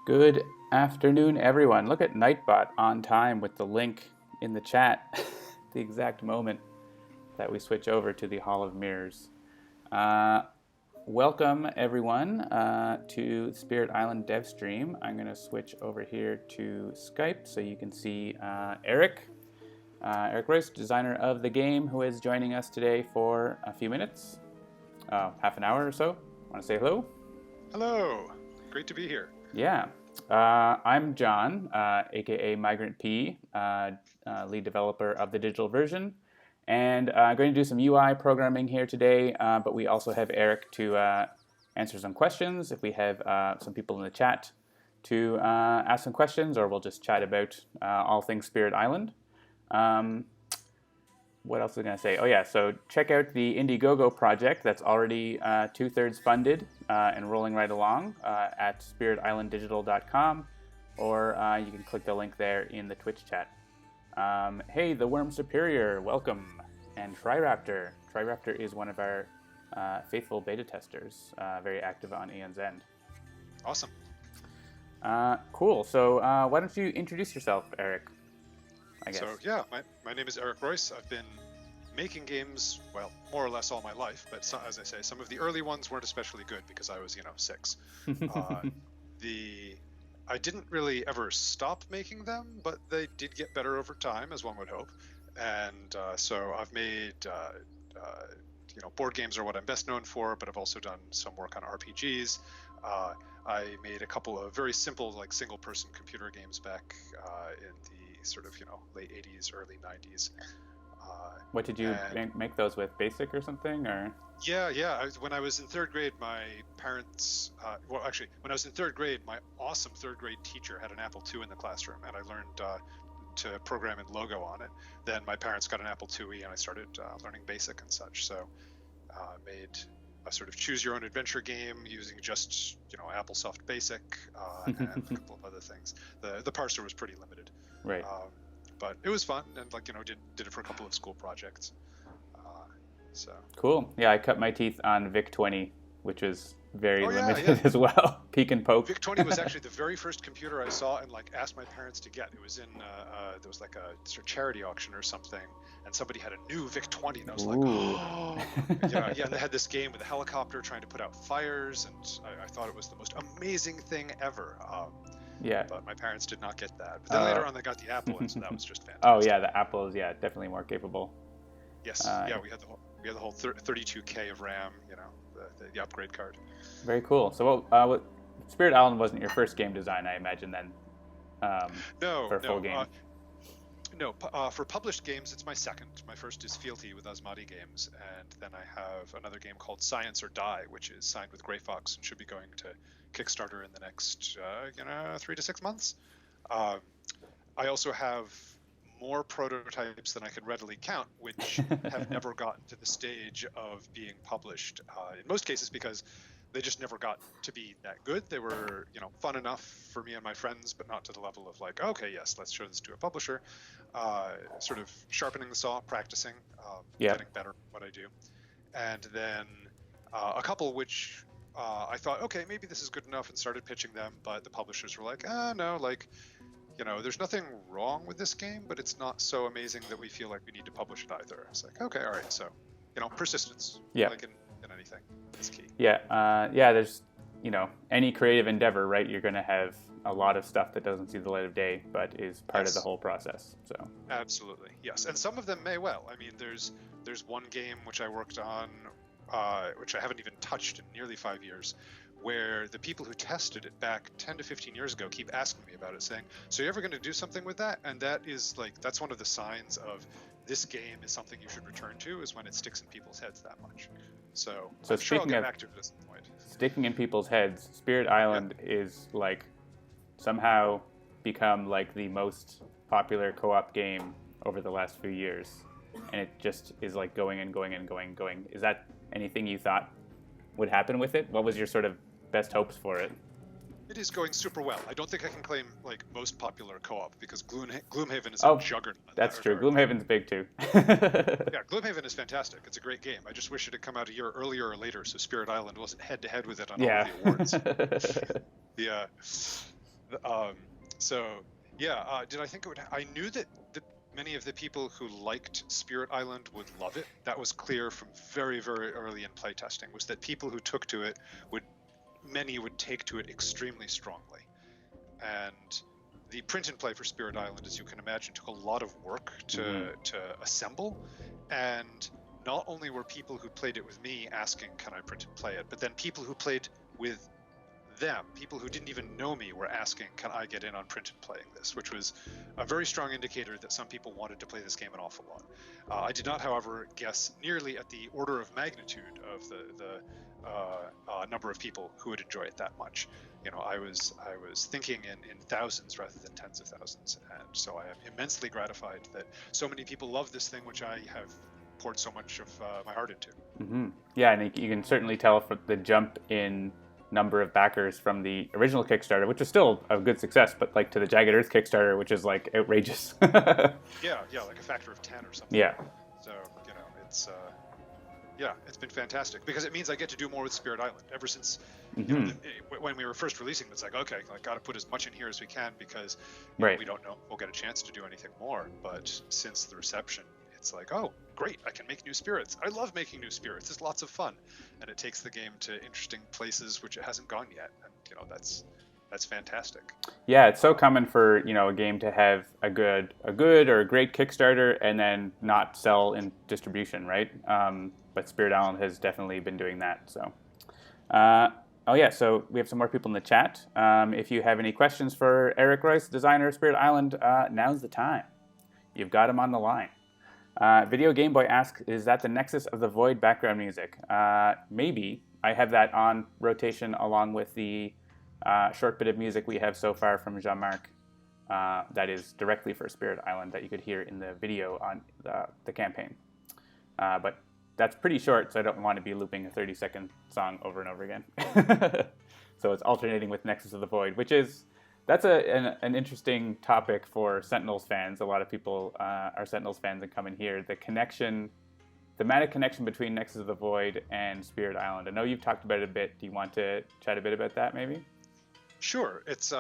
Good afternoon, everyone. Look at Nightbot on time with the link in the chat, the exact moment that we switch over to the Hall of Mirrors. Welcome, everyone, to Spirit Island Dev Stream. I'm going to switch over here to Skype so you can see Eric. Eric Ruess, designer of the game, who is joining us today for a few minutes, half an hour or so. Want to say hello? Hello. Great to be here. Yeah. I'm John, aka MigrantP, lead developer of the digital version, and I'm going to do some UI programming here today, but we also have Eric to answer some questions if we have some people in the chat to ask some questions, or we'll just chat about all things Spirit Island. What else was I going to say? Oh yeah, so check out the Indiegogo project that's already 2/3 funded and rolling right along at spiritislanddigital.com, or you can click the link there in the Twitch chat. Hey, the Worm Superior, welcome. And Triraptor. Triraptor is one of our faithful beta testers, very active on Aeon's End. Awesome. Cool, so why don't you introduce yourself, Eric? I guess. So yeah, my name is Eric Ruess. I've been making games, well, more or less all my life, but as I say, some of the early ones weren't especially good because I was, 6. I didn't really ever stop making them, but they did get better over time, as one would hope. And so I've made, board games are what I'm best known for, but I've also done some work on RPGs. I made a couple of very simple, like single-person computer games back in the sort of late 80s, early 90s. What did you make those with? Basic or something, or? Yeah. When I was in third grade, my parents, when I was in third grade, my awesome third grade teacher had an Apple II in the classroom, and I learned to program in Logo on it. Then my parents got an Apple IIe, and I started learning Basic and such. So made a sort of choose your own adventure game using just AppleSoft Basic and a couple of other things. The parser was pretty limited. Right. But it was fun, and did it for a couple of school projects. So cool. Yeah, I cut my teeth on VIC-20, which was very limited as well. Peek and poke. VIC-20 was actually the very first computer I saw and asked my parents to get. It was in there was a sort of charity auction or something, and somebody had a new VIC-20, and I was like, oh, And they had this game with a helicopter trying to put out fires, and I thought it was the most amazing thing ever. Yeah. But my parents did not get that. But then later on, they got the Apple, and so that was just fantastic. Oh yeah, the Apple is definitely more capable. Yes. We had the whole 32K of RAM. The upgrade card. Very cool. So, Spirit Island wasn't your first game design, I imagine, then? For a full game. For published games, it's my second. My first is Fealty with Asmati Games, and then I have another game called Science or Die, which is signed with Grey Fox and should be going to Kickstarter in the next 3 to 6 months. I also have more prototypes than I can readily count, which have never gotten to the stage of being published. In most cases, because they just never got to be that good. They were, fun enough for me and my friends, but not to the level of okay, yes, let's show this to a publisher. Sort of sharpening the saw, practicing, getting better at what I do. And then a couple which I thought, okay, maybe this is good enough, and started pitching them, but the publishers were like, no, there's nothing wrong with this game, but it's not so amazing that we feel like we need to publish it either. It's like, okay, all right, so, persistence, like in anything, is key. There's, any creative endeavor, right? You're going to have a lot of stuff that doesn't see the light of day, but is part of the whole process, so. Absolutely, yes, and some of them may well. I mean, there's one game which I worked on, which I haven't even touched in nearly 5 years, where the people who tested it back 10 to 15 years ago keep asking me about it, saying, so you're ever going to do something with that? And that is that's one of the signs of this game is something you should return to, is when it sticks in people's heads that much. So I'm sure I'll get back to it at some point. Sticking in people's heads, Spirit Island is somehow become the most popular co-op game over the last few years. And it just is going and going and going and going. Is that anything you thought would happen with it? What was your sort of best hopes for it? It is going super well. I don't think I can claim most popular co-op because Gloomhaven is a juggernaut. That's true. Gloomhaven's big too. Yeah, Gloomhaven is fantastic. It's a great game. I just wish it had come out a year earlier or later, so Spirit Island wasn't head to head with it on all of the awards. Um, so yeah, did I think it would? I knew that many of the people who liked Spirit Island would love it. That was clear from very, very early in playtesting. Was that people who took to it many would take to it extremely strongly, and the print and play for Spirit Island, as you can imagine, took a lot of work to assemble, and not only were people who played it with me asking, "Can I print and play it?" but then people who played with them, people who didn't even know me, were asking, "Can I get in on print and playing this?" which was a very strong indicator that some people wanted to play this game an awful lot. I did not, however, guess nearly at the order of magnitude of the number of people who would enjoy it that much. I was thinking in thousands rather than tens of thousands, and so I am immensely gratified that so many people love this thing, which I have poured so much of my heart into. Yeah, and you can certainly tell from the jump in number of backers from the original Kickstarter, which is still a good success, but like to the Jagged Earth Kickstarter, which is like outrageous. yeah, like a factor of 10 or something. Yeah. So, it's it's been fantastic because it means I get to do more with Spirit Island. Ever since when we were first releasing, it's like, okay, I got to put as much in here as we can because we don't know if we'll get a chance to do anything more. But since the reception, it's like, oh, great, I can make new spirits. I love making new spirits. It's lots of fun, and it takes the game to interesting places which it hasn't gone yet, and that's fantastic. Yeah, it's so common for a game to have a good or a great Kickstarter and then not sell in distribution, right? But Spirit Island has definitely been doing that. So, so we have some more people in the chat. If you have any questions for Eric Ruess, designer of Spirit Island, now's the time. You've got him on the line. Video Game Boy asks, is that the Nexus of the Void background music? Maybe. I have that on rotation along with the short bit of music we have so far from Jean-Marc that is directly for Spirit Island that you could hear in the video on the campaign. But that's pretty short, so I don't want to be looping a 30-second song over and over again. So it's alternating with Nexus of the Void, that's an interesting topic for Sentinels fans. A lot of people are Sentinels fans and come in here. The thematic connection between Nexus of the Void and Spirit Island. I know you've talked about it a bit. Do you want to chat a bit about that, maybe? Sure. It's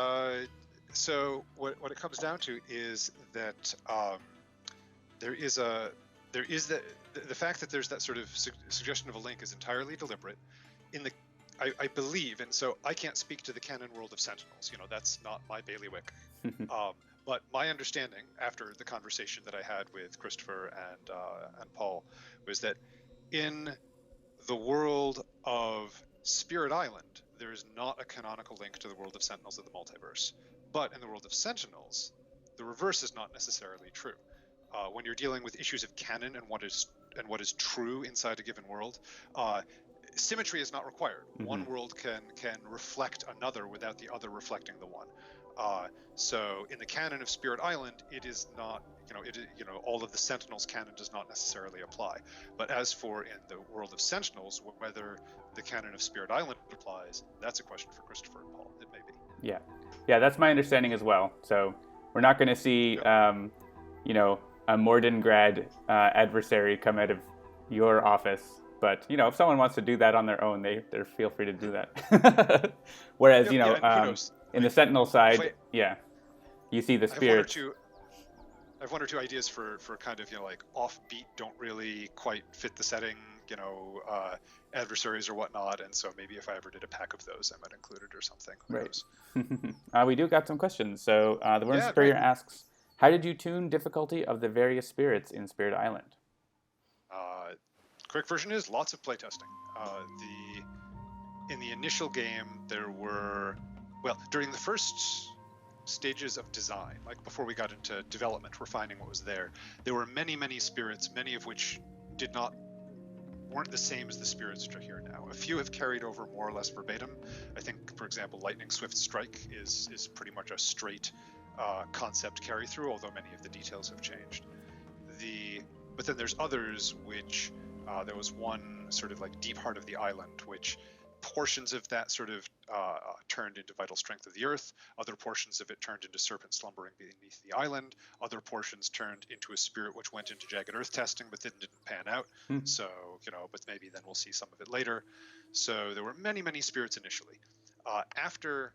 so what it comes down to is that there is the fact that there's that sort of suggestion of a link is entirely deliberate. I believe, and so I can't speak to the canon world of Sentinels. That's not my bailiwick. But my understanding after the conversation that I had with Christopher and Paul was that in the world of Spirit Island, there is not a canonical link to the world of Sentinels of the multiverse. But in the world of Sentinels, the reverse is not necessarily true. When you're dealing with issues of canon and what is true inside a given world, symmetry is not required. One world can reflect another without the other reflecting the one. So in the canon of Spirit Island, it is not, all of the Sentinels canon does not necessarily apply. But as for in the world of Sentinels, whether the canon of Spirit Island applies, that's a question for Christopher and Paul. It may be. Yeah, that's my understanding as well. So we're not going to see, a Mordengrad adversary come out of your office. But, if someone wants to do that on their own, they're feel free to do that. Whereas, in the Sentinel side, you see the spirits. I have one or two ideas for kind of, like offbeat, don't really quite fit the setting, adversaries or whatnot. And so maybe if I ever did a pack of those, I might include it or something. Right. We do got some questions. So the Worm Superior asks, how did you tune difficulty of the various spirits in Spirit Island? Quick version is lots of playtesting. In the initial game, there were, during the first stages of design, like before we got into development, refining what was there were many, many spirits, many of which weren't the same as the spirits which are here now. A few have carried over more or less verbatim. I think, for example, Lightning Swift Strike is pretty much a straight concept carry through, although many of the details have changed. But then there's others which there was one sort of like Deep Heart of the Island, which portions of that sort of turned into Vital Strength of the Earth. Other portions of it turned into Serpent Slumbering Beneath the Island. Other portions turned into a spirit which went into Jagged Earth testing but didn't pan out. So, but maybe then we'll see some of it later. So there were many, many spirits initially. After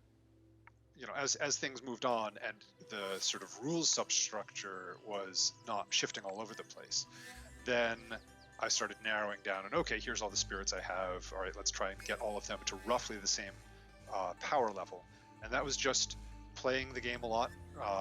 as things moved on and the sort of rules substructure was not shifting all over the place, then I started narrowing down, and okay, here's all the spirits I have. All right, let's try and get all of them to roughly the same power level. And that was just playing the game a lot.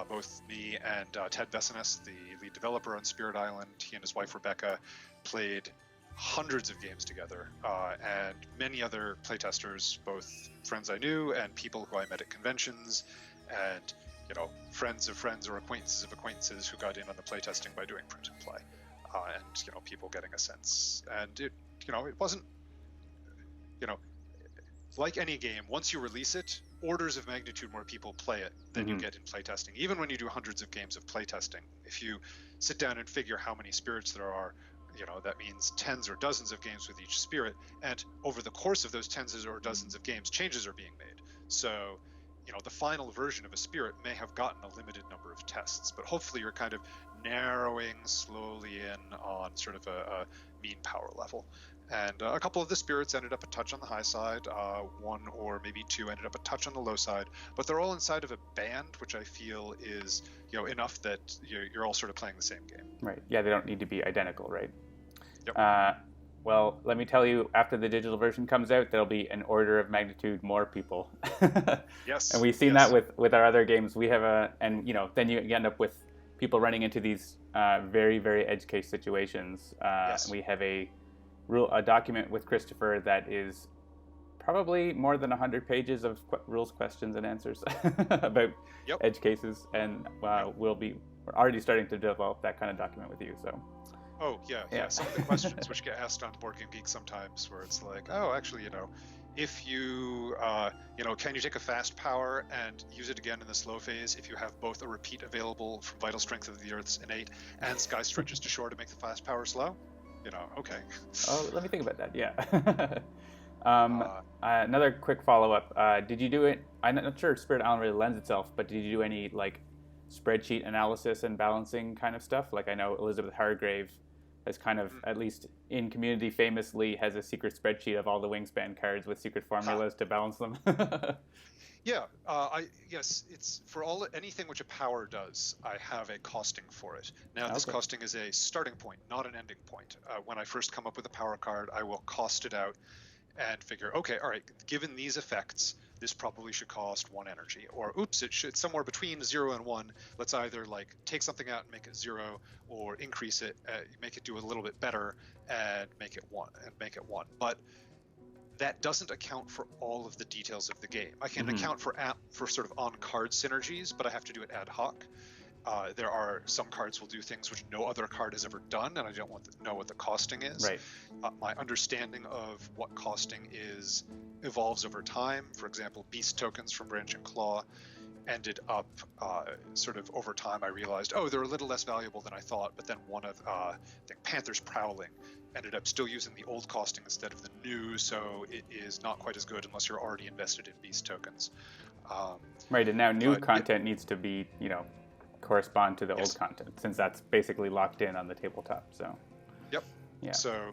Both me and Ted Bessines, the lead developer on Spirit Island, he and his wife Rebecca played hundreds of games together, and many other playtesters, both friends I knew and people who I met at conventions, and friends of friends or acquaintances of acquaintances who got in on the playtesting by doing print and play, and people getting a sense. And it wasn't like any game. Once you release it, orders of magnitude more people play it than you get in playtesting. Even when you do hundreds of games of playtesting, if you sit down and figure how many spirits there are, that means tens or dozens of games with each spirit, and over the course of those tens or dozens of games, changes are being made. So, the final version of a spirit may have gotten a limited number of tests, but hopefully you're kind of narrowing slowly in on sort of a mean power level. And a couple of the spirits ended up a touch on the high side, one or maybe two ended up a touch on the low side, but they're all inside of a band, which I feel is enough that you're all sort of playing the same game. Right. Yeah, they don't need to be identical, right? Yep. Well, let me tell you, after the digital version comes out, there'll be an order of magnitude more people. Yes. And we've seen that with our other games. We have then you end up with people running into these very, very edge case situations. Yes. And we have a document with Christopher that is probably more than 100 pages of rules, questions, and answers about edge cases. And we're already starting to develop that kind of document with you. So. Oh, yeah. Some of the questions which get asked on Board Game Geek sometimes, where it's like, oh, actually, if you, can you take a fast power and use it again in the slow phase if you have both a repeat available from Vital Strength of the Earth's Innate and Sky Stretches to Shore to make the fast power slow? Okay. Oh, let me think about that, yeah. Another quick follow-up. Did you do it? I'm not sure if Spirit Island really lends itself, but did you do any, spreadsheet analysis and balancing kind of stuff? I know Elizabeth Hargrave has kind of, at least in community, famously has a secret spreadsheet of all the Wingspan cards with secret formulas to balance them. Yeah, yes, it's for anything which a power does, I have a costing for it. Now, this costing is a starting point, not an ending point. When I first come up with a power card, I will cost it out and figure, okay, all right, given these effects, this probably should cost 1 energy. Or, oops, it's somewhere between 0 and 1. Let's either take something out and make it 0, or increase it, make it do a little bit better, and make it 1. But that doesn't account for all of the details of the game. I can account for sort of on-card synergies, but I have to do it ad hoc. There are some cards will do things which no other card has ever done, and I don't know what the costing is. Right. My understanding of what costing is evolves over time. For example, beast tokens from Branch and Claw ended up sort of over time. I realized, they're a little less valuable than I thought. But then one of I think Panther's Prowling ended up still using the old costing instead of the new, so it is not quite as good unless you're already invested in beast tokens. Right, and now new content needs to be correspond to the old content, since that's basically locked in on the tabletop. So yep. Yeah. So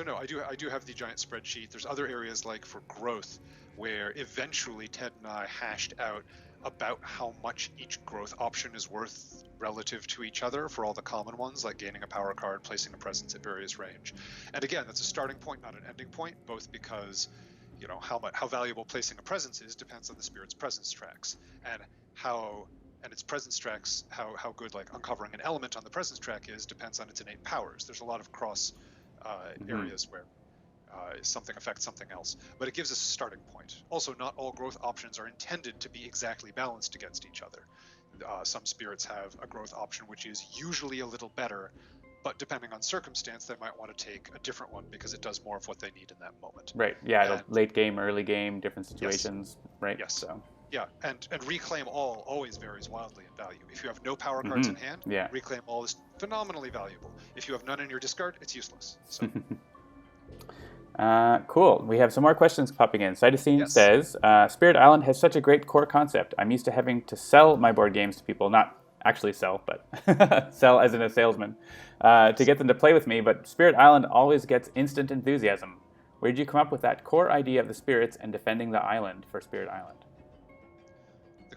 no, I do have the giant spreadsheet. There's other areas like for growth where eventually Ted and I hashed out about how much each growth option is worth relative to each other for all the common ones, like gaining a power card, placing a presence at various range. And again, that's a starting point, not an ending point, both because how valuable placing a presence is depends on the spirit's presence tracks, and its presence tracks, how good uncovering an element on the presence track is depends on its innate powers. There's a lot of cross areas where something affects something else, but it gives us a starting point. Also, not all growth options are intended to be exactly balanced against each other. Some spirits have a growth option which is usually a little better, but depending on circumstance, they might want to take a different one because it does more of what they need in that moment. Right. Yeah. Late game, early game, different situations. Yes. Right. Yes. So. Yeah, and Reclaim All always varies wildly in value. If you have no power cards in hand, Reclaim All is phenomenally valuable. If you have none in your discard, it's useless. So. Cool. We have some more questions popping in. Cytosine says, Spirit Island has such a great core concept. I'm used to having to sell my board games to people, not actually sell, but sell as in a salesman, to get them to play with me, but Spirit Island always gets instant enthusiasm. Where did you come up with that core idea of the spirits and defending the island for Spirit Island?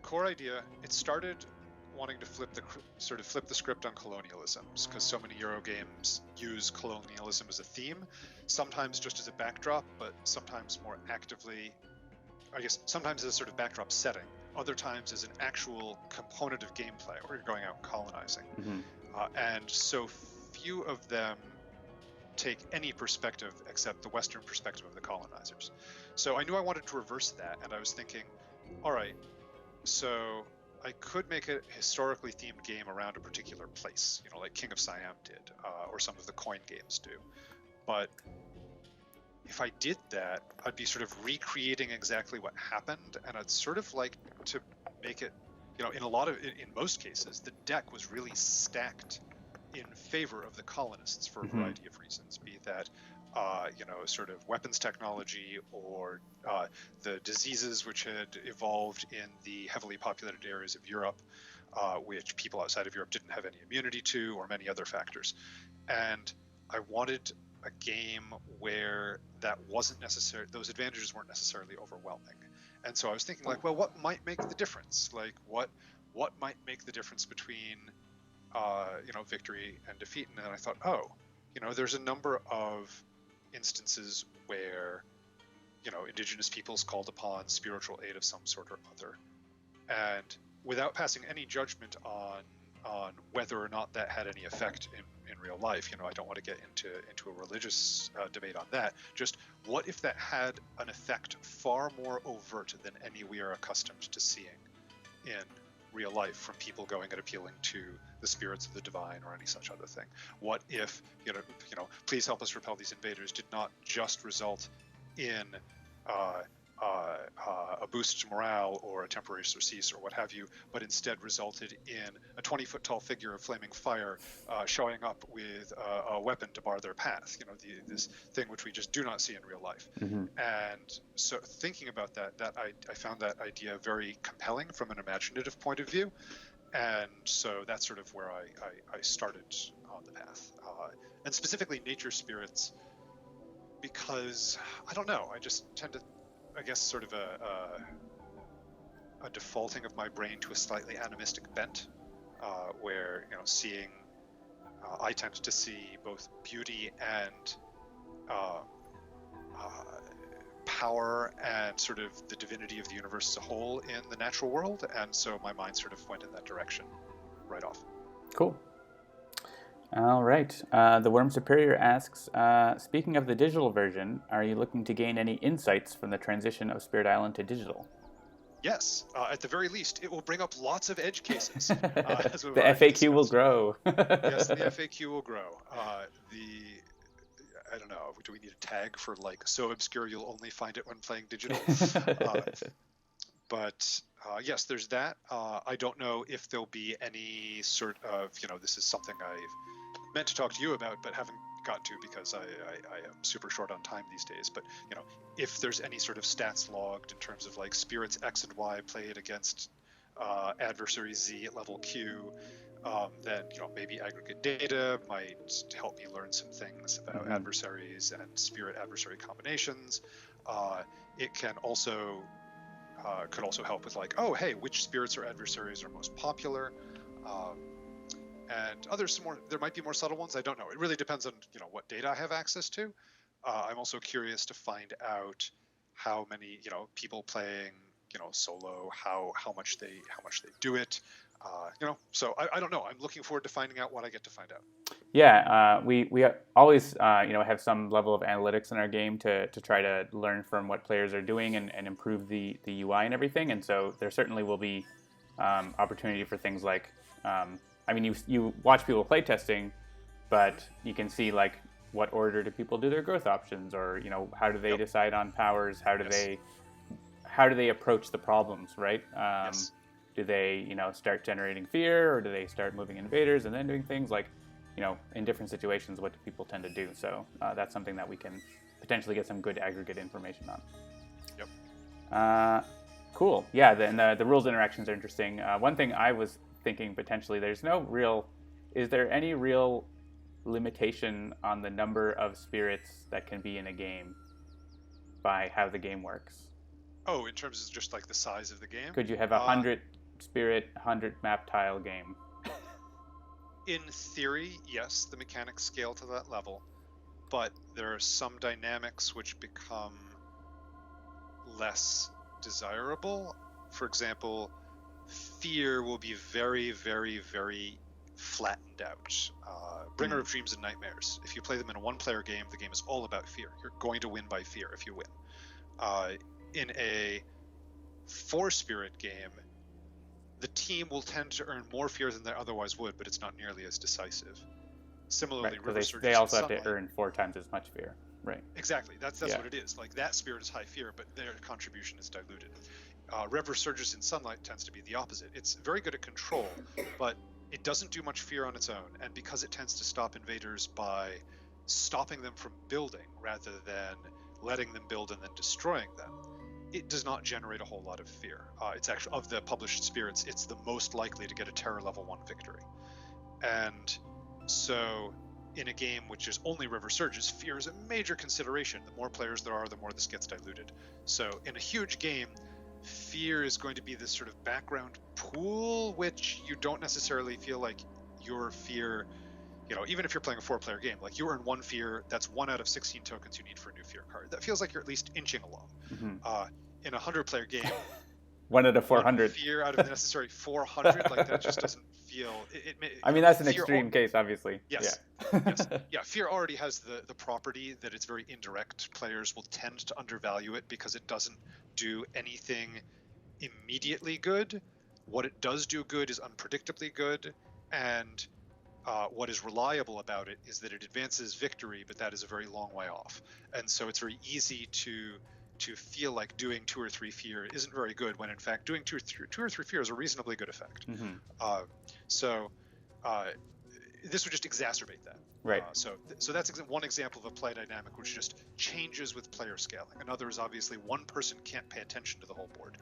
core idea, it started wanting to flip the script on colonialism, because so many Euro games use colonialism as a theme, sometimes just as a backdrop, but sometimes more actively, I guess, sometimes as a sort of backdrop setting, other times as an actual component of gameplay, where you're going out and colonizing. And so few of them take any perspective except the Western perspective of the colonizers. So I knew I wanted to reverse that, and I was thinking, all right, so I could make a historically themed game around a particular place, like King of Siam did, or some of the coin games do. But if I did that, I'd be sort of recreating exactly what happened, and I'd sort of like to make it, in most cases, the deck was really stacked in favor of the colonists for a variety of reasons, be that sort of weapons technology or the diseases which had evolved in the heavily populated areas of Europe, which people outside of Europe didn't have any immunity to, or many other factors. And I wanted a game where that wasn't necessary, those advantages weren't necessarily overwhelming. And so I was thinking, like, well, what might make the difference? Like, what might make the difference between victory and defeat? And then I thought, there's a number of instances where, indigenous peoples called upon spiritual aid of some sort or other. And without passing any judgment on whether or not that had any effect in real life, I don't want to get into a religious debate on that. Just what if that had an effect far more overt than any we are accustomed to seeing in real life from people going and appealing to the spirits of the divine or any such other thing? What if, please help us repel these invaders did not just result in a boost to morale or a temporary surcease or what have you, but instead resulted in a 20-foot tall figure of flaming fire showing up with a weapon to bar their path, this thing which we just do not see in real life. And so thinking about that I found that idea very compelling from an imaginative point of view. And so that's sort of where I started on the path. And specifically nature spirits, because, I don't know, I just tend to, I guess, sort of a defaulting of my brain to a slightly animistic bent, where, I tend to see both beauty and power and sort of the divinity of the universe as a whole in the natural world, and so my mind sort of went in that direction right off. Cool. All right. The Worm Superior asks, speaking of the digital version, are you looking to gain any insights from the transition of Spirit Island to digital? Yes. At the very least, it will bring up lots of edge cases. The FAQ will grow. Yes, the FAQ will grow. I don't know, do we need a tag for, like, so obscure you'll only find it when playing digital? But yes, there's that. I don't know if there'll be any sort of, this is something I've meant to talk to you about, but haven't got to because I am super short on time these days. But, if there's any sort of stats logged in terms of, like, spirits X and Y played against adversary Z at level Q, then, maybe aggregate data might help me learn some things about adversaries and spirit-adversary combinations. It can also could also help with, like, oh, hey, which spirits or adversaries are most popular, and others there might be more subtle ones. I don't know. It really depends on what data I have access to. I'm also curious to find out how many people playing solo, how much they do it. So I don't know. I'm looking forward to finding out what I get to find out. Yeah, we always have some level of analytics in our game to try to learn from what players are doing and improve the UI and everything. And so there certainly will be opportunity for things like, you watch people play testing, but you can see, like, what order do people do their growth options, or how do they decide on powers? How do they approach the problems, right? Do they start generating fear, or do they start moving invaders and then doing things like, in different situations, what do people tend to do? So that's something that we can potentially get some good aggregate information on. Yep. Cool. Yeah, then the rules interactions are interesting. One thing I was thinking potentially, is there any real limitation on the number of spirits that can be in a game by how the game works? Oh, in terms of just like the size of the game? Could you have a 100 spirit, 100 map tile game? In theory, yes, the mechanics scale to that level, but there are some dynamics which become less desirable. For example, fear will be very, very, very flattened out. Bringer of Dreams and Nightmares. If you play them in a one-player game, the game is all about fear. You're going to win by fear if you win. In a four-spirit game, the team will tend to earn more fear than they otherwise would, but it's not nearly as decisive. Similarly, right, they also have to earn 4 times as much fear. Right. Exactly. That's what it is. Like, that spirit is high fear, but their contribution is diluted. Rev Resurgence in Sunlight tends to be the opposite. It's very good at control, but it doesn't do much fear on its own, and because it tends to stop invaders by stopping them from building rather than letting them build and then destroying them, it does not generate a whole lot of fear. It's actually, of the published spirits, it's the most likely to get a terror level 1 victory. And so in a game which is only River Surges, fear is a major consideration. The more players there are, the more this gets diluted. So in a huge game, fear is going to be this sort of background pool, which you don't necessarily feel like your fear, even if you're playing a 4-player game, like you earn 1 fear, that's 1 out of 16 tokens you need for a new fear card. That feels like you're at least inching along. Mm-hmm. In a 100-player game, 1 out of 400 fear out of the necessary 400, like that just doesn't feel. I mean, that's an extreme case, obviously. Yes. Yeah. Yes. Yeah. Fear already has the property that it's very indirect. Players will tend to undervalue it because it doesn't do anything immediately good. What it does do good is unpredictably good, and what is reliable about it is that it advances victory, but that is a very long way off. And so it's very easy to feel like doing 2 or 3 fear isn't very good, when in fact doing 2 or 3 fear is a reasonably good effect. Mm-hmm. So this would just exacerbate that. Right. So that's one example of a play dynamic which just changes with player scaling. Another is obviously one person can't pay attention to the whole board,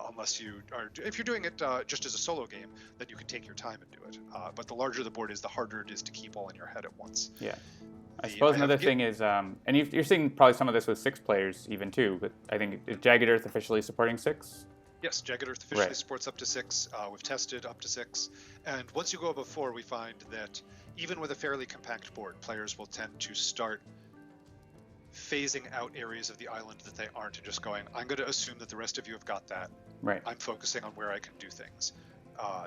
unless you are. If you're doing it just as a solo game, then you can take your time and do it. But the larger the board is, the harder it is to keep all in your head at once. Yeah. I suppose another thing is, and you're seeing probably some of this with 6 players even too, but I think, is Jagged Earth officially supporting 6? Yes, Jagged Earth officially supports up to 6. We've tested up to 6. And once you go above 4, we find that even with a fairly compact board, players will tend to start phasing out areas of the island that they aren't, and just going, I'm going to assume that the rest of you have got that. Right. I'm focusing on where I can do things.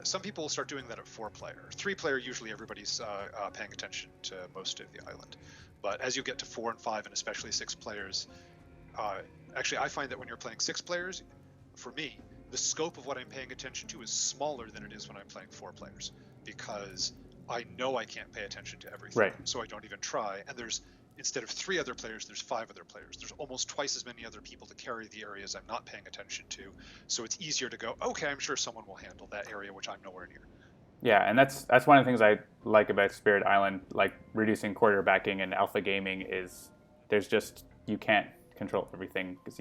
Some people will start doing that at 4-player. 3-player, usually everybody's paying attention to most of the island. But as you get to 4 and 5, and especially 6 players, actually I find that when you're playing 6 players, for me, the scope of what I'm paying attention to is smaller than it is when I'm playing 4 players, because I know I can't pay attention to everything, right. So I don't even try. And instead of 3 other players, there's 5 other players. There's almost twice as many other people to carry the areas I'm not paying attention to. So it's easier to go, okay, I'm sure someone will handle that area, which I'm nowhere near. Yeah, and that's one of the things I like about Spirit Island, like reducing quarterbacking and alpha gaming, is you can't control everything because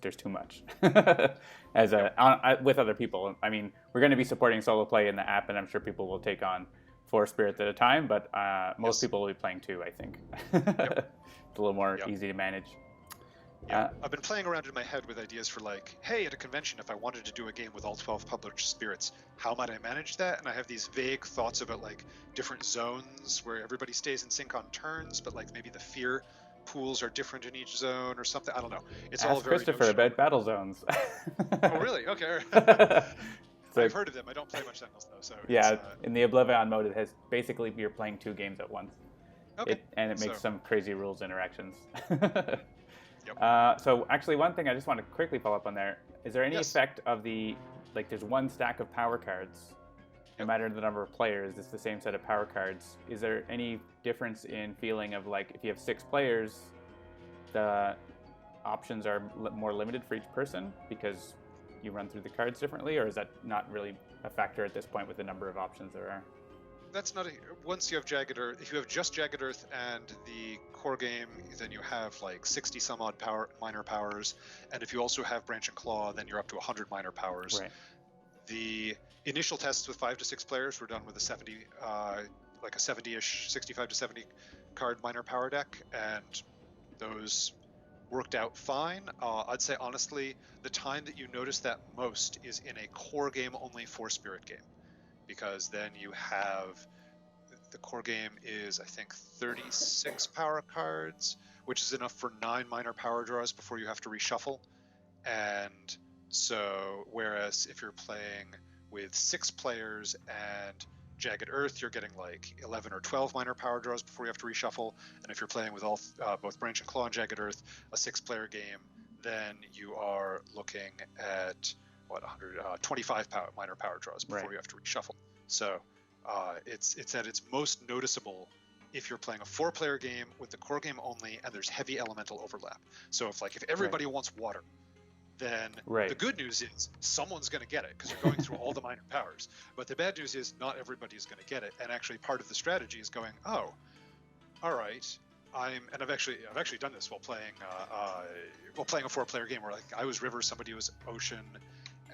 there's too much with other people. I mean, we're going to be supporting solo play in the app, and I'm sure people will take on 4 spirits at a time, but most people will be playing 2, I think. Yep. It's a little more easy to manage. Yeah, I've been playing around in my head with ideas for, like, hey, at a convention, if I wanted to do a game with all 12 published spirits, how might I manage that? And I have these vague thoughts about, like, different zones where everybody stays in sync on turns, but, like, maybe the fear pools are different in each zone or something. I don't know. It's all very Christopher notional. About battle zones. Oh, really? Okay. I've heard of them. I don't play much Sentinels, though. So yeah, in the Oblivion mode, it has basically you're playing 2 games at once. Okay. It makes some crazy rules interactions. Yep. So actually, one thing I just want to quickly follow up on there. Is there any effect of there's 1 stack of power cards, no matter the number of players, it's the same set of power cards. Is there any difference in feeling of, like, if you have 6 players, the options are more limited for each person because you run through the cards differently, or is that not really a factor at this point with the number of options there are? That's not once you have Jagged Earth, if you have just Jagged Earth and the core game, then you have like 60 some odd minor powers, and if you also have Branch and Claw, then you're up to 100 minor powers. Right. The initial tests with 5 to 6 players were done with a 70-ish, 65 to 70 card minor power deck, and those worked out fine. I'd say honestly, the time that you notice that most is in a core game only 4-spirit game, because then you have the core game is I think 36 power cards, which is enough for 9 minor power draws before you have to reshuffle. And so whereas if you're playing with 6 players and Jagged Earth, you're getting like 11 or 12 minor power draws before you have to reshuffle. And if you're playing with both Branch and Claw and Jagged Earth, a 6-player game, then you are looking at 25 minor power draws before you have to reshuffle. So it's at its most noticeable if you're playing a 4-player game with the core game only and there's heavy elemental overlap. So if everybody wants water, then the good news is someone's going to get it because you're going through all the minor powers. But the bad news is not everybody's going to get it. And actually part of the strategy is going, oh, all right, I've actually done this while playing a 4-player game where I was river, somebody was ocean,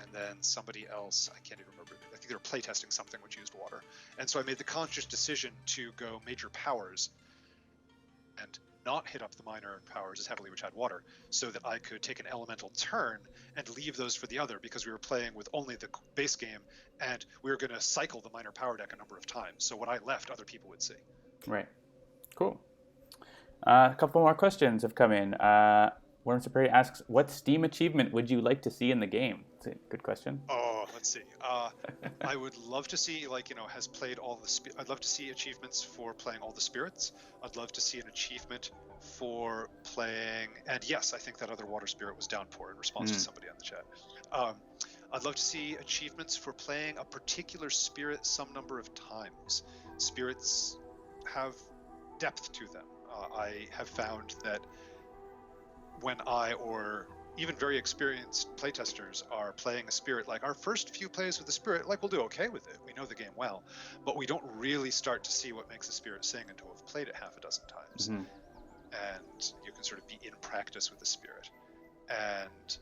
and then somebody else, I can't even remember. I think they were playtesting something which used water. And so I made the conscious decision to go major powers and not hit up the minor powers as heavily, which had water, so that I could take an elemental turn and leave those for the other, because we were playing with only the base game and we were going to cycle the minor power deck a number of times. So what I left, other people would see. Right. Cool. A couple more questions have come in. Worm Superior asks, what Steam achievement would you like to see in the game? That's a good question. Oh, let's see. I would love to see, has played all the... I'd love to see achievements for playing all the spirits. I'd love to see an achievement for playing... And yes, I think that other water spirit was Downpour in response to somebody on the chat. I'd love to see achievements for playing a particular spirit some number of times. Spirits have depth to them. I have found that when I or even very experienced playtesters are playing a spirit, our first few plays with the spirit, we'll do okay with it. We know the game well, but we don't really start to see what makes a spirit sing until we've played it half a dozen times. And you can sort of be in practice with the spirit. And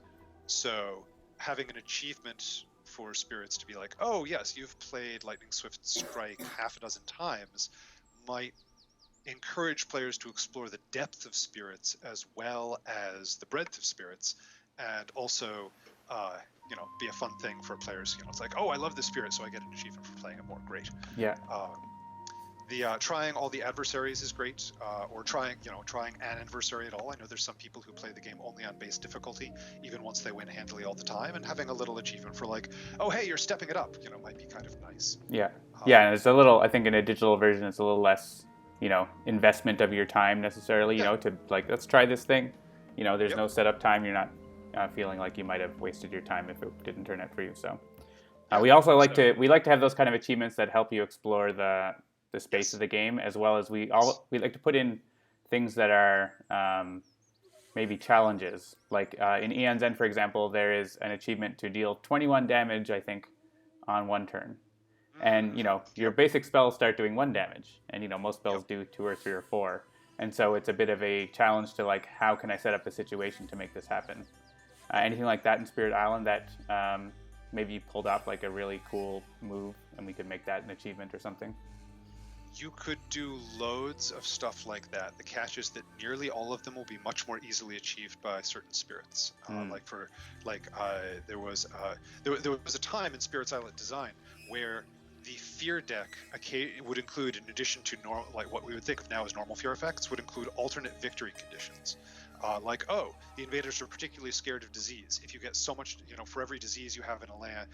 so having an achievement for spirits to be like, oh yes, you've played Lightning Swift Strike half a dozen times, might encourage players to explore the depth of spirits as well as the breadth of spirits, and also be a fun thing for players. It's like, oh, I love this spirit, so I get an achievement for playing it more. Great. Yeah. The trying all the adversaries is great, or trying an adversary at all. I know there's some people who play the game only on base difficulty, even once they win handily all the time, and having a little achievement for oh hey, you're stepping it up, might be kind of nice. Yeah. And it's a little, I think in a digital version it's a little less investment of your time necessarily, to let's try this thing. There's no setup time. You're not feeling like you might have wasted your time if it didn't turn out for you. So we also like to have those kind of achievements that help you explore the space of the game, as well as we like to put in things that are maybe challenges. In Aeon's End, for example, there is an achievement to deal 21 damage, I think, on one turn. And, your basic spells start doing 1 damage. And, most spells do 2 or 3 or 4. And so it's a bit of a challenge to, how can I set up the situation to make this happen? Anything like that in Spirit Island that maybe you pulled off, a really cool move, and we could make that an achievement or something? You could do loads of stuff like that. The catch is that nearly all of them will be much more easily achieved by certain spirits. There was a time in Spirits Island design where the fear deck would include, in addition to normal, what we would think of now as normal fear effects, would include alternate victory conditions. The invaders are particularly scared of disease. If you get so much, for every disease you have in a land,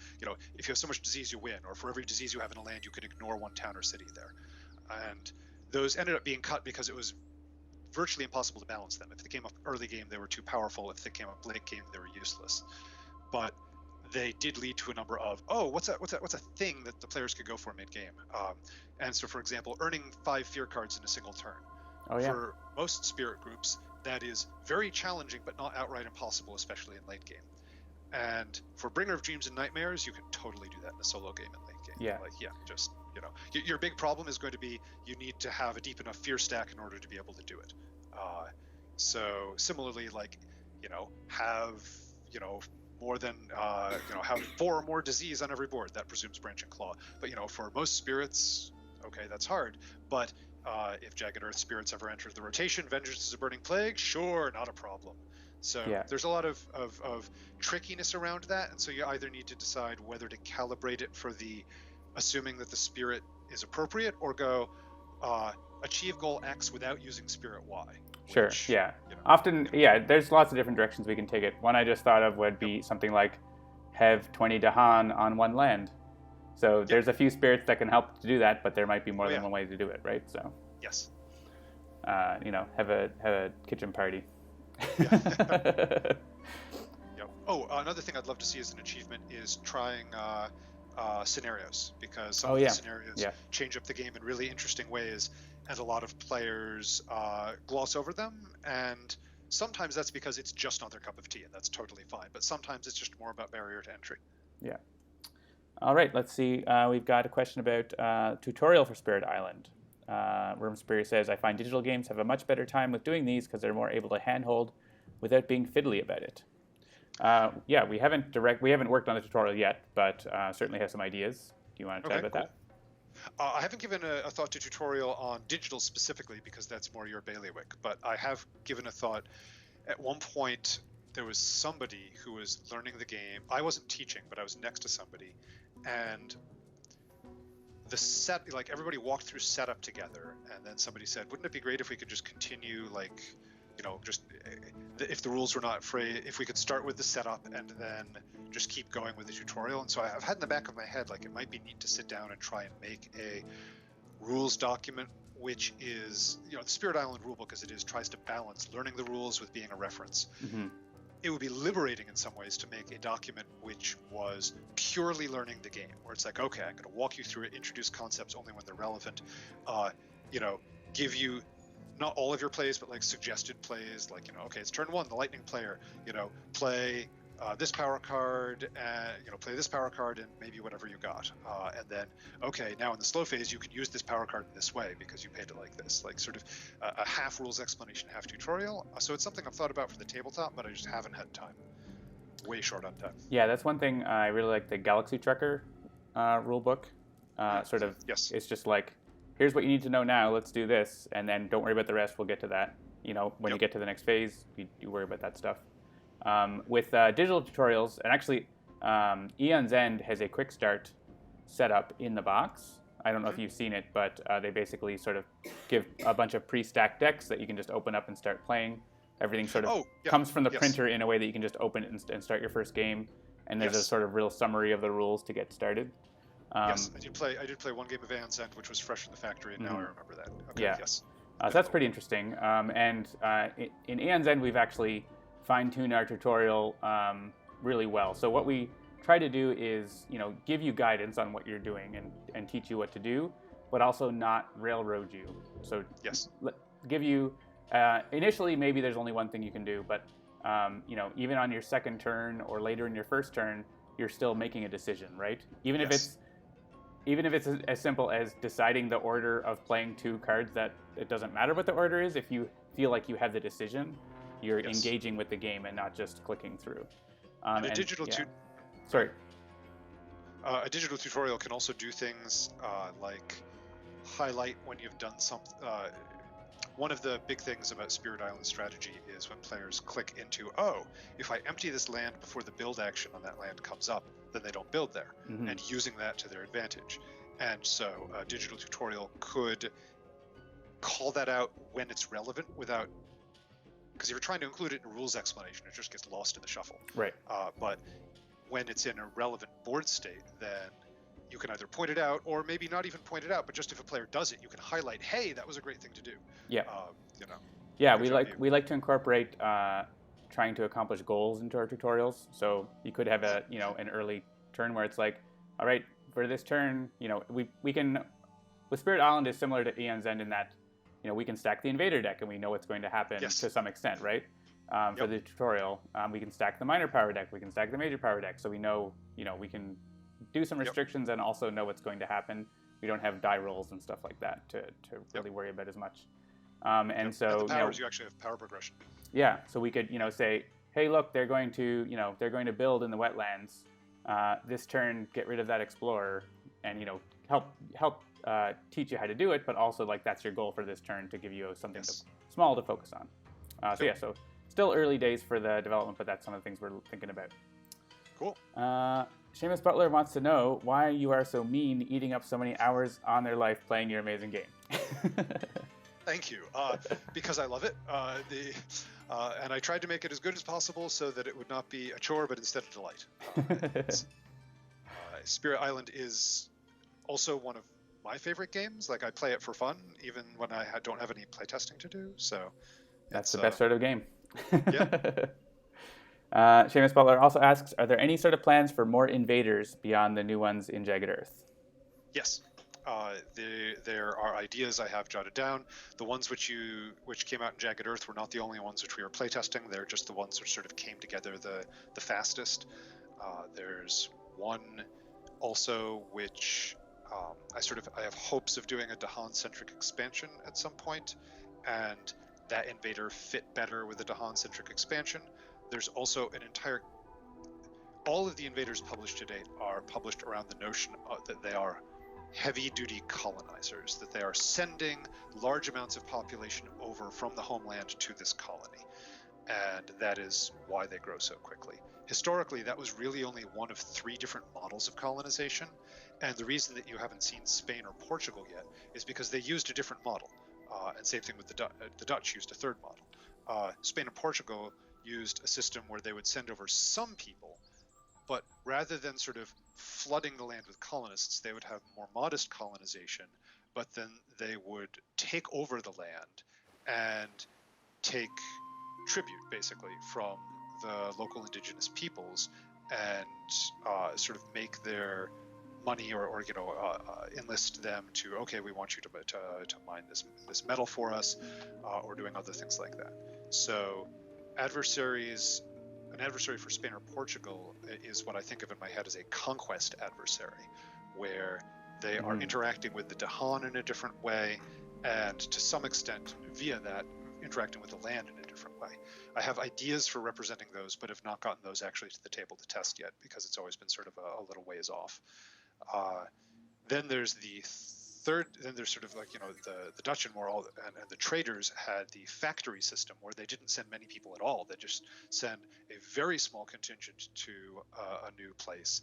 if you have so much disease you win, or for every disease you have in a land, you can ignore one town or city there. And those ended up being cut because it was virtually impossible to balance them. If they came up early game, they were too powerful. If they came up late game, they were useless. But they did lead to a number of, what's a thing that the players could go for mid-game? And so, for example, earning 5 fear cards in a single turn. For most spirit groups, that is very challenging, but not outright impossible, especially in late game. And for Bringer of Dreams and Nightmares, you can totally do that in a solo game and late game. Your big problem is going to be you need to have a deep enough fear stack in order to be able to do it. So similarly, have more than have 4 or more disease on every board. That presumes Branch and Claw. But for most spirits, okay, that's hard. But if Jagged Earth spirits ever enter the rotation, Vengeance is a Burning Plague, sure, not a problem. So Yeah. there's a lot of trickiness around that, and so you either need to decide whether to calibrate it for the assuming that the spirit is appropriate, or go achieve goal X without using spirit Y. Sure. Which, Yeah. you know, Often, yeah. There's lots of different directions we can take it. One I just thought of would be something like have 20 Dahan on one land. So there's a few spirits that can help to do that, but there might be more than one way to do it, right? So yes. have a kitchen party. Yeah. Yep. Oh, another thing I'd love to see as an achievement is trying scenarios, because some of the scenarios change up the game in really interesting ways, and a lot of players gloss over them, and sometimes that's because it's just not their cup of tea, and that's totally fine, but sometimes it's just more about barrier to entry. Yeah. All right, let's see. We've got a question about tutorial for Spirit Island. Worm Superior says, I find digital games have a much better time with doing these because they're more able to handhold without being fiddly about it. We haven't worked on the tutorial yet, but certainly have some ideas. Do you want to chat about that? I haven't given a thought to tutorial on digital specifically because that's more your bailiwick, but I have given a thought. At one point, there was somebody who was learning the game. I wasn't teaching, but I was next to somebody, and everybody walked through setup together, and then somebody said, wouldn't it be great if we could just continue, if the rules were not frayed, if we could start with the setup and then just keep going with the tutorial. And so I've had in the back of my head, it might be neat to sit down and try and make a rules document, which is, the Spirit Island rulebook as it is tries to balance learning the rules with being a reference. Mm-hmm. It would be liberating in some ways to make a document which was purely learning the game, where it's okay, I'm going to walk you through it, introduce concepts only when they're relevant, give you not all of your plays, but suggested plays, okay, it's turn 1, the lightning player, play this power card, and play this power card and maybe whatever you got, and then okay, now in the slow phase you can use this power card in this way because you paid it like this, sort of a half rules explanation, half tutorial. So it's something I've thought about for the tabletop, but I just haven't had time. Way short on time. Yeah, that's one thing I really like, the Galaxy Trucker rulebook. Yes. It's just here's what you need to know now, let's do this, and then don't worry about the rest, we'll get to that. When you get to the next phase, you worry about that stuff. With digital tutorials, and actually Eon's End has a quick start setup in the box. I don't know if you've seen it, but they basically sort of give a bunch of pre-stacked decks that you can just open up and start playing. Everything sort of comes from the printer in a way that you can just open it and start your first game, and there's a sort of real summary of the rules to get started. Yes, I did play one game of Eon's End, which was fresh in the factory, and now I remember that. Okay, yeah. Yes. So that's pretty interesting. And in Eon's End, we've actually fine-tuned our tutorial really well. So what we try to do is, give you guidance on what you're doing and teach you what to do, but also not railroad you. So give you, initially maybe there's only one thing you can do, but even on your second turn or later in your first turn, you're still making a decision, right? Even if it's as simple as deciding the order of playing 2 cards, that it doesn't matter what the order is. If you feel like you have the decision, you're engaging with the game and not just clicking through. A digital tutorial can also do things like highlight when you've done something. One of the big things about Spirit Island strategy is when players click into, if I empty this land before the build action on that land comes up, then they don't build there, and using that to their advantage. And so a digital tutorial could call that out when it's relevant without, because if you're trying to include it in a rules explanation, it just gets lost in the shuffle. Right. But when it's in a relevant board state, then you can either point it out, or maybe not even point it out, but just if a player does it, you can highlight, hey, that was a great thing to do. Yeah. Yeah, we like to incorporate trying to accomplish goals into our tutorials. So you could have an early turn where it's all right, for this turn, we can, with Spirit Island is similar to Eon's End in that, we can stack the invader deck and we know what's going to happen to some extent, right? For the tutorial, we can stack the minor power deck, we can stack the major power deck, so we know, we can do some restrictions and also know what's going to happen. We don't have die rolls and stuff like that to really worry about as much. And so and the powers, you actually have power progression. Yeah, so we could say, hey, look, they're going to build in the wetlands. This turn, get rid of that explorer, and help teach you how to do it. But also that's your goal for this turn, to give you something small to focus on. So still early days for the development, but that's some of the things we're thinking about. Cool. Seamus Butler wants to know why you are so mean, eating up so many hours on their life playing your amazing game. Thank you. Because I love it. And I tried to make it as good as possible so that it would not be a chore, but instead a delight. Spirit Island is also one of my favorite games. Like, I play it for fun, even when I don't have any playtesting to do. So that's the best sort of game. Yeah. Seamus Butler also asks, are there any sort of plans for more invaders beyond the new ones in Jagged Earth? Yes. There are ideas I have jotted down. The ones which came out in Jagged Earth were not the only ones which we were playtesting. They're just the ones which sort of came together the fastest. There's one also which I have hopes of doing a Dahan-centric expansion at some point, and that invader fit better with the Dahan-centric expansion. There's also all of the invaders published to date are published around the notion that they are heavy-duty colonizers, that they are sending large amounts of population over from the homeland to this colony, and that is why they grow so quickly. Historically, that was really only one of 3 different models of colonization, and the reason that you haven't seen Spain or Portugal yet is because they used a different model, and same thing with the Dutch used a third model. Spain and Portugal used a system where they would send over some people, but rather than sort of flooding the land with colonists, they would have more modest colonization, but then they would take over the land and take tribute, basically, from the local indigenous peoples and sort of make their money or enlist them to, okay, we want you to mine this metal for us, or doing other things like that. So an adversary for Spain or Portugal is what I think of in my head as a conquest adversary, where they are interacting with the Dahan in a different way, and to some extent, via that, interacting with the land in a different way. I have ideas for representing those, but have not gotten those actually to the table to test yet, because it's always been sort of a little ways off. Then there's the third, then there's sort of like, the Dutch and the traders had the factory system where they didn't send many people at all. They just send a very small contingent to a new place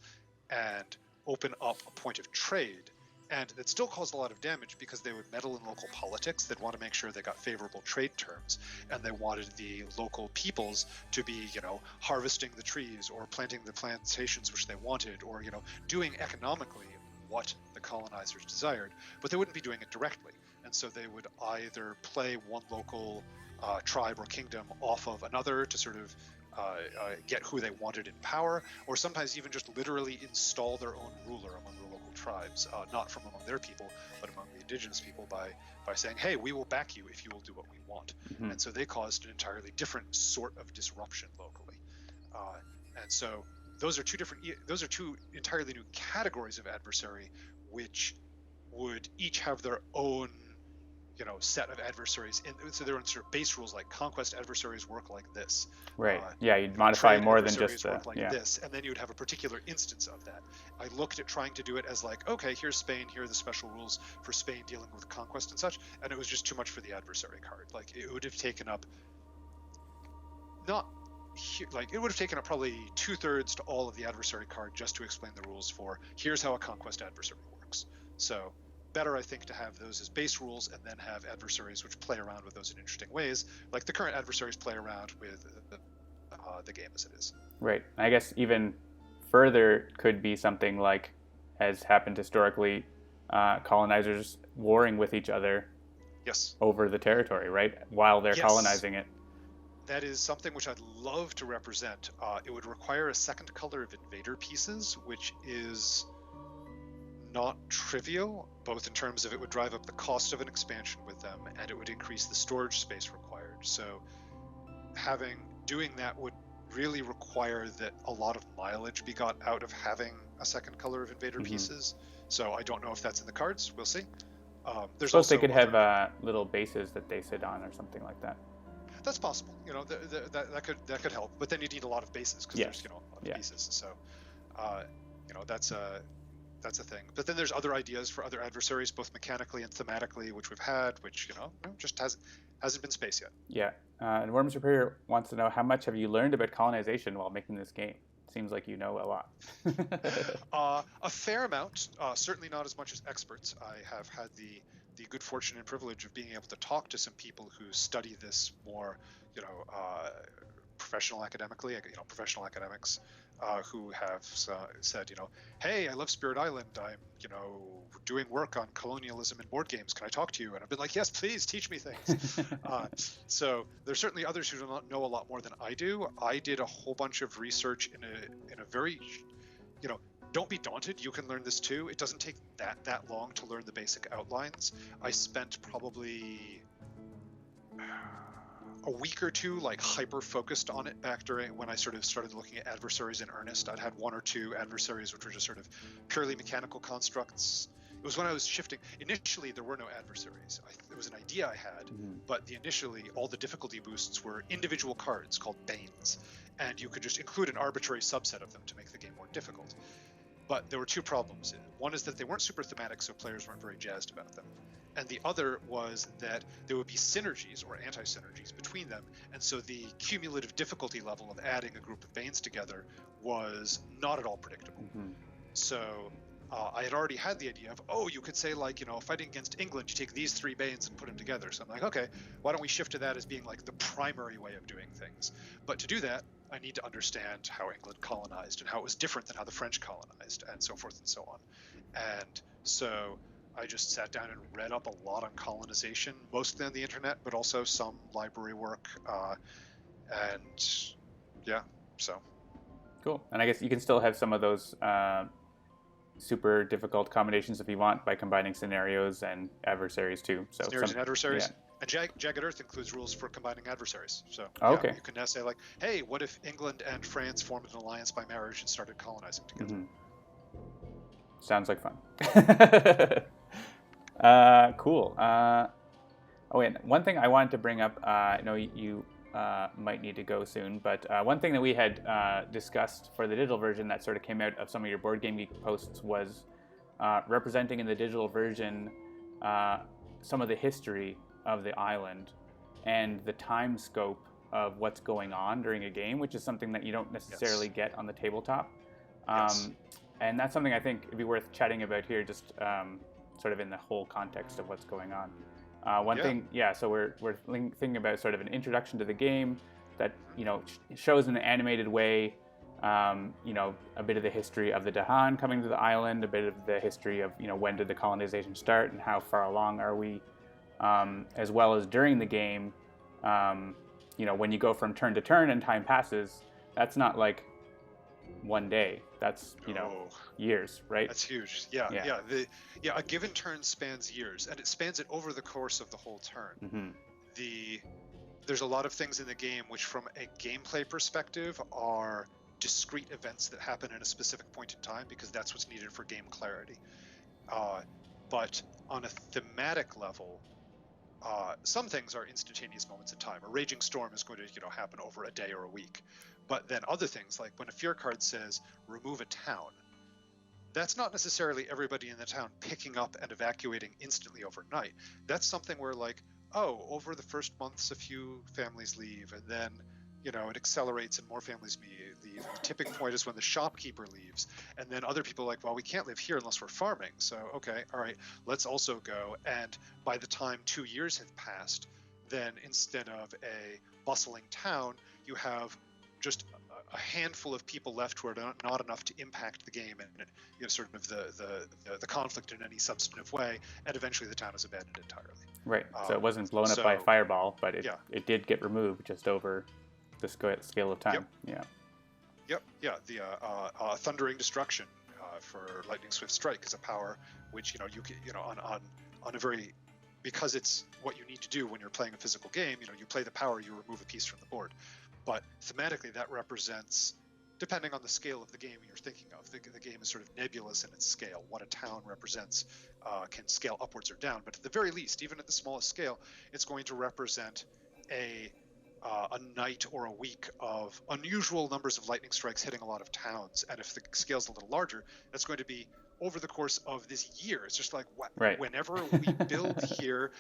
and open up a point of trade. And it still caused a lot of damage because they would meddle in local politics. They'd want to make sure they got favorable trade terms, and they wanted the local peoples to be, harvesting the trees or planting the plantations which they wanted, or, doing economically what the colonizers desired, but they wouldn't be doing it directly. And so they would either play one local tribe or kingdom off of another to sort of get who they wanted in power, or sometimes even just literally install their own ruler among the local tribes, not from among their people, but among the indigenous people, by saying, hey, we will back you if you will do what we want. Mm-hmm. And so they caused an entirely different sort of disruption locally. And so those are two entirely new categories of adversary, which would each have their own set of adversaries. So there are sort of base rules, like conquest adversaries work like this. Right. You'd modify more than just work like this, and then you would have a particular instance of that. I looked at trying to do it as like, okay, here's Spain, here are the special rules for Spain dealing with conquest and such, and it was just too much for the adversary card. Like, it would have taken up probably 2/3 to all of the adversary card just to explain the rules for here's how a conquest adversary works. So better, I think, to have those as base rules and then have adversaries which play around with those in interesting ways, like the current adversaries play around with the game as it is. Right. I guess even further could be something like, has happened historically, colonizers warring with each other over the territory, right, while they're colonizing it. That is something which I'd love to represent. It would require a second color of invader pieces, which is not trivial, both in terms of it would drive up the cost of an expansion with them, and it would increase the storage space required. So doing that would really require that a lot of mileage be got out of having a second color of invader pieces. So I don't know if that's in the cards. We'll see. There's also they could have little bases that they sit on or something like that. That's possible. That could help, but then you need a lot of bases because there's a lot of pieces. So that's That's a thing. But then there's other ideas for other adversaries, both mechanically and thematically, which we've had, which just hasn't been space yet. Yeah. And Worm Superior wants to know, how much have you learned about colonization while making this game? Seems like you know a lot. A fair amount, certainly not as much as experts. I have had the good fortune and privilege of being able to talk to some people who study this more, professional academics who have said, hey, I love Spirit Island. I'm, doing work on colonialism in board games. Can I talk to you? And I've been like, yes, please teach me things. So there's certainly others who do not know a lot more than I do. I did a whole bunch of research in a very, don't be daunted. You can learn this too. It doesn't take that long to learn the basic outlines. I spent probably a week or two like hyper focused on it back during when I sort of started looking at adversaries in earnest. I'd had one or two adversaries which were just sort of purely mechanical constructs. It was when I was shifting. Initially, there were no adversaries. It was an idea I had, but initially all the difficulty boosts were individual cards called Banes, and you could just include an arbitrary subset of them to make the game more difficult. But there were two problems. One is that they weren't super thematic, so players weren't very jazzed about them. And the other was that there would be synergies or anti-synergies between them, and so the cumulative difficulty level of adding a group of Banes together was not at all predictable. So I had already had the idea of, you could say, like, fighting against England, you take these three Banes and put them together. So I'm like, okay, why don't we shift to that as being like the primary way of doing things? But to do that, I need to understand how England colonized and how it was different than how the French colonized, and so forth and so on. And so I just sat down and read up a lot on colonization, mostly on the internet, but also some library work. So. Cool. And I guess you can still have some of those super difficult combinations if you want by combining scenarios and adversaries too. So scenarios and adversaries. Yeah. And Jagged Earth includes rules for combining adversaries. So okay. You can now say, like, hey, what if England and France formed an alliance by marriage and started colonizing together? Sounds like fun. Cool. One thing I wanted to bring up, I know you might need to go soon, but one thing that we had discussed for the digital version that sort of came out of some of your Board Game Geek posts was representing in the digital version some of the history of the island and the time scope of what's going on during a game, which is something that you don't necessarily get on the tabletop. And that's something I think it'd be worth chatting about here, just sort of in the whole context of what's going on. So we're thinking about sort of an introduction to the game that, shows in an animated way, a bit of the history of the Dahan coming to the island, a bit of the history of, when did the colonization start and how far along are we, as well as during the game, when you go from turn to turn and time passes, that's not like one day. That's years, right? That's huge. A given turn spans years, and it spans it over the course of the whole turn. There's a lot of things in the game which, from a gameplay perspective, are discrete events that happen at a specific point in time because that's what's needed for game clarity. But on a thematic level, some things are instantaneous moments in time. A raging storm is going to happen over a day or a week. But then other things, like when a fear card says remove a town, that's not necessarily everybody in the town picking up and evacuating instantly overnight. That's something where, like, over the first months a few families leave, and then it accelerates and more families leave. The tipping point is when the shopkeeper leaves, and then other people are like, well, we can't live here unless we're farming, so okay, all right, let's also go. And by the time 2 years have passed, then instead of a bustling town, you have just a handful of people left who are not enough to impact the game and sort of the conflict in any substantive way, and eventually the town is abandoned entirely. Right. So it wasn't blown up by a fireball, but it did get removed just over the scale of time. The thundering destruction for lightning swift strike is a power which you can on a very, because it's what you need to do when you're playing a physical game. You play the power, you remove a piece from the board. But thematically, that represents, depending on the scale of the game you're thinking of, the game is sort of nebulous in its scale. What a town represents can scale upwards or down. But at the very least, even at the smallest scale, it's going to represent a night or a week of unusual numbers of lightning strikes hitting a lot of towns. And if the scale's a little larger, that's going to be over the course of this year. It's just like Right. whenever we build here,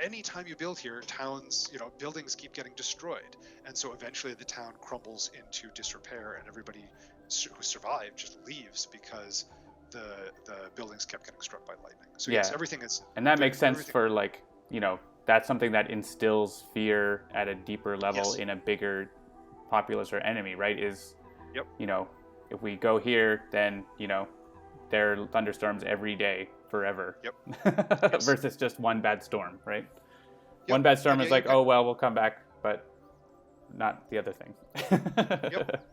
anytime you build here, towns, buildings keep getting destroyed, and so eventually the town crumbles into disrepair, and everybody who survived just leaves because the buildings kept getting struck by lightning. So yes, Yeah. everything is, And that makes sense everything. for, like, that's something that instills fear at a deeper level Yes. in a bigger populace or enemy, right? Is, Yep. If we go here, then, there are thunderstorms every day forever. Yep. Yes. Versus just one bad storm, right? Yep. One bad storm And is like, oh, well, we'll come back, but not the other thing. Yep.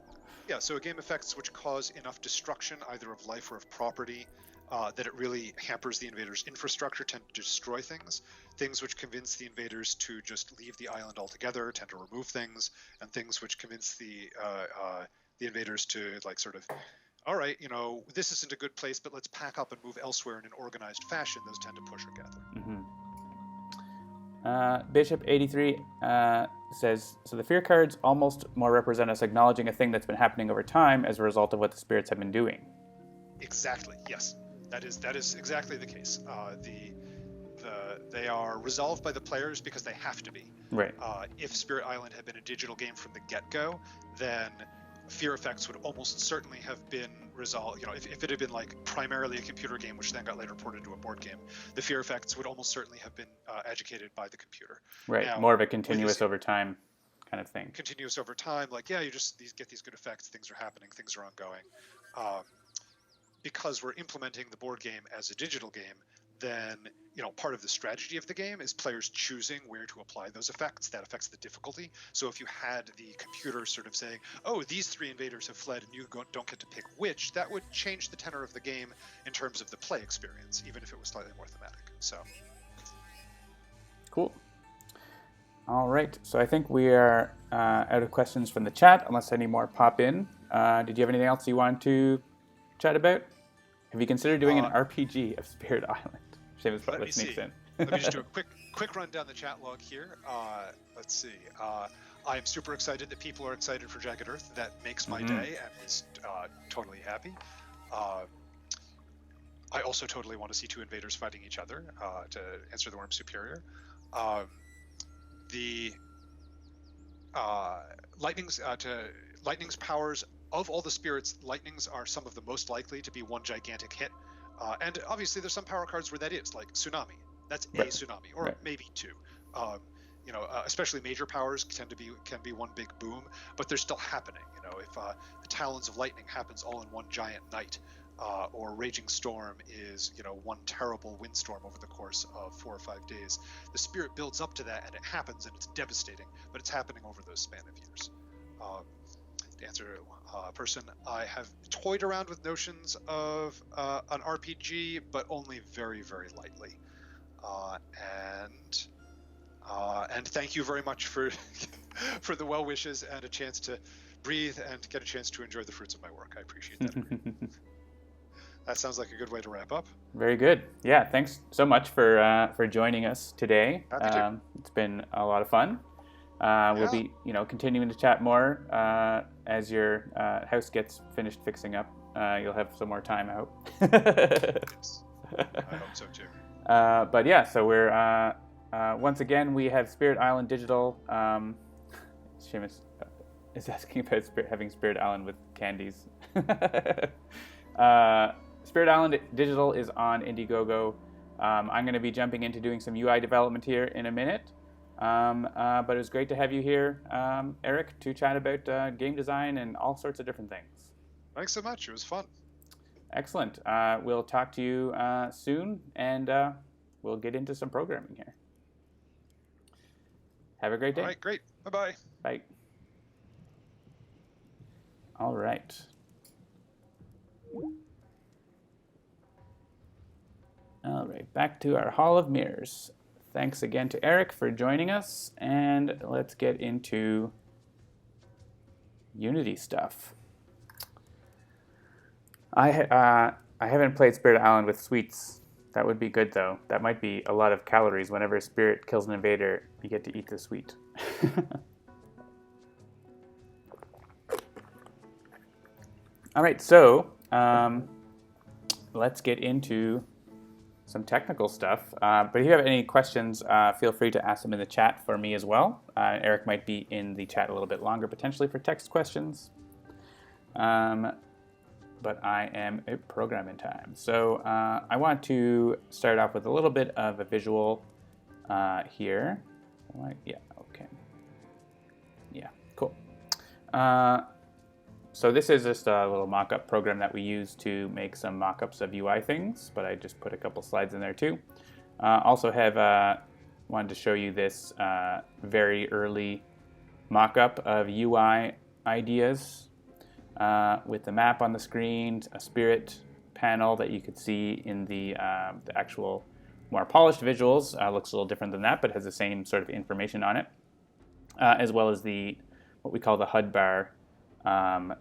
Yeah, so a game effects which cause enough destruction, either of life or of property, that it really hampers the invaders' infrastructure, tend to destroy things. Things which convince the invaders to just leave the island altogether tend to remove things, and things which convince the invaders to, like, sort of, all right, this isn't a good place, but let's pack up and move elsewhere in an organized fashion, those tend to push or gather. Mm-hmm. Bishop83 says, so the fear cards almost more represent us acknowledging a thing that's been happening over time as a result of what the spirits have been doing. Exactly, yes. That is exactly the case. They are resolved by the players because they have to be. Right. If Spirit Island had been a digital game from the get-go, then fear effects would almost certainly have been resolved. If it had been like primarily a computer game, which then got later ported to a board game, the fear effects would almost certainly have been educated by the computer. Right. Now, more of a continuous over time kind of thing. Continuous over time, like, yeah, you just get these good effects, things are happening, things are ongoing. Because we're implementing the board game as a digital game, then part of the strategy of the game is players choosing where to apply those effects. That affects the difficulty. So if you had the computer sort of saying, oh, these 3 invaders have fled and you don't get to pick which, that would change the tenor of the game in terms of the play experience, even if it was slightly more thematic. So cool. All right, so I think we are out of questions from the chat, unless any more pop in. Did you have anything else you want to chat about? Have you considered doing an RPG of Spirit Island? Seamus probably sneaks in. Let me just do a quick run down the chat log here. Let's see. I am super excited that people are excited for Jagged Earth. That makes my day and is totally happy. I also totally want to see 2 invaders fighting each other to answer the Worm Superior. The lightning's powers, of all the spirits, lightnings are some of the most likely to be one gigantic hit. And obviously there's some power cards where that is, like Tsunami. That's a tsunami, or maybe 2. Especially major powers can be one big boom, but they're still happening. If the Talons of Lightning happens all in one giant night, or Raging Storm is one terrible windstorm over the course of 4 or 5 days, the spirit builds up to that and it happens and it's devastating, but it's happening over the span of years. To answer person, I have toyed around with notions of an RPG, but only very, very lightly. And thank you very much for for the well wishes and a chance to breathe and get a chance to enjoy the fruits of my work. I appreciate that. That sounds like a good way to wrap up. Very good. Yeah, thanks so much for joining us today. It's been a lot of fun. We'll be, continuing to chat more as your house gets finished fixing up. You'll have some more time, I hope. Yes. I hope so too. But yeah, so we're once again we have Spirit Island Digital. Seamus is asking about having Spirit Island with candies. Spirit Island Digital is on Indiegogo. I'm going to be jumping into doing some UI development here in a minute. But it was great to have you here, Eric, to chat about game design and all sorts of different things. Thanks so much. It was fun. Excellent. We'll talk to you soon, and we'll get into some programming here. Have a great day. All right, great. Bye-bye. Bye. All right. All right, back to our Hall of Mirrors. Thanks again to Eric for joining us, and let's get into Unity stuff. I haven't played Spirit Island with sweets. That would be good, though. That might be a lot of calories. Whenever a spirit kills an invader, you get to eat the sweet. All right, so let's get into some technical stuff. But if you have any questions, feel free to ask them in the chat for me as well. Eric might be in the chat a little bit longer, potentially for text questions. But I am at programming time. So I want to start off with a little bit of a visual here. Yeah, okay. Yeah, cool. So this is just a little mock-up program that we use to make some mock-ups of UI things, but I just put a couple slides in there too. Also have wanted to show you this very early mock-up of UI ideas with the map on the screen, a spirit panel that you could see in the actual more polished visuals. Looks a little different than that, but has the same sort of information on it, as well as what we call the HUD bar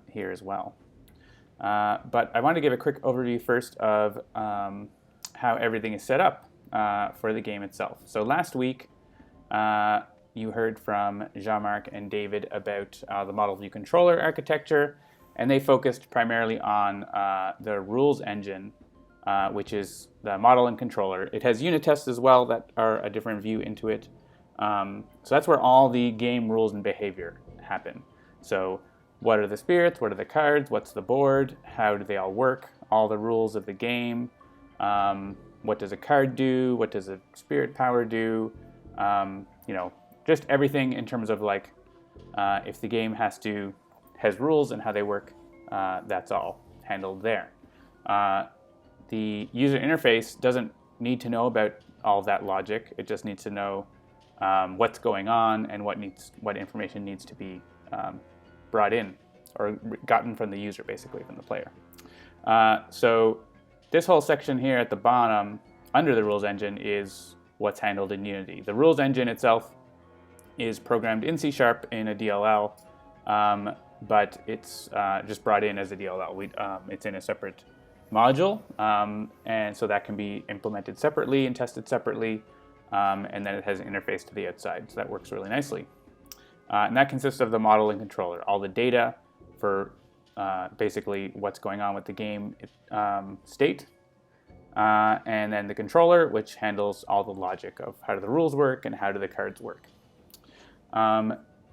here as well. But I want to give a quick overview first of how everything is set up for the game itself. So last week, you heard from Jean-Marc and David about the model view controller architecture, and they focused primarily on the rules engine, which is the model and controller. It has unit tests as well that are a different view into it. So that's where all the game rules and behavior happen. So what are the spirits? What are the cards? What's the board? How do they all work? All the rules of the game. What does a card do? What does a spirit power do? Just everything in terms of like if the game has rules and how they work, that's all handled there. The user interface doesn't need to know about all of that logic. It just needs to know what's going on and what information needs to be brought in or gotten from the user, basically from the player. So this whole section here at the bottom under the rules engine is what's handled in Unity. The rules engine itself is programmed in C# in a DLL, but it's just brought in as a DLL. It's in a separate module, and so that can be implemented separately and tested separately, and then it has an interface to the outside, so that works really nicely. And that consists of the model and controller, all the data for basically what's going on with the game state, and then the controller, which handles all the logic of how do the rules work and how do the cards work.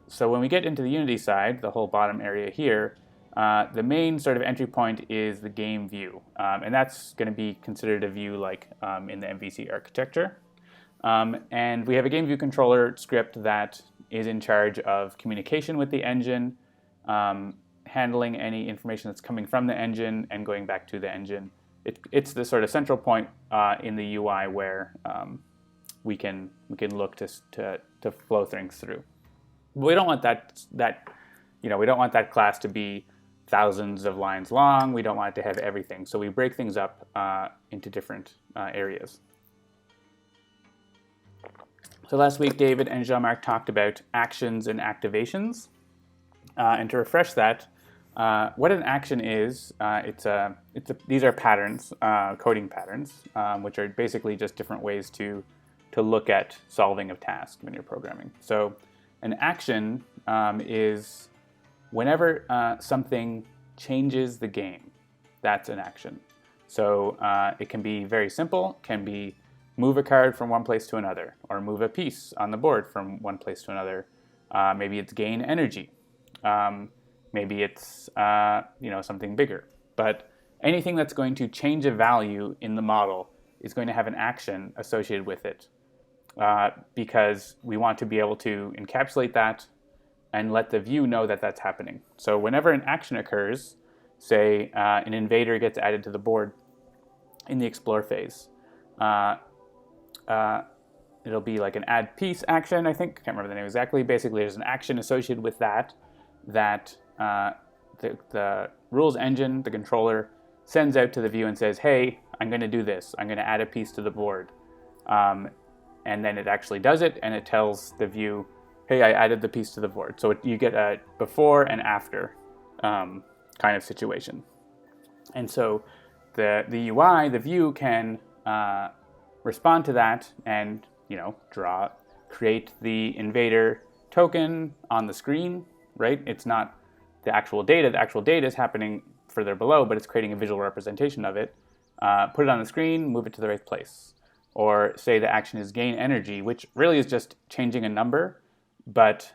So when we get into the Unity side, the whole bottom area here, the main sort of entry point is the game view, and that's going to be considered a view like in the MVC architecture. And we have a game view controller script that is in charge of communication with the engine, handling any information that's coming from the engine and going back to the engine. It's the sort of central point in the UI where we can look to flow things through. But we don't want we don't want that class to be thousands of lines long. We don't want it to have everything. So we break things up into different areas. So last week, David and Jean-Marc talked about actions and activations. And to refresh that, what an action is, these are patterns, coding patterns, which are basically just different ways to look at solving a task when you're programming. So an action is whenever something changes the game, that's an action. So it can be very simple, can be move a card from one place to another, or move a piece on the board from one place to another. Maybe it's gain energy. Maybe it's something bigger. But anything that's going to change a value in the model is going to have an action associated with it, because we want to be able to encapsulate that and let the view know that that's happening. So whenever an action occurs, say an invader gets added to the board in the explore phase, it'll be like an add piece action, I think. I can't remember the name exactly. Basically, there's an action associated with that the rules engine, the controller, sends out to the view and says, hey, I'm going to do this. I'm going to add a piece to the board. And then it actually does it, and it tells the view, hey, I added the piece to the board. So you get a before and after kind of situation. And so the UI, the view, can respond to that and create the invader token on the screen, right? It's not the actual data. The actual data is happening further below, but it's creating a visual representation of it. put it on the screen, move it to the right place. Or say the action is gain energy, which really is just changing a number. But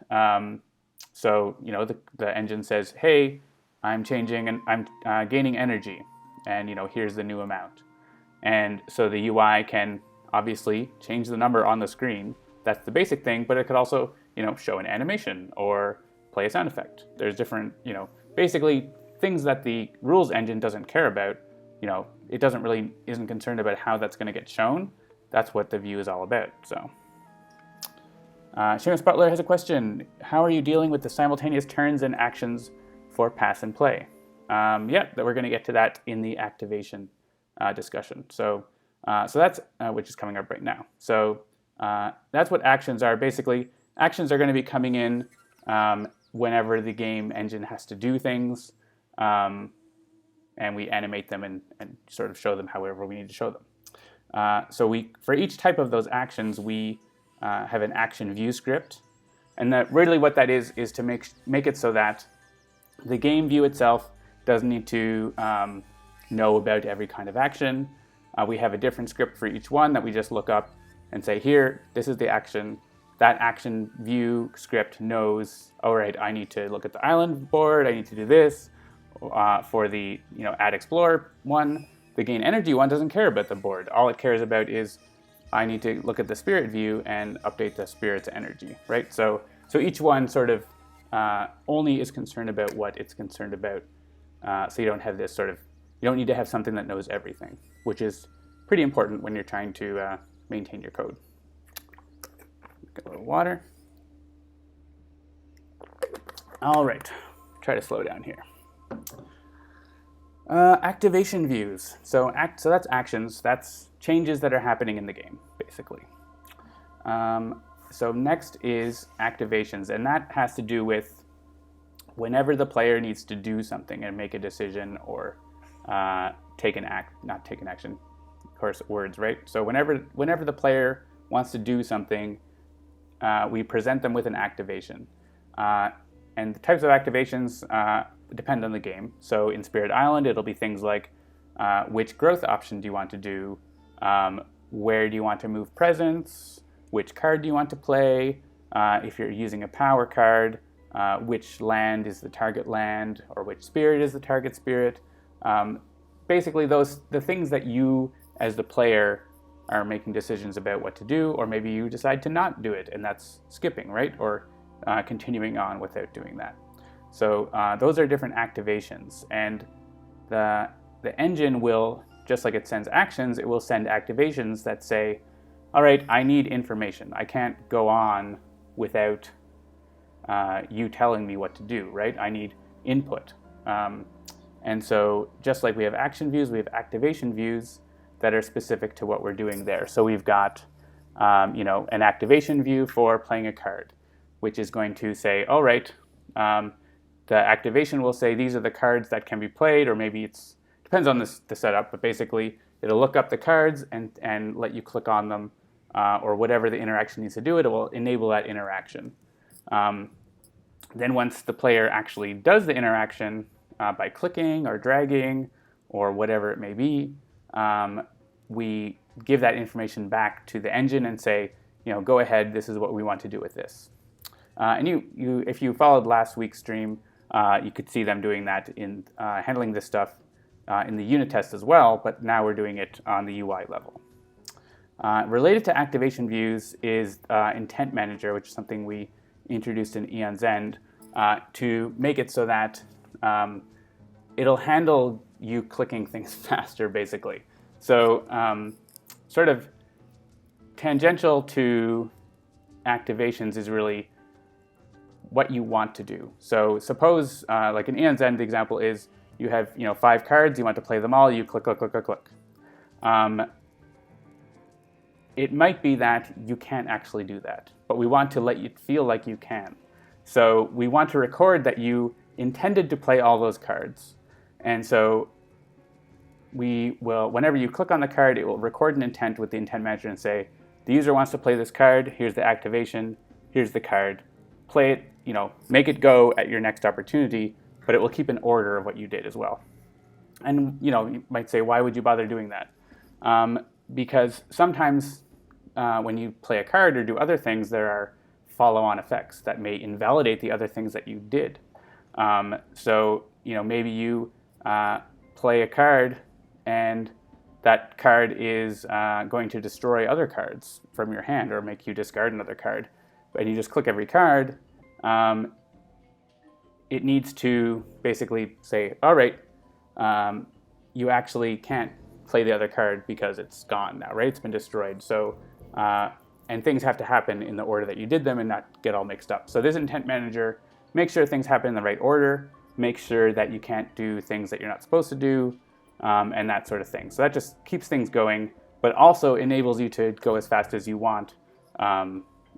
so the engine says, hey, I'm changing and I'm gaining energy, and here's the new amount. And so the UI can obviously change the number on the screen. That's the basic thing, but it could also show an animation or play a sound effect. There's different basically things that the rules engine doesn't care about. It isn't concerned about how that's going to get shown. That's what the view is all about. So Seamus Butler has a question. How are you dealing with the simultaneous turns and actions for pass and play? That we're going to get to that in the activation discussion. So that's which is coming up right now. So that's what actions are. Basically, actions are going to be coming in whenever the game engine has to do things, and we animate them and sort of show them however we need to show them. So for each type of those actions, we have an action view script, and that really what that is to make it so that the game view itself doesn't need to know about every kind of action. We have a different script for each one that we just look up and say, here, this is the action. That action view script knows, all right, I need to look at the island board, I need to do this. For the add explore one, the gain energy one doesn't care about the board. All it cares about is I need to look at the spirit view and update the spirit's energy, right? So each one sort of only is concerned about what it's concerned about. So you don't have this you don't need to have something that knows everything, which is pretty important when you're trying to maintain your code. Get a little water. All right, try to slow down here. Activation views. So that's actions. That's changes that are happening in the game, basically. So next is activations, and that has to do with whenever the player needs to do something and make a decision or not take an action. Of course, words, right? So whenever the player wants to do something, we present them with an activation. And the types of activations depend on the game. So in Spirit Island, it'll be things like which growth option do you want to do, where do you want to move presence, which card do you want to play, if you're using a power card, which land is the target land, or which spirit is the target spirit. Basically, the things that you, as the player, are making decisions about what to do, or maybe you decide to not do it, and that's skipping, right? Or continuing on without doing that. So those are different activations, and the engine will, just like it sends actions, it will send activations that say, all right, I need information. I can't go on without you telling me what to do, right? I need input. And so just like we have action views, we have activation views that are specific to what we're doing there. So we've got an activation view for playing a card, which is going to say, all right, the activation will say these are the cards that can be played, or maybe depends on the setup, but basically it'll look up the cards and let you click on them, or whatever the interaction needs to do, it will enable that interaction. Then once the player actually does the interaction by clicking or dragging or whatever it may be, we give that information back to the engine and say, go ahead, this is what we want to do with this. And if you followed last week's stream, you could see them doing that in handling this stuff in the unit test as well, but now we're doing it on the UI level. Related to activation views is Intent Manager, which is something we introduced in Eon's End to make it so that it'll handle you clicking things faster, basically. So sort of tangential to activations is really what you want to do. So suppose, like in Eon's End, the example is you have 5 cards, you want to play them all, you click, click, click, click, click. It might be that you can't actually do that, but we want to let you feel like you can. So we want to record that you intended to play all those cards. And so we will, whenever you click on the card, it will record an intent with the intent manager and say, the user wants to play this card, here's the activation, here's the card, play it, make it go at your next opportunity, but it will keep an order of what you did as well. And you might say, why would you bother doing that? Because sometimes when you play a card or do other things, there are follow-on effects that may invalidate the other things that you did. So maybe you play a card, and that card is going to destroy other cards from your hand or make you discard another card. And you just click every card. It needs to basically say, all right, you actually can't play the other card because it's gone now, right? It's been destroyed. So, and things have to happen in the order that you did them and not get all mixed up. So this intent manager makes sure things happen in the right order, makes sure that you can't do things that you're not supposed to do, and that sort of thing. So that just keeps things going, but also enables you to go as fast as you want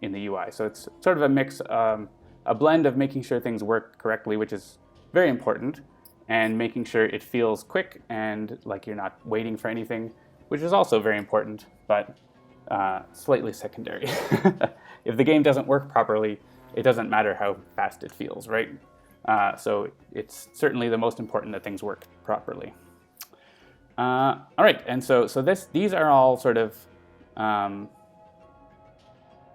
in the UI. So it's sort of a mix, a blend of making sure things work correctly, which is very important, and making sure it feels quick and like you're not waiting for anything, which is also very important, but slightly secondary. If the game doesn't work properly, it doesn't matter how fast it feels, right? So it's certainly the most important that things work properly. All right, and so these are all sort of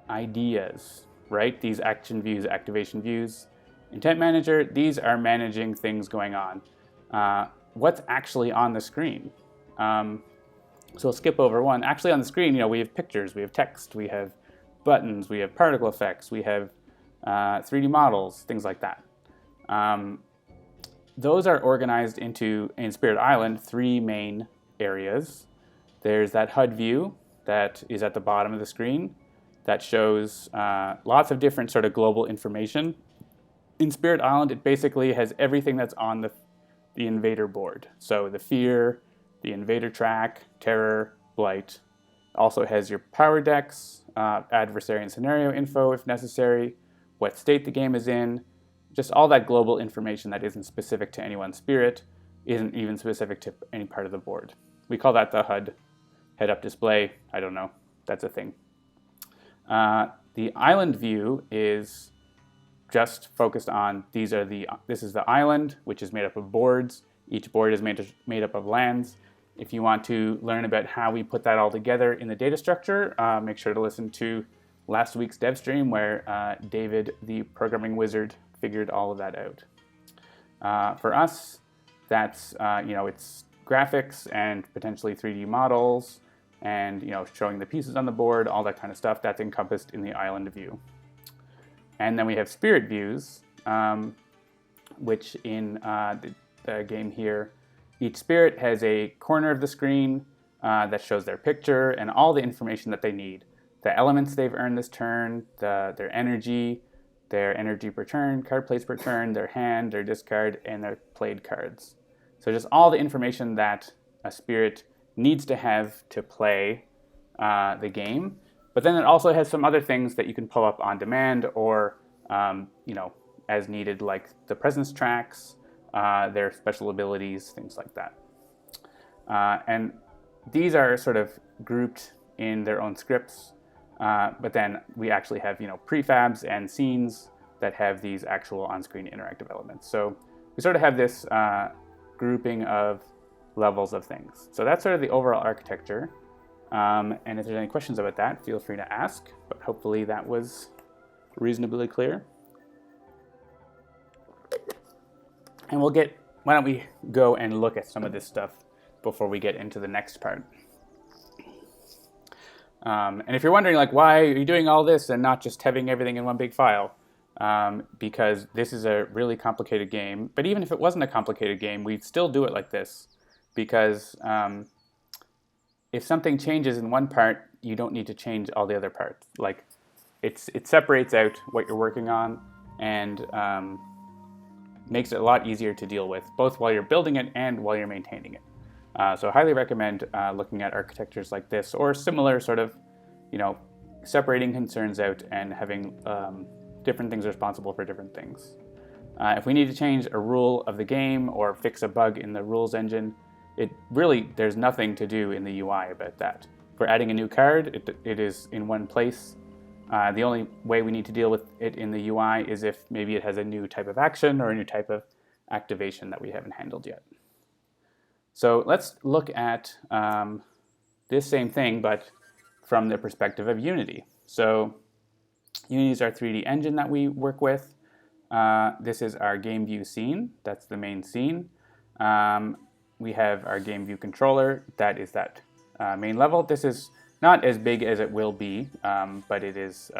ideas, right? These action views, activation views. Intent manager, these are managing things going on. What's actually on the screen? So we'll skip over one. Actually on the screen, we have pictures, we have text, we have buttons, we have particle effects, we have 3D models, things like that. Those are organized into, in Spirit Island, 3 main areas. There's that HUD view that is at the bottom of the screen that shows lots of different sort of global information. In Spirit Island, it basically has everything that's on the invader board. So the fear, the invader track, terror, blight. Also has your power decks, adversary and scenario info if necessary, what state the game is in, just all that global information that isn't specific to any one spirit, isn't even specific to any part of the board. We call that the HUD, head-up display. I don't know, that's a thing. The island view is just focused on, this is the island, which is made up of boards. Each board is made up of lands. If you want to learn about how we put that all together in the data structure, make sure to listen to last week's dev stream where David, the programming wizard, figured all of that out. For us, that's it's graphics and potentially 3D models and showing the pieces on the board, all that kind of stuff. That's encompassed in the island view. And then we have spirit views, which in the game here, each spirit has a corner of the screen that shows their picture and all the information that they need. The elements they've earned this turn, their energy per turn, card plays per turn, their hand, their discard, and their played cards. So just all the information that a spirit needs to have to play the game. But then it also has some other things that you can pull up on demand or, as needed, like the presence tracks, their special abilities, things like that. And these are sort of grouped in their own scripts. But then we actually have, prefabs and scenes that have these actual on-screen interactive elements. So we sort of have this grouping of levels of things. So that's sort of the overall architecture. And if there's any questions about that, feel free to ask. But hopefully that was reasonably clear. And why don't we go and look at some of this stuff before we get into the next part. And if you're wondering, why are you doing all this and not just having everything in one big file? Because this is a really complicated game. But even if it wasn't a complicated game, we'd still do it like this. Because if something changes in one part, you don't need to change all the other parts. It separates out what you're working on and makes it a lot easier to deal with, both while you're building it and while you're maintaining it. So I highly recommend looking at architectures like this or similar sort of, separating concerns out and having different things responsible for different things. If we need to change a rule of the game or fix a bug in the rules engine, there's nothing to do in the UI about that. If we're adding a new card, it is in one place. The only way we need to deal with it in the UI is if maybe it has a new type of action or a new type of activation that we haven't handled yet. So let's look at this same thing, but from the perspective of Unity. So Unity is our 3D engine that we work with. This is our game view scene. That's the main scene. We have our game view controller. That is that main level. This is not as big as it will be, but it is.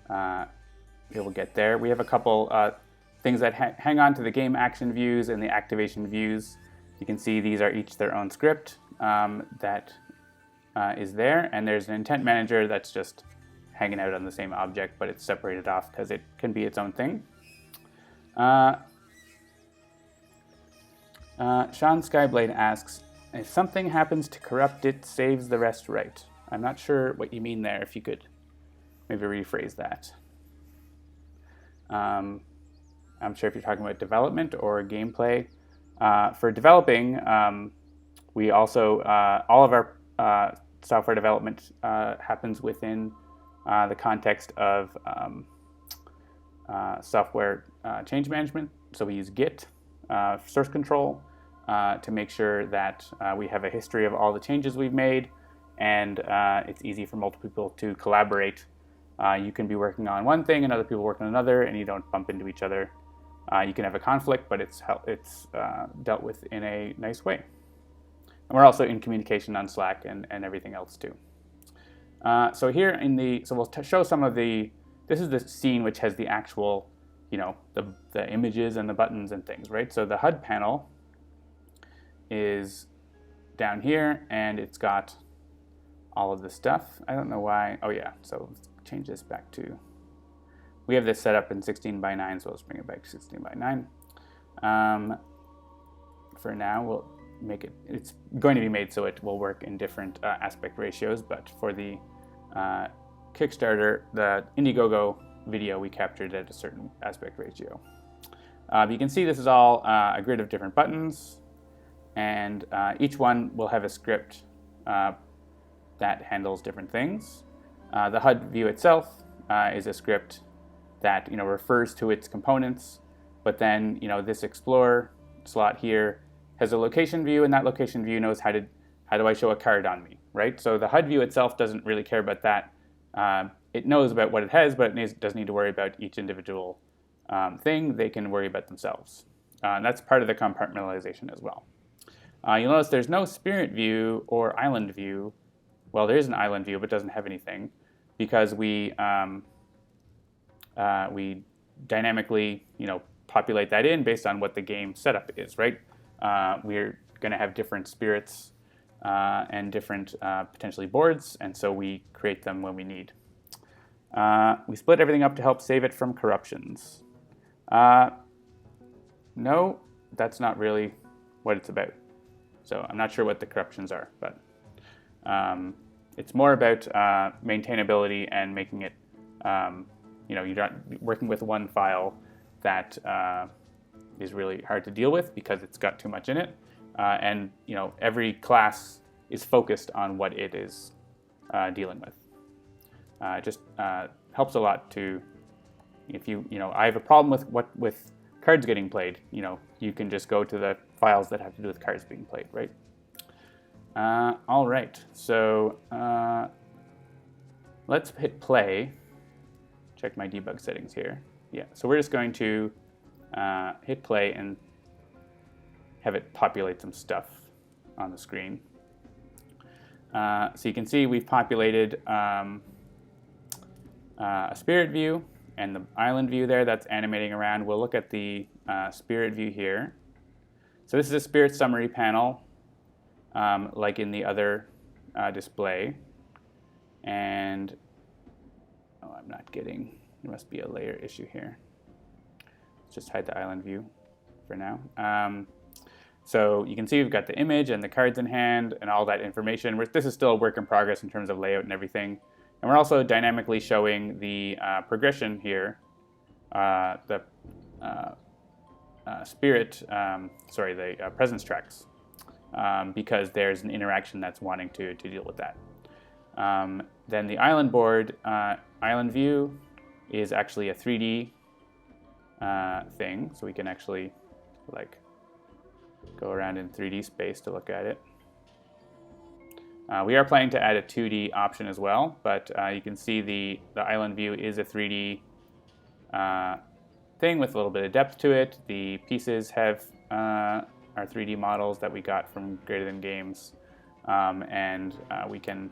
It will get there. We have a couple things that hang on to the game action views and the activation views. You can see these are each their own script that is there, and there's an intent manager that's just hanging out on the same object, but it's separated off because it can be its own thing. Sean Skyblade asks, if something happens to corrupt it, saves the rest right. I'm not sure what you mean there, if you could maybe rephrase that. I'm sure if you're talking about development or gameplay. For developing, we also, all of our software development happens within the context of software change management. So we use Git, source control, to make sure that we have a history of all the changes we've made, and it's easy for multiple people to collaborate. You can be working on one thing and other people work on another, and you don't bump into each other. You can have a conflict, but it's dealt with in a nice way. And we're also in communication on Slack and everything else too. So here so we'll show some of this is the scene which has the actual, the images and the buttons and things, right? So the HUD panel is down here, and it's got all of the stuff. I don't know why. Oh yeah, so let's change this back to, we have this set up in 16 by 9, so let's bring it back to 16 by 9. For now, we'll make it, it's going to be made so it will work in different aspect ratios, but for the Kickstarter, the Indiegogo video, we captured at a certain aspect ratio. You can see this is all a grid of different buttons, and each one will have a script that handles different things. The HUD view itself is a script that refers to its components, but then this Explorer slot here has a location view, and that location view knows how do I show a card on me, right? So the HUD view itself doesn't really care about that. It knows about what it has, but it doesn't need to worry about each individual thing. They can worry about themselves. And that's part of the compartmentalization as well. You'll notice there's no spirit view or island view. Well, there is an island view, but it doesn't have anything, because we dynamically, populate that in based on what the game setup is, right? We're going to have different spirits and different potentially boards, and so we create them when we need. We split everything up to help save it from corruptions. No, that's not really what it's about. So I'm not sure what the corruptions are, but it's more about maintainability and making it, you're not working with one file that is really hard to deal with because it's got too much in it. And every class is focused on what it is dealing with. It just helps a lot to, if I have a problem with cards getting played, you can just go to the files that have to do with cards being played, right? All right, so let's hit play. Check my debug settings here. Yeah, so we're just going to hit play and have it populate some stuff on the screen. So you can see we've populated a spirit view and the island view there that's animating around. We'll look at the spirit view here. So this is a spirit summary panel, like in the other display. And, oh, I'm not getting, there must be a layer issue here. Let's just hide the island view for now. So you can see we've got the image and the cards in hand and all that information. This is still a work in progress in terms of layout and everything. And we're also dynamically showing the progression here, the presence tracks, because there's an interaction that's wanting to deal with that. Then the island board, island view is actually a 3D thing, so we can actually go around in 3D space to look at it. We are planning to add a 2D option as well, but you can see the island view is a 3D thing with a little bit of depth to it. The pieces have our 3D models that we got from Greater Than Games, and we can.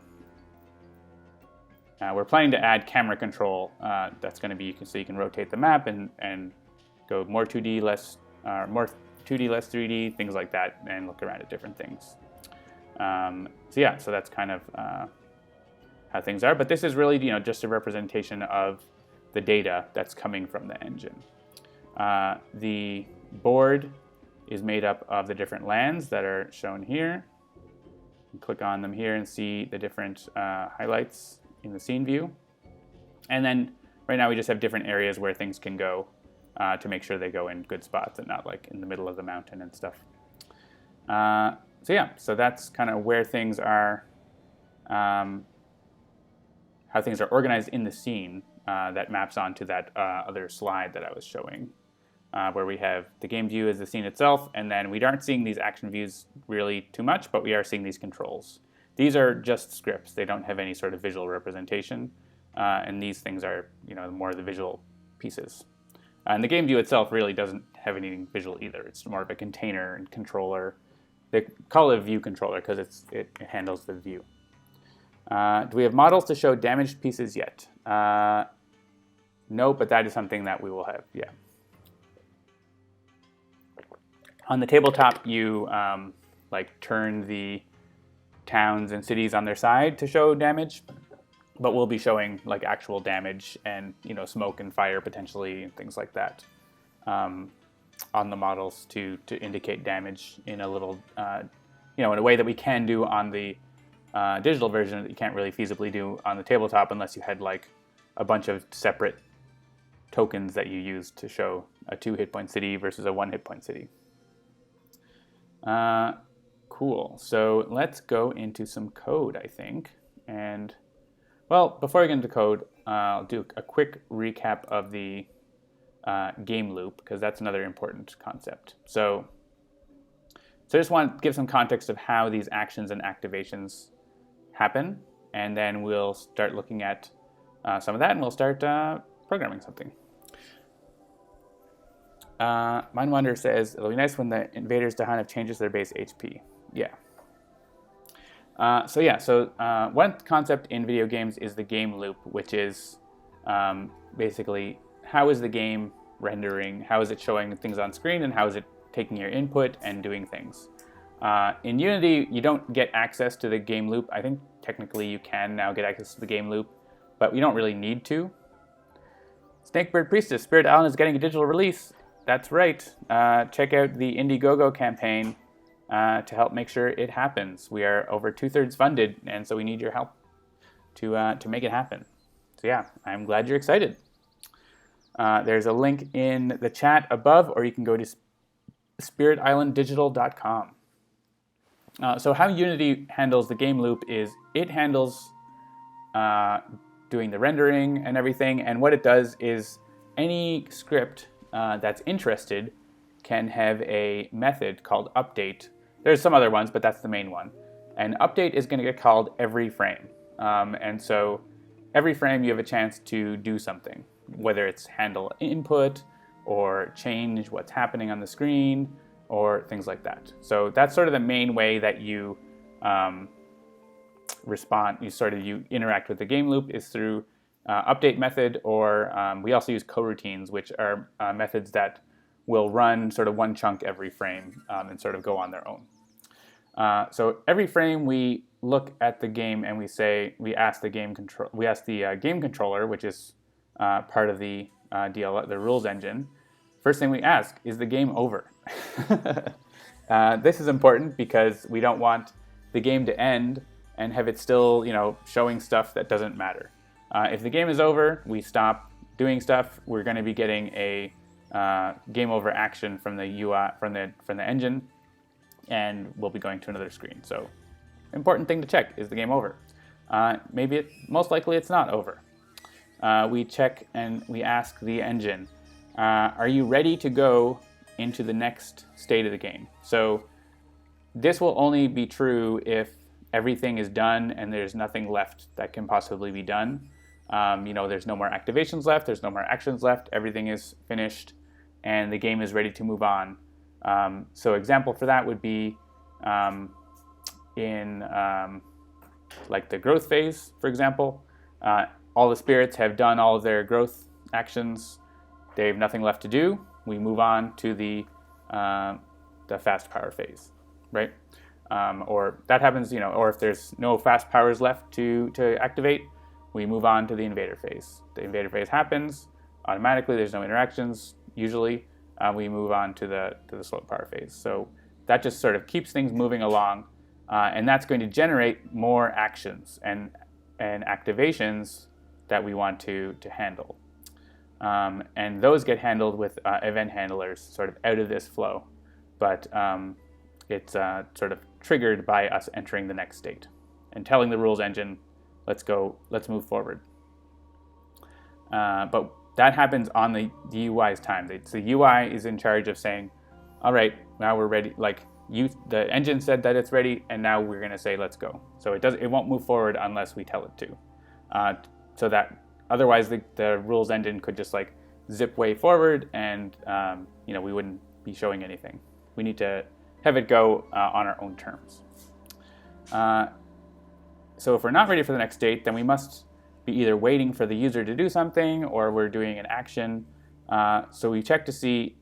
We're planning to add camera control. That's going to be so you can rotate the map and go more 2D, less 3D, things like that, and look around at different things. So yeah, so that's kind of how things are. But this is really, just a representation of the data that's coming from the engine. The board is made up of the different lands that are shown here. You click on them here and see the different highlights in the scene view. And then right now we just have different areas where things can go to make sure they go in good spots and not like in the middle of the mountain and stuff. So yeah, so that's kind of where things are, how things are organized in the scene that maps onto that other slide that I was showing, where we have the game view as the scene itself, and then we aren't seeing these action views really too much, but we are seeing these controls. These are just scripts. They don't have any sort of visual representation, and these things are, more of the visual pieces. And the game view itself really doesn't have anything visual either. It's more of a container and controller. They call it a view controller because it handles the view. Do we have models to show damaged pieces yet? No, but that is something that we will have, yeah. On the tabletop, you turn the towns and cities on their side to show damage, but we'll be showing like actual damage and smoke and fire potentially and things like that. On the models to indicate damage in a little, in a way that we can do on the digital version that you can't really feasibly do on the tabletop unless you had like a bunch of separate tokens that you use to show a 2 hit point city versus a 1 hit point city. Cool. So let's go into some code, I think. And well, before I get into code, I'll do a quick recap of the game loop, because that's another important concept. So I just want to give some context of how these actions and activations happen, and then we'll start looking at some of that, and we'll start programming something. Mindwander says, it'll be nice when the invaders to Hanif changes their base HP. Yeah. So one concept in video games is the game loop, which is basically how is the game rendering, how is it showing things on screen, and how is it taking your input and doing things. In Unity, you don't get access to the game loop. I think technically you can now get access to the game loop, but you don't really need to. Snakebird Priestess, Spirit Island is getting a digital release. That's right. Check out the Indiegogo campaign to help make sure it happens. We are over 2/3 funded, and so we need your help to make it happen. So yeah, I'm glad you're excited. There's a link in the chat above, or you can go to spiritislanddigital.com. So how Unity handles the game loop is it handles doing the rendering and everything, and what it does is any script that's interested can have a method called update. There's some other ones, but that's the main one. And update is going to get called every frame. And so every frame you have a chance to do something, whether it's handle input or change what's happening on the screen or things like that. So that's sort of the main way that you you interact with the game loop is through update method, or we also use coroutines, which are methods that will run sort of one chunk every frame and sort of go on their own. So every frame we look at the game and we ask the game controller, which is part of the the rules engine. First thing we ask, is the game over? This is important because we don't want the game to end and have it still, showing stuff that doesn't matter. If the game is over, we stop doing stuff. We're going to be getting a game over action from the UI from the engine, and we'll be going to another screen. So, important thing to check, is the game over? Most likely it's not over. We check and we ask the engine, are you ready to go into the next state of the game. So this will only be true if everything is done and there's nothing left that can possibly be done. There's no more activations left, there's no more actions left, everything is finished, and the game is ready to move on. So example for that would be in like the growth phase, for example. All the spirits have done all of their growth actions. They have nothing left to do. We move on to the fast power phase, right? Or that happens, or if there's no fast powers left to activate, we move on to the invader phase. The invader phase happens automatically. There's no interactions. Usually, we move on to the slow power phase. So that just sort of keeps things moving along, and that's going to generate more actions and activations that we want to handle. And those get handled with event handlers sort of out of this flow, but it's sort of triggered by us entering the next state and telling the rules engine, let's move forward. But that happens on the UI's time. The UI is in charge of saying, all right, now we're ready. Like the engine said that it's ready, and now we're going to say, let's go. So it won't move forward unless we tell it to. So that otherwise the rules engine could just like zip way forward, and we wouldn't be showing anything. We need to have it go on our own terms. So if we're not ready for the next state, then we must be either waiting for the user to do something, or we're doing an action. So we check to see,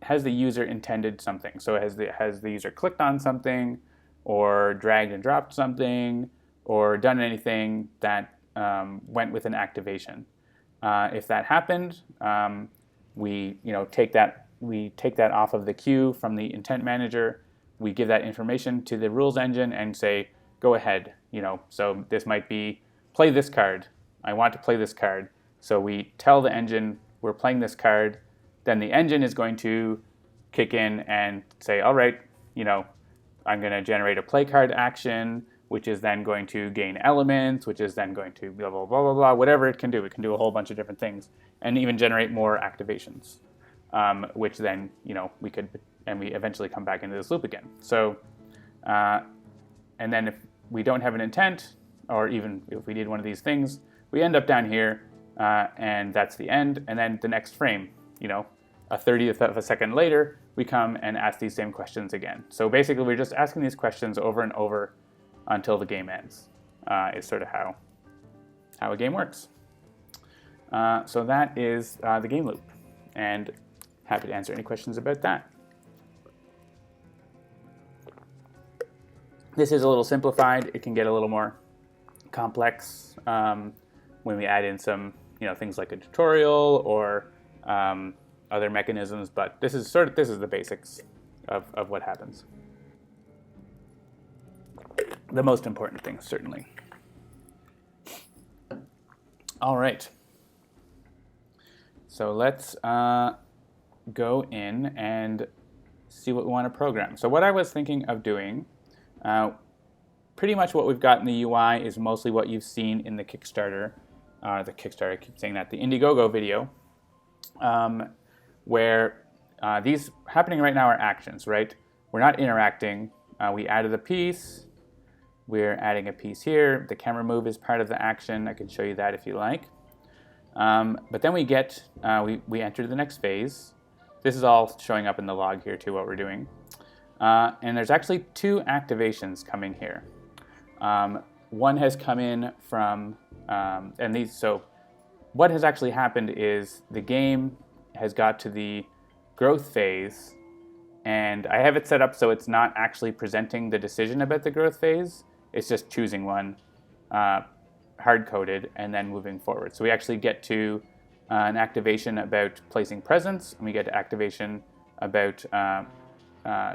has the user intended something? So has the user clicked on something, or dragged and dropped something, or done anything that went with an activation? If that happened, we take that off of the queue from the intent manager. We give that information to the rules engine and say, go ahead. So this might be, play this card. I want to play this card. So we tell the engine we're playing this card. Then the engine is going to kick in and say, all right, I'm going to generate a play card action, which is then going to gain elements, which is then going to blah, blah, blah, blah, blah, whatever it can do. It can do a whole bunch of different things and even generate more activations, which then, we eventually come back into this loop again. So, and then if we don't have an intent, or even if we did one of these things, we end up down here, and that's the end. And then the next frame, a 30th of a second later, we come and ask these same questions again. So basically, we're just asking these questions over and over until the game ends, is sort of how a game works. So that is the game loop, and happy to answer any questions about that. This is a little simplified. It can get a little more complex when we add in some, things like a tutorial or other mechanisms. But this is the basics of what happens. The most important things, certainly. All right. So let's go in and see what we want to program. So what I was thinking of doing, pretty much what we've got in the UI is mostly what you've seen in the Kickstarter, I keep saying that, the Indiegogo video, where these happening right now are actions, right? We're not interacting. We added a piece. We're adding a piece here. The camera move is part of the action. I can show you that if you like. But then we get, we enter the next phase. This is all showing up in the log here too, what we're doing. And there's actually two activations coming here. One has come in from, so what has actually happened is the game has got to the growth phase, and I have it set up so it's not actually presenting the decision about the growth phase. It's just choosing one, hard-coded, and then moving forward. So we actually get to an activation about placing presents, and we get to activation about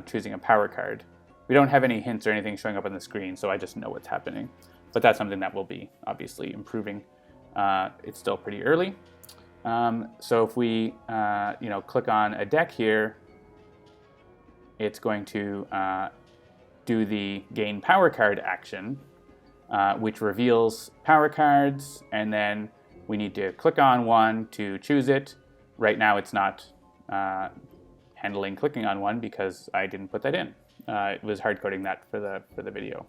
choosing a power card. We don't have any hints or anything showing up on the screen, so I just know what's happening. But that's something that will be obviously improving. It's still pretty early. So if we click on a deck here, it's going to do the gain power card action, which reveals power cards, and then we need to click on one to choose it. Right now it's not handling clicking on one because I didn't put that in. It was hard coding that for the video.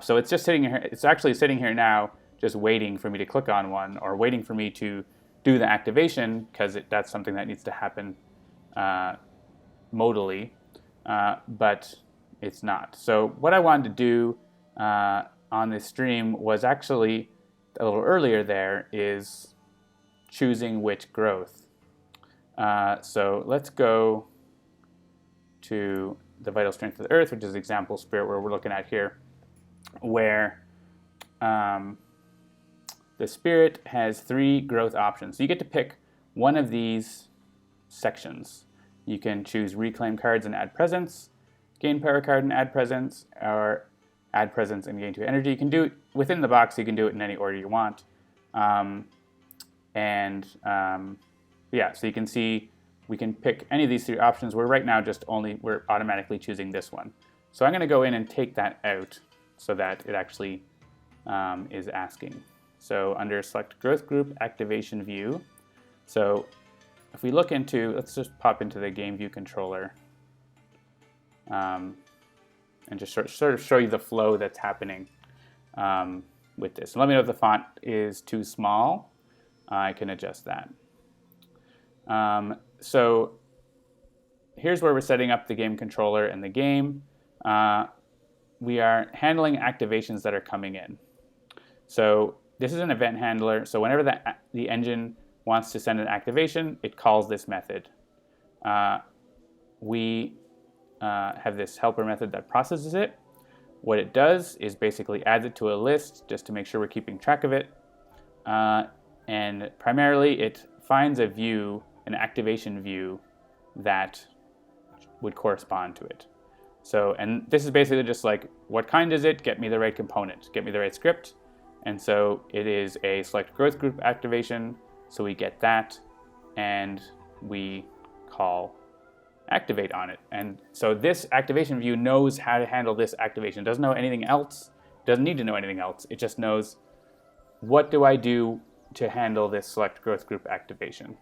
So it's just sitting here. It's actually sitting here now, just waiting for me to click on one or waiting for me to do the activation because that's something that needs to happen modally, but it's not. So what I wanted to do on this stream was actually a little earlier there is choosing which growth. So let's go to the vital strength of the earth, which is example spirit where we're looking at here, where the spirit has 3 growth options. So you get to pick one of these sections. You can choose reclaim cards and add presence, gain power card and add presence, or add presence and gain 2 energy. You can do it within the box. You can do it in any order you want. Yeah, so you can see we can pick any of these 3 options. We're right now we're automatically choosing this one. So I'm going to go in and take that out so that it actually is asking. So under select growth group activation view, so if we look into, let's just pop into the game view controller and just sort of show you the flow that's happening with this. So let me know if the font is too small. I can adjust that. So here's where we're setting up the game controller and the game. We are handling activations that are coming in. So this is an event handler. So whenever the engine wants to send an activation, it calls this method. We have this helper method that processes it. What it does is basically adds it to a list just to make sure we're keeping track of it. And primarily it finds a view, an activation view that would correspond to it. So, and this is basically just like, what kind is it? Get me the right component, get me the right script. And so it is a select growth group activation. So we get that and we call activate on it. And so this activation view knows how to handle this activation. It doesn't know anything else. It doesn't need to know anything else. It just knows, what do I do to handle this select growth group activation?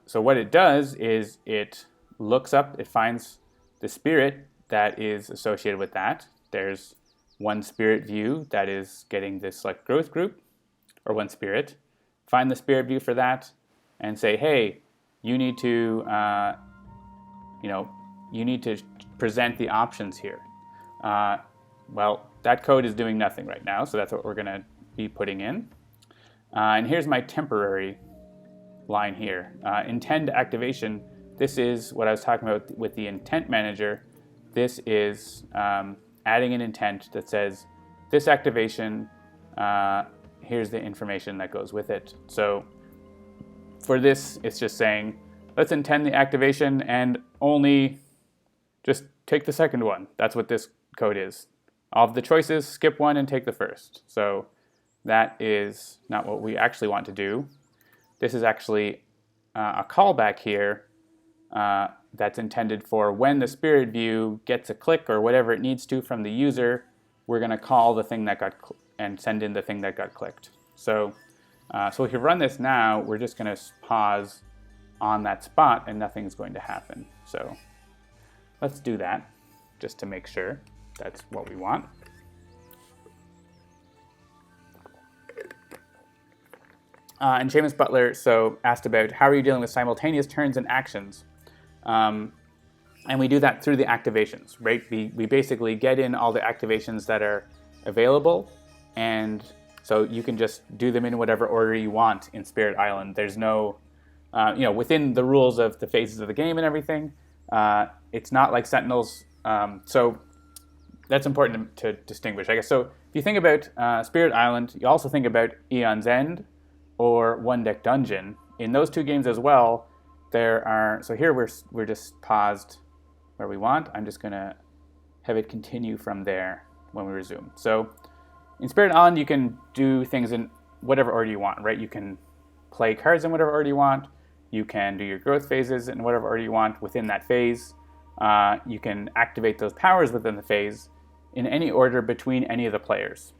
So what it does is it looks up, it finds the spirit that is associated with that. There's one spirit view that is getting this select growth group, or one spirit. Find the spirit view for that and say, hey, you need to present the options here. Well, that code is doing nothing right now, so that's what we're going to be putting in. And here's my temporary line here. Intend activation. This is what I was talking about with the intent manager. This is adding an intent that says, this activation, here's the information that goes with it. So for this, it's just saying, let's intend the activation and only just take the second one. That's what this code is. Of the choices, skip one and take the first. So that is not what we actually want to do. This is actually a callback here that's intended for when the spirit view gets a click or whatever it needs to from the user, we're going to call the thing that got and send in the thing that got clicked. So if you run this now, we're just going to pause on that spot and nothing's going to happen. So let's do that just to make sure that's what we want. And Seamus Butler asked about how are you dealing with simultaneous turns and actions? And we do that through the activations, right? We basically get in all the activations that are available, and so you can just do them in whatever order you want in Spirit Island. There's no, within the rules of the phases of the game and everything, it's not like Sentinels. So that's important to distinguish, I guess. So if you think about Spirit Island, you also think about Aeon's End or One Deck Dungeon. In those two games as well, there are, so here we're just paused where we want. I'm just gonna have it continue from there when we resume. So in Spirit Island, you can do things in whatever order you want, right? You can play cards in whatever order you want. You can do your growth phases in whatever order you want within that phase. You can activate those powers within the phase in any order between any of the players.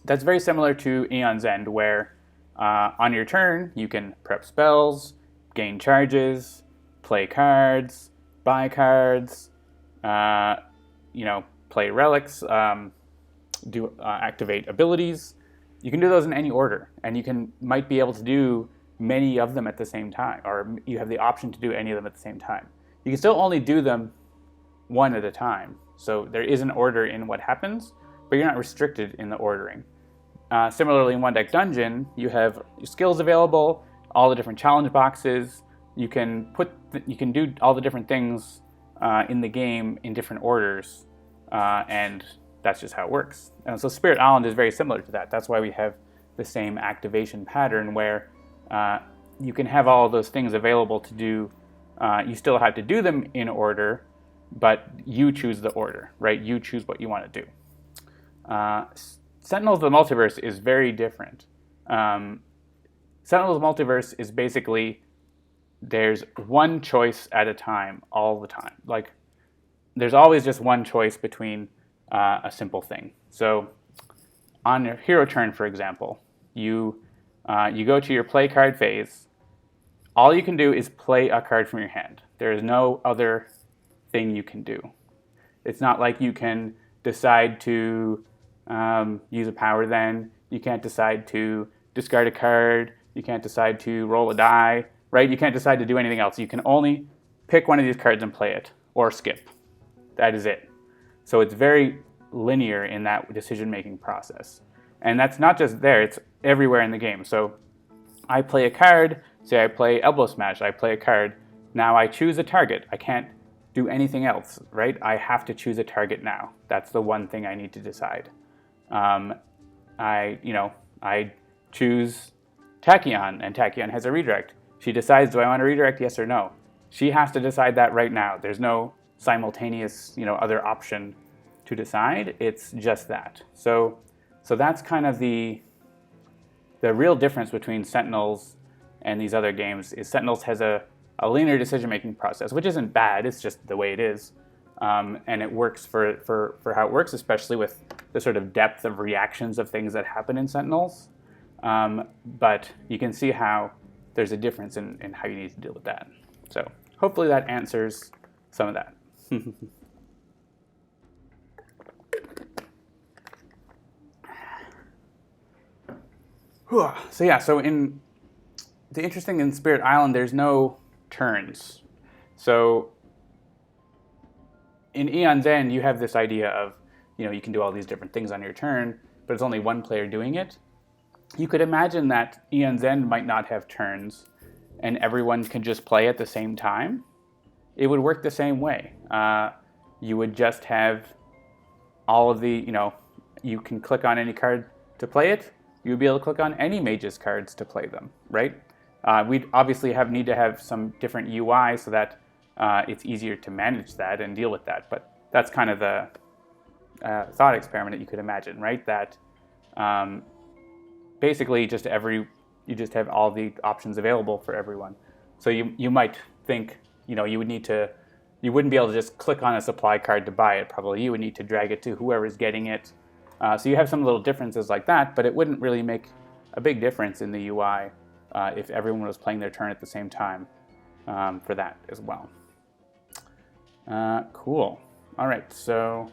That's very similar to Aeon's End, where on your turn, you can prep spells, gain charges, play cards, buy cards, play relics, activate abilities. You can do those in any order, and you might be able to do many of them at the same time, or you have the option to do any of them at the same time. You can still only do them one at a time, so there is an order in what happens, but you're not restricted in the ordering. Similarly, in One Deck Dungeon, you have skills available, all the different challenge boxes. You can do all the different things in the game in different orders, and that's just how it works. And so Spirit Island is very similar to that. That's why we have the same activation pattern where you can have all of those things available to do. You still have to do them in order, but you choose the order, right? You choose what you want to do. Sentinels of the Multiverse is very different. Sentinels of the Multiverse is basically there's one choice at a time all the time. Like, there's always just one choice between a simple thing. So on your hero turn, for example, you go to your play card phase. All you can do is play a card from your hand. There is no other thing you can do. It's not like you can decide to use a power then. You can't decide to discard a card. You can't decide to roll a die, right? You can't decide to do anything else. You can only pick one of these cards and play it, or skip. That is it. So it's very linear in that decision-making process. And that's not just there, it's everywhere in the game. So I play a card, say I play Elbow Smash, I play a card. Now I choose a target. I can't do anything else, right? I have to choose a target now. That's the one thing I need to decide. I choose Tachyon, and Tachyon has a redirect. She decides, do I want a redirect, yes or no? She has to decide that right now. There's no simultaneous, other option to decide. It's just that. So that's kind of the real difference between Sentinels and these other games. Is Sentinels has a linear decision-making process, which isn't bad. It's just the way it is, and it works for how it works, especially with the sort of depth of reactions of things that happen in Sentinels. But you can see how there's a difference in how you need to deal with that. So hopefully that answers some of that. So in the interesting in Spirit Island, there's no turns. So in Aeon's End, you have this idea of, you can do all these different things on your turn, but it's only one player doing it. You could imagine that Aeon's End might not have turns, and everyone can just play at the same time. It would work the same way. You would just have all of the, you can click on any card to play it. You would be able to click on any mage's cards to play them, right? We'd obviously need to have some different UI so that it's easier to manage that and deal with that. But that's kind of the thought experiment that you could imagine, right? That basically you just have all the options available for everyone. So you might think, you wouldn't be able to just click on a supply card to buy it. Probably you would need to drag it to whoever's getting it. So you have some little differences like that, but it wouldn't really make a big difference in the UI if everyone was playing their turn at the same time for that as well. Cool. All right, so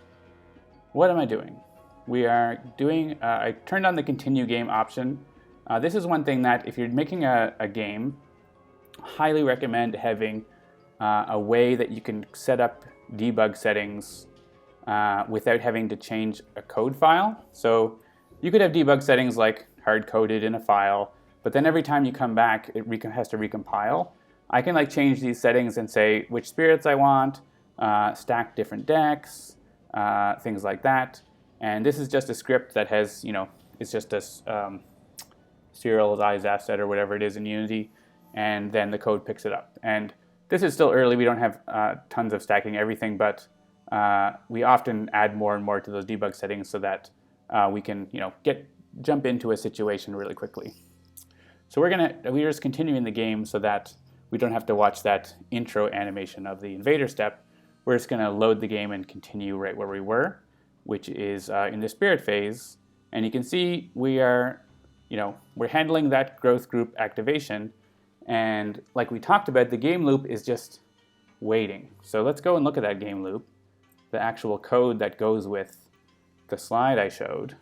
what am I doing? We are doing, I turned on the continue game option. This is one thing that if you're making a game, highly recommend having a way that you can set up debug settings without having to change a code file. So you could have debug settings like hard-coded in a file, but then every time you come back, it has to recompile. I can change these settings and say which spirits I want, stack different decks, things like that. And this is just a script that has, it's just a serialized asset or whatever it is in Unity, and then the code picks it up. And this is still early. We don't have tons of stacking everything, but we often add more and more to those debug settings so that we can, jump into a situation really quickly. So we're just continuing the game so that we don't have to watch that intro animation of the invader step. We're just going to load the game and continue right where we were, which is in the spirit phase. And you can see we are, we're handling that growth group activation. And like we talked about, the game loop is just waiting. So let's go and look at that game loop, the actual code that goes with the slide I showed.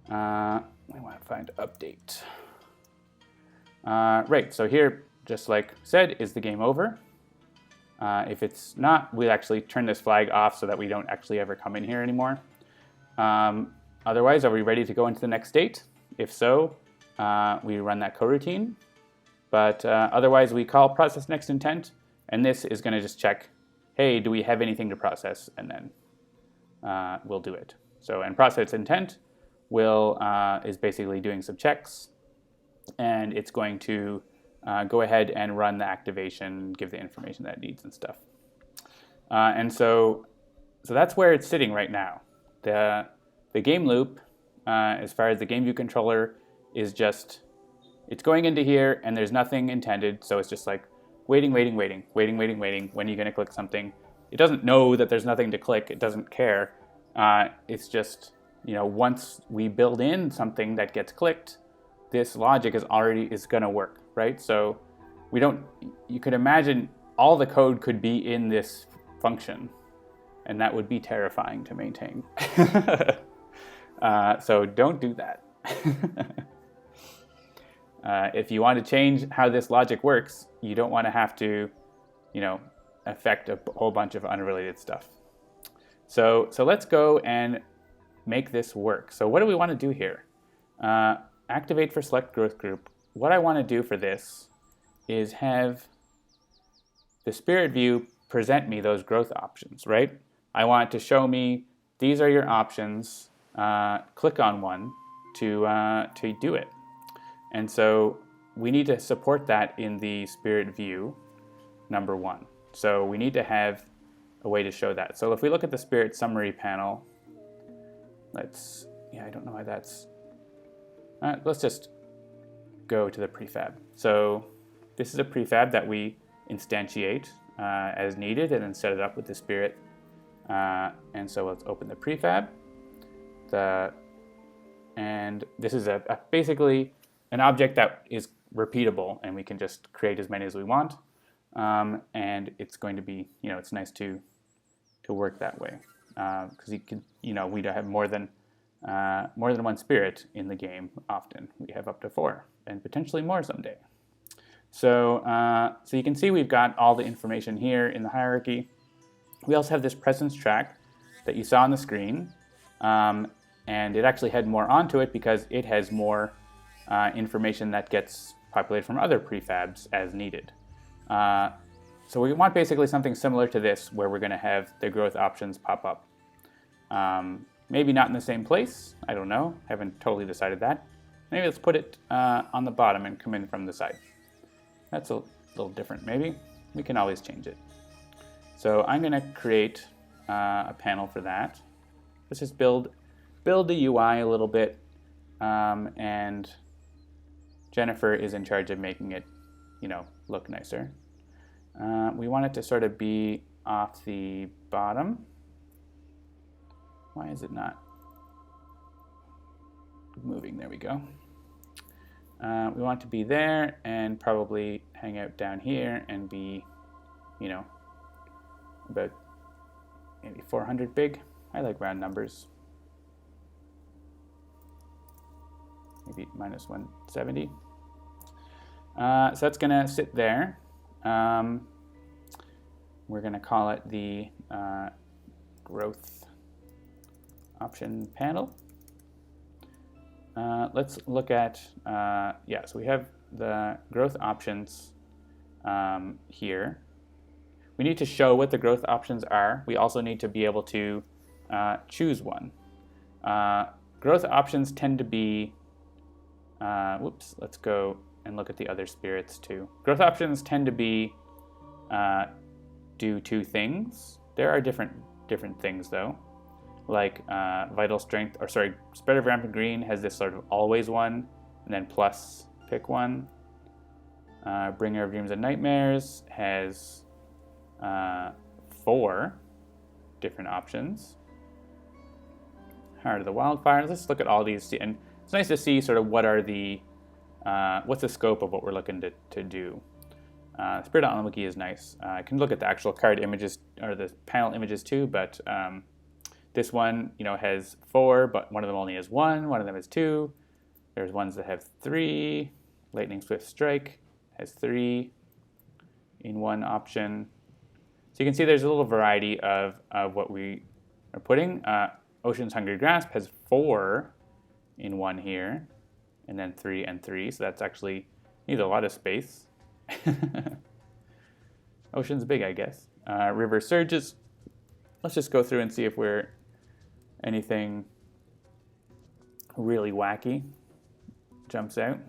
We want to find update. Right, so here, just like said, is the game over. If it's not, we'll actually turn this flag off so that we don't actually ever come in here anymore. Otherwise, are we ready to go into the next state? If so, we run that coroutine. But otherwise, we call process next intent, and this is going to just check, hey, do we have anything to process? And then we'll do it. So, and process intent is basically doing some checks, and it's going to go ahead and run the activation, give the information that it needs and stuff. And so that's where it's sitting right now. The game loop, as far as the game view controller, is just, it's going into here and there's nothing intended. So it's just like waiting. When are you going to click something? It doesn't know that there's nothing to click. It doesn't care. It's just, once we build in something that gets clicked, this logic is going to work, right? So you could imagine all the code could be in this function, and that would be terrifying to maintain. So don't do that. If you want to change how this logic works, you don't want to have to, affect a whole bunch of unrelated stuff. So let's go and make this work. So what do we want to do here? Activate for select growth group. What I want to do for this is have the spirit view present me those growth options, right? I want it to show me, these are your options. Click on one to do it. And so we need to support that in the spirit view, number one. So we need to have a way to show that. So if we look at the spirit summary panel, I don't know why that's, let's just go to the prefab. So this is a prefab that we instantiate as needed and then set it up with the spirit. And so let's open the prefab. And this is basically an object that is repeatable, and we can just create as many as we want. And it's going to be, it's nice to work that way, because you can, we have more than one spirit in the game. Often we have up to 4, and potentially more someday. So you can see we've got all the information here in the hierarchy. We also have this presence track that you saw on the screen, and it actually had more onto it because it has more information that gets populated from other prefabs as needed. So we want basically something similar to this, where we're going to have the growth options pop up. Maybe not in the same place. I don't know. Haven't totally decided that. Maybe let's put it on the bottom and come in from the side. That's a little different, maybe. We can always change it. So I'm going to create a panel for that. Let's just build the UI a little bit, and Jennifer is in charge of making it, look nicer. We want it to sort of be off the bottom. Why is it not moving? There we go. We want it to be there and probably hang out down here and be, about maybe 400 big. I like round numbers. Maybe minus 170. So that's going to sit there. We're going to call it the growth option panel. Let's look at, so we have the growth options here. We need to show what the growth options are. We also need to be able to choose one. Growth options tend to be, let's go and look at the other spirits too. Growth options tend to be do 2 things. There are different things though. Like vital strength, spread of rampant green has this sort of always one, and then plus pick one. Bringer of dreams and nightmares has 4 different options. Heart of the wildfire. Let's look at all these, and it's nice to see sort of what are the what's the scope of what we're looking to do. Spirit Island Wiki is nice. I can look at the actual card images or the panel images too, but this one, has 4, but one of them only has 1. One of them has 2. There's ones that have 3. Lightning Swift Strike has 3 in one option. So you can see there's a little variety of what we are putting. Ocean's Hungry Grasp has 4 in one here, and then 3 and 3. So that's actually needs a lot of space. Ocean's big, I guess. River Surges. Let's just go through and see if we're anything really wacky jumps out.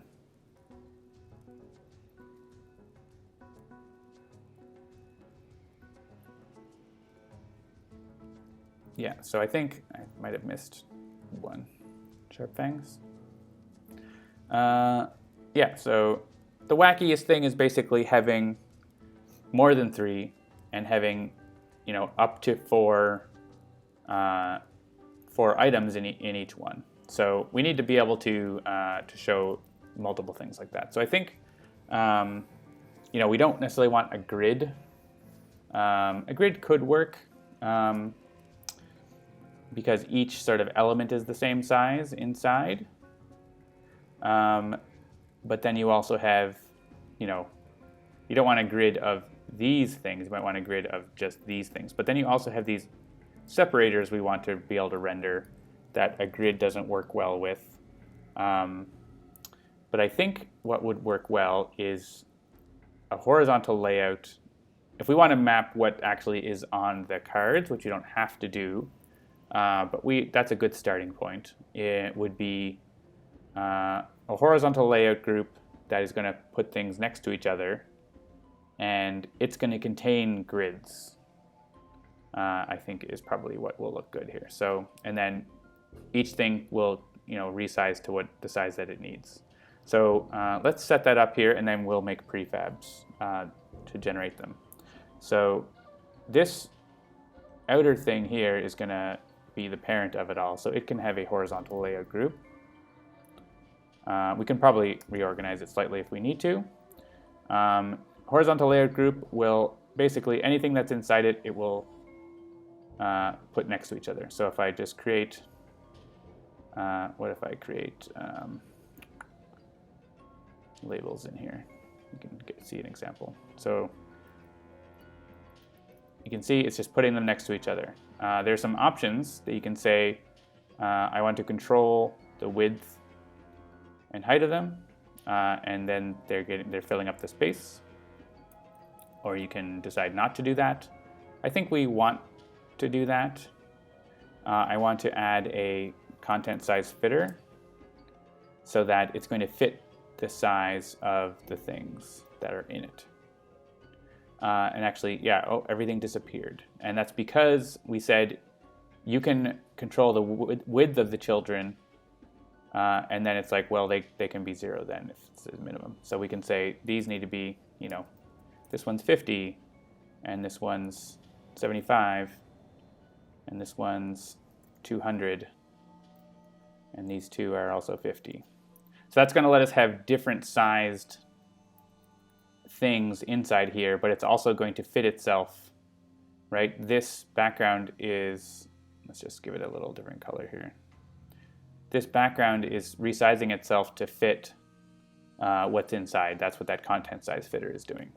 Yeah, so I think I might have missed one. Sharp Fangs. Yeah, so the wackiest thing is basically having more than 3 and having, up to 4 items in each one. So we need to be able to show multiple things like that. So I think, we don't necessarily want a grid. A grid could work because each sort of element is the same size inside. But then you also have, you don't want a grid of these things. You might want a grid of just these things. But then you also have these separators we want to be able to render that a grid doesn't work well with. But I think what would work well is a horizontal layout. If we want to map what actually is on the cards, which you don't have to do, but that's a good starting point. It would be a horizontal layout group that is going to put things next to each other, and it's going to contain grids. I think is probably what will look good here. So, and then each thing will, resize to what the size that it needs. So let's set that up here, and then we'll make prefabs to generate them. So this outer thing here is going to be the parent of it all. So it can have a horizontal layout group. We can probably reorganize it slightly if we need to. Horizontal layout group will basically, anything that's inside it, it will put next to each other. So if I just create, what if I create labels in here? You can see an example. So you can see it's just putting them next to each other. There's some options that you can say, I want to control the width and height of them, and then they're filling up the space. Or you can decide not to do that. I think we want to do that. I want to add a content size fitter so that it's going to fit the size of the things that are in it. And actually, everything disappeared. And that's because we said you can control the width of the children, and then it's like, well, they can be 0 then if it's the minimum. So we can say these need to be, this one's 50, and this one's 75, and this one's 200, and these two are also 50. So that's going to let us have different sized things inside here, but it's also going to fit itself, right? This background is, let's just give it a little different color here. This background is resizing itself to fit what's inside. That's what that content size fitter is doing.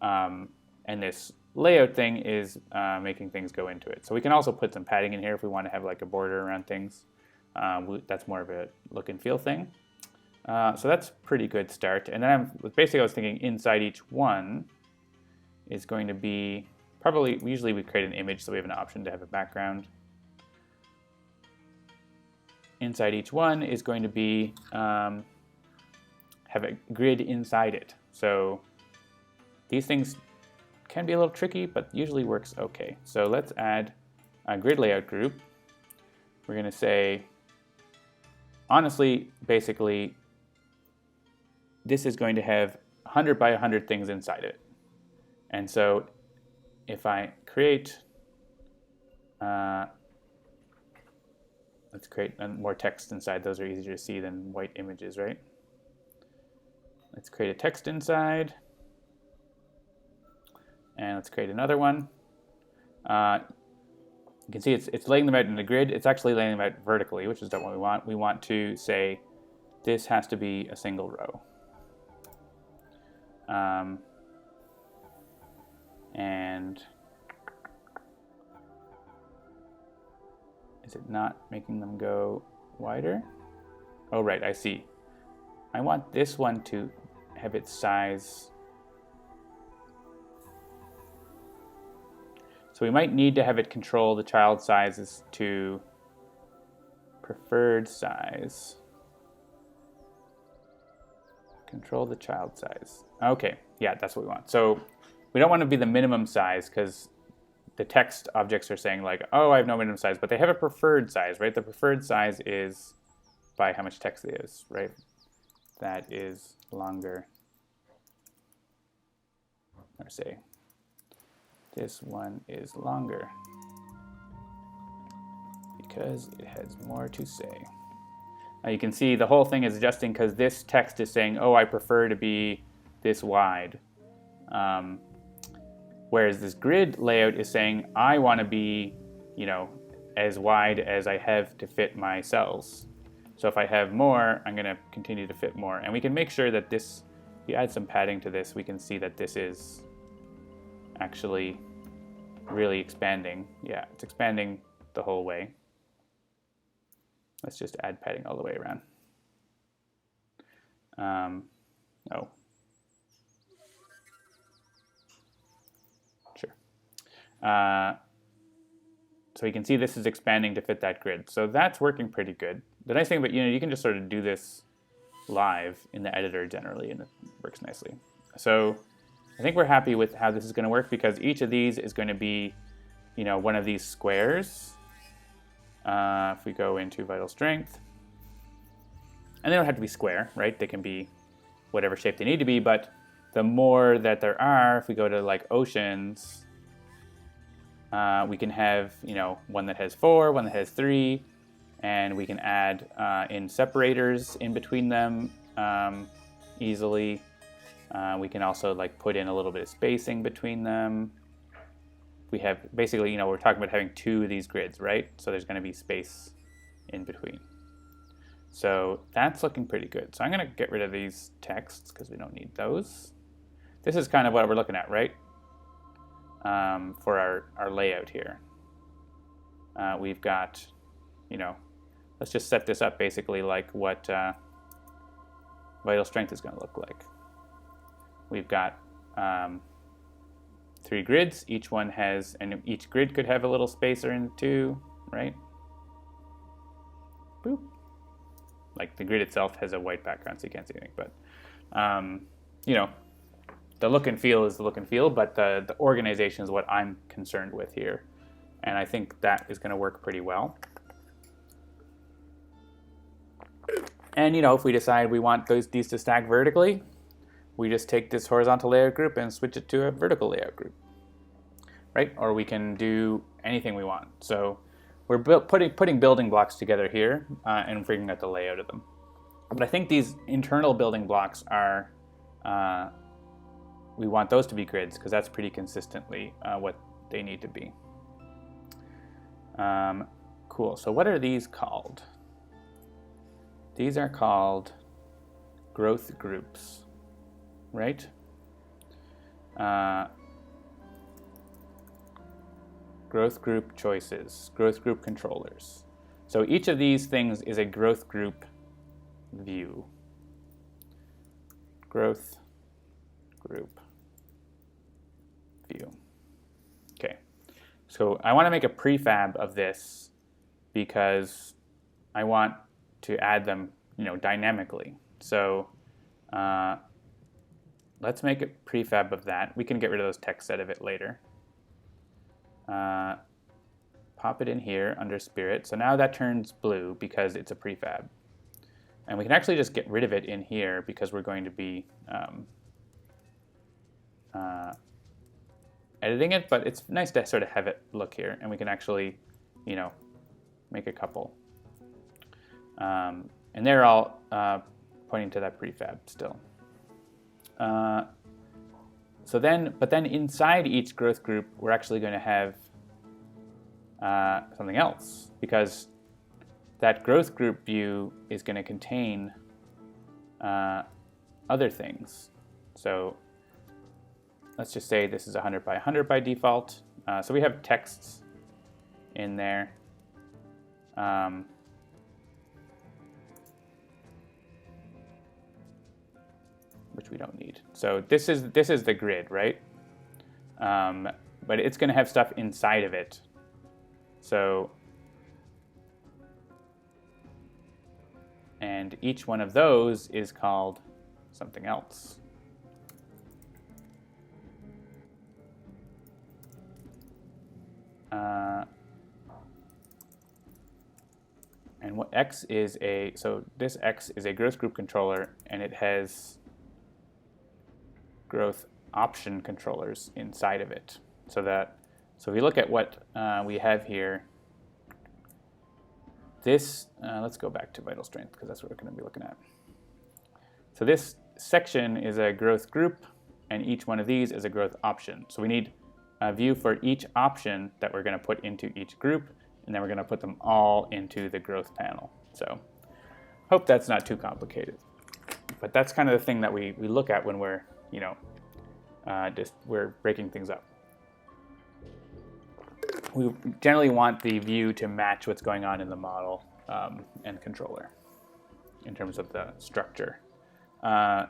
And this layout thing is making things go into it. So we can also put some padding in here if we want to have like a border around things. That's more of a look and feel thing. So that's a pretty good start. And then I was thinking inside each one is going to be usually we create an image, so we have an option to have a background. Inside each one is going to be have a grid inside it. So these things can be a little tricky, but usually works okay. So let's add a grid layout group. We're going to say, honestly, basically, this is going to have 100 by 100 things inside it. And so if I create, let's create more text inside. Those are easier to see than white images, right? Let's create a text inside. And let's create another one. You can see it's laying them out in a grid. It's actually laying them out vertically, which is not what we want. We want to say this has to be a single row. And is it not making them go wider? Oh, right, I see. I want this one to have its size. So we might need to have it control the child sizes to preferred size. Control the child size. Okay, yeah, that's what we want. So we don't want to be the minimum size because the text objects are saying like, oh, I have no minimum size, but they have a preferred size, right? The preferred size is by how much text it is, right? That is longer. Or say, this one is longer because it has more to say. Now you can see the whole thing is adjusting because this text is saying, oh, I prefer to be this wide. Whereas this grid layout is saying, I want to be, as wide as I have to fit my cells. So if I have more, I'm going to continue to fit more. And we can make sure that this, if you add some padding to this, we can see that this is actually really expanding. Yeah, it's expanding the whole way. Let's just add padding all the way around. Oh. Sure. So you can see this is expanding to fit that grid. So that's working pretty good. The nice thing about, you can just sort of do this live in the editor generally, and it works nicely. So I think we're happy with how this is going to work because each of these is going to be, one of these squares. If we go into vital strength, and they don't have to be square, right? They can be whatever shape they need to be, but the more that there are, if we go to like oceans, we can have, one that has 4, one that has 3, and we can add in separators in between them easily. We can also like put in a little bit of spacing between them. We have basically, we're talking about having 2 of these grids, right? So there's going to be space in between. So that's looking pretty good. So I'm going to get rid of these texts because we don't need those. This is kind of what we're looking at, right? For our layout here. We've got, let's just set this up basically like what vital strength is going to look like. We've got 3 grids. Each one has, and each grid could have a little spacer in it too, right? Boop. Like the grid itself has a white background, so you can't see anything. But, the look and feel is the look and feel, but the organization is what I'm concerned with here. And I think that is going to work pretty well. And, if we decide we want these to stack vertically, we just take this horizontal layout group and switch it to a vertical layout group, right? Or we can do anything we want. So we're putting building blocks together here and figuring out the layout of them. But I think these internal building blocks are, we want those to be grids because that's pretty consistently what they need to be. Cool, so what are these called? These are called growth groups. Right? Growth group choices, growth group controllers. So each of these things is a growth group view. Growth group view. Okay. So I want to make a prefab of this because I want to add them, dynamically. So let's make a prefab of that. We can get rid of those texts out of it later. Pop it in here under Spirit. So now that turns blue because it's a prefab. And we can actually just get rid of it in here because we're going to be editing it, but it's nice to sort of have it look here. And we can actually, make a couple. And they're all pointing to that prefab still. But then inside each growth group, we're actually going to have something else, because that growth group view is going to contain other things. So let's just say this is 100 by 100 by default. So we have texts in there. Which we don't need. So this is the grid, right? But it's going to have stuff inside of it. So, and each one of those is called something else. And what X is so this X is a growth group controller, and it has growth option controllers inside of it. So if you look at what we have here, this, let's go back to vital strength, because that's what we're going to be looking at. So this section is a growth group, and each one of these is a growth option. So we need a view for each option that we're going to put into each group, and then we're going to put them all into the growth panel. So hope that's not too complicated. But that's kind of the thing that we look at when we're, we're breaking things up. We generally want the view to match what's going on in the model and controller in terms of the structure. Cool.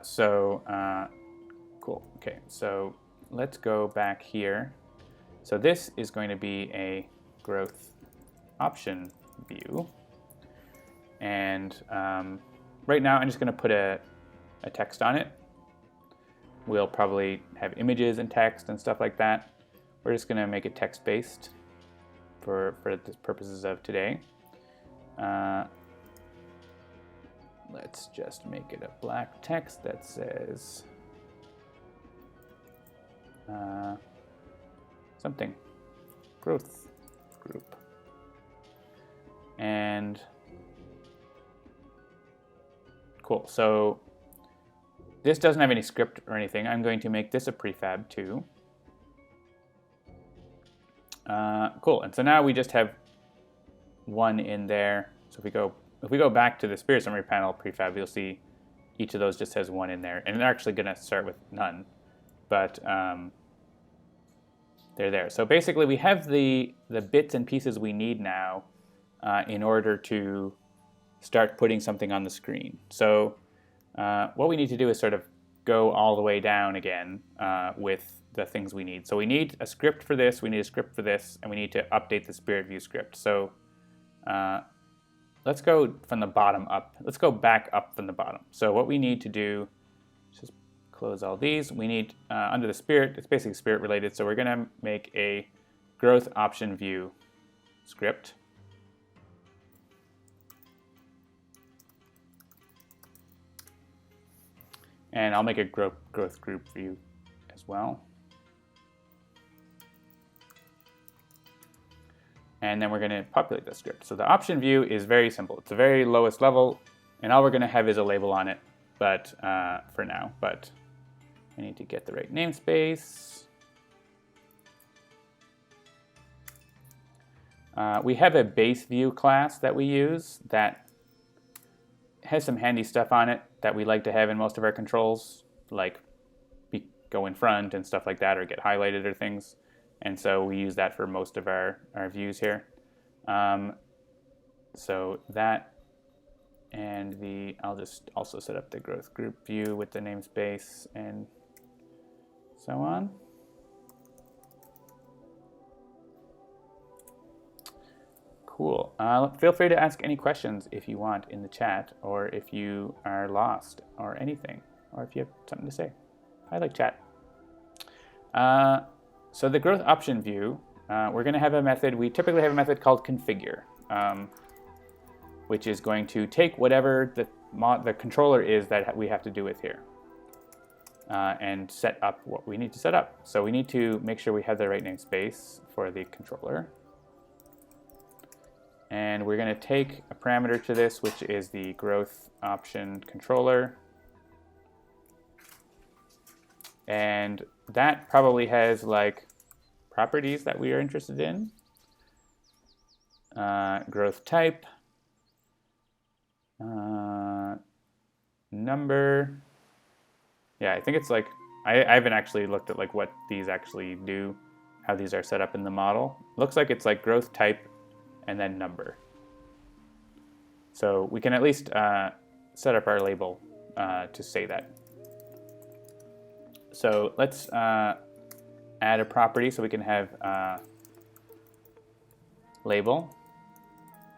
Okay, so let's go back here. So this is going to be a growth option view. And right now I'm just going to put a text on it. We'll probably have images and text and stuff like that. We're just going to make it text-based for the purposes of today. Let's just make it a black text that says something, growth group. And cool, so this doesn't have any script or anything. I'm going to make this a prefab too. Cool, and so now we just have one in there. So if we go back to the Spirit Summary panel prefab, you'll see each of those just has one in there, and they're actually going to start with none, but they're there. So basically, we have the bits and pieces we need now in order to start putting something on the screen. So what we need to do is sort of go all the way down again with the things we need. So we need a script for this, we need a script for this, and we need to update the Spirit View script. So let's go from the bottom up. Let's go back up from the bottom. So what we need to do, just close all these. We need, under the Spirit, it's basically Spirit related, so we're going to make a growth option view script. And I'll make a growth group view as well. And then we're going to populate the script. So the option view is very simple. It's the very lowest level, and all we're going to have is a label on it, but for now. But I need to get the right namespace. We have a base view class that we use that has some handy stuff on it that we like to have in most of our controls, like go in front and stuff like that, or get highlighted or things. And so we use that for most of our views here. So that, and I'll just also set up the growth group view with the namespace and so on. Cool. Feel free to ask any questions if you want in the chat, or if you are lost or anything, or if you have something to say. I like chat. So the growth option view, we're going to have a method. We typically have a method called configure, which is going to take whatever the controller is that we have to do with here, and set up what we need to set up. So we need to make sure we have the right namespace for the controller. And we're going to take a parameter to this, which is the growth option controller. And that probably has like properties that we are interested in. Growth type, number. Yeah, I think it's like, I haven't actually looked at like what these actually do, how these are set up in the model. Looks like it's like growth type and then number. So we can at least set up our label to say that. So let's add a property so we can have label.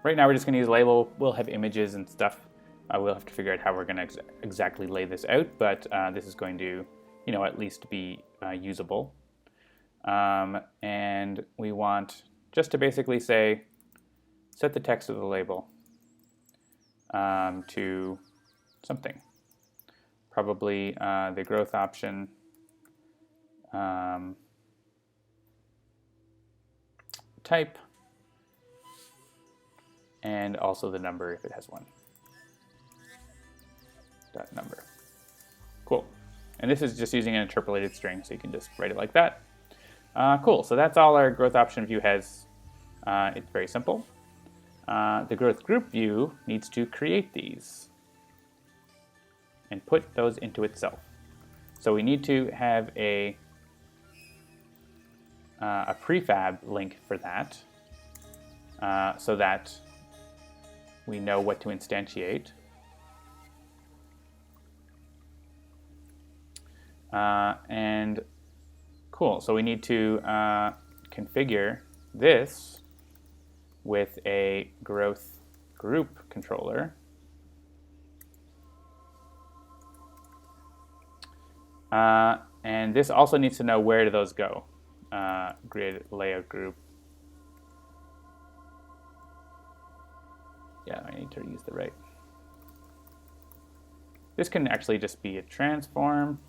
Right now we're just going to use label. We'll have images and stuff. We'll have to figure out how we're going to exactly lay this out, but this is going to, at least be usable. And we want just to basically say, set the text of the label to something. Probably the growth option. Type. And also the number if it has one. Dot number. Cool. And this is just using an interpolated string, so you can just write it like that. Cool. So that's all our growth option view has. It's very simple. The growth group view needs to create these and put those into itself. So we need to have a prefab link for that, so that we know what to instantiate. And cool, so we need to configure this with a growth group controller. And this also needs to know where do those go. Grid layout group. Yeah, I need to use the right. This can actually just be a transform.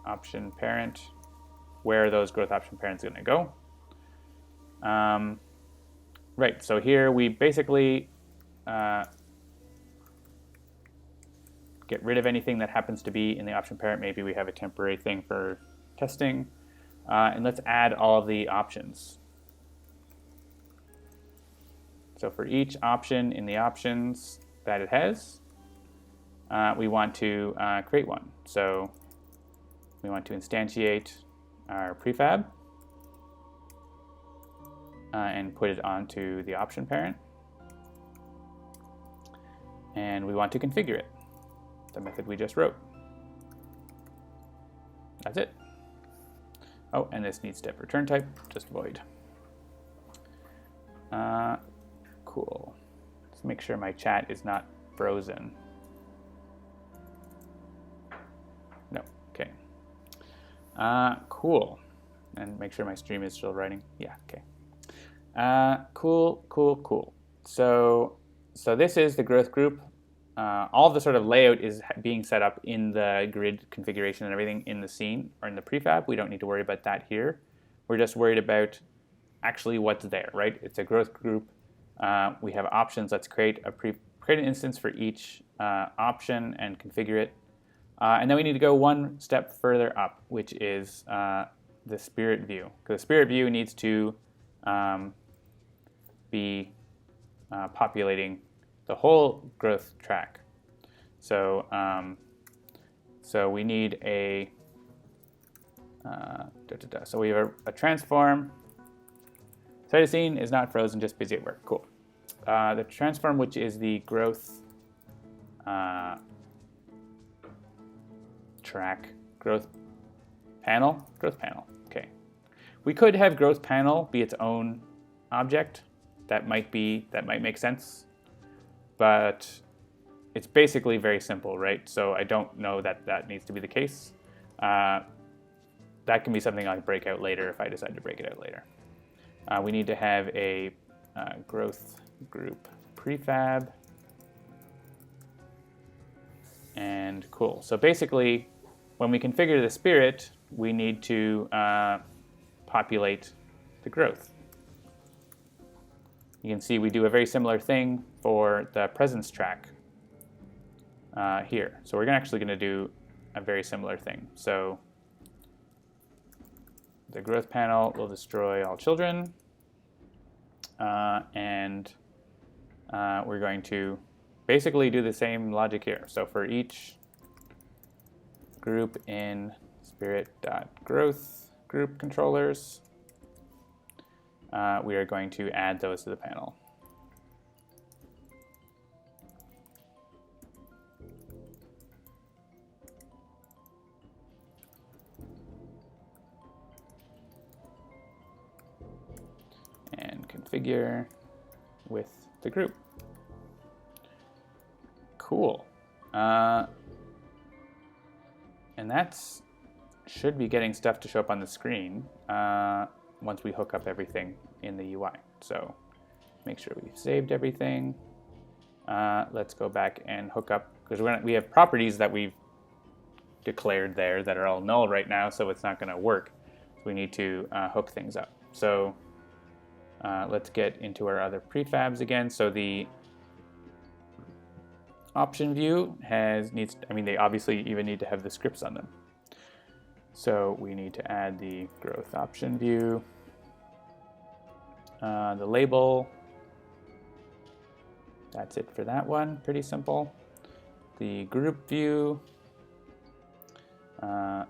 Option parent. Where are those growth option parents going to go? Right, so here we basically get rid of anything that happens to be in the option parent. Maybe we have a temporary thing for testing. And let's add all of the options. So for each option in the options that it has, we want to create one. So we want to instantiate our prefab and put it onto the option parent. And we want to configure it, the method we just wrote. That's it. Oh, and this needs step return type, just void. Cool. Let's make sure my chat is not frozen. No, okay. Cool. And make sure my stream is still running. Yeah, okay. Cool. So this is the growth group. All the sort of layout is being set up in the grid configuration and everything in the scene or in the prefab. We don't need to worry about that here. We're just worried about actually what's there, right? It's a growth group. We have options. Let's create an instance for each option and configure it. And then we need to go one step further up, which is the spirit view. Because the spirit view needs to be populating the whole growth track. So so we need a so we have a transform. Cytosine is not frozen, just busy at work. Cool. The transform, which is the growth track, growth panel. Okay. We could have growth panel be its own object. That might make sense, but it's basically very simple, right? So I don't know that needs to be the case. That can be something I'll break out later if I decide to break it out later. We need to have a growth group prefab. And cool. So basically, when we configure the spirit, we need to populate the growth. You can see we do a very similar thing for the presence track here. So we're actually going to do a very similar thing. So the growth panel will destroy all children, and we're going to basically do the same logic here. So for each group in spirit.growth group controllers, we are going to add those to the panel. And configure with the group. Cool. And that's should be getting stuff to show up on the screen once we hook up everything in the UI. So make sure we've saved everything. Let's go back and hook up, because we have properties that we've declared there that are all null right now, so it's not going to work. We need to hook things up. So let's get into our other prefabs again. So the option view they obviously even need to have the scripts on them. So we need to add the growth option view, the label. That's it for that one, pretty simple. The group view, I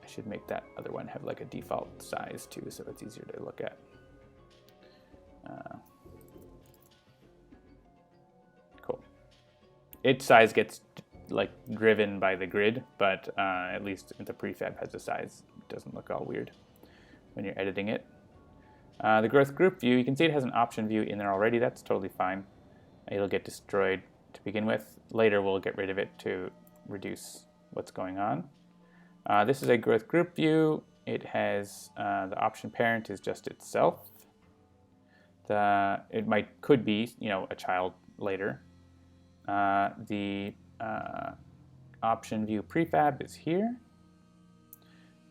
should make that other one have like a default size too, so it's easier to look at. Cool. Its size gets like driven by the grid, but at least the prefab has a size. It doesn't look all weird when you're editing it. The growth group view, you can see it has an option view in there already. That's totally fine. It'll get destroyed to begin with. Later we'll get rid of it to reduce what's going on. This is a growth group view. It has the option parent is just itself. It could be a child later. The option view prefab is here.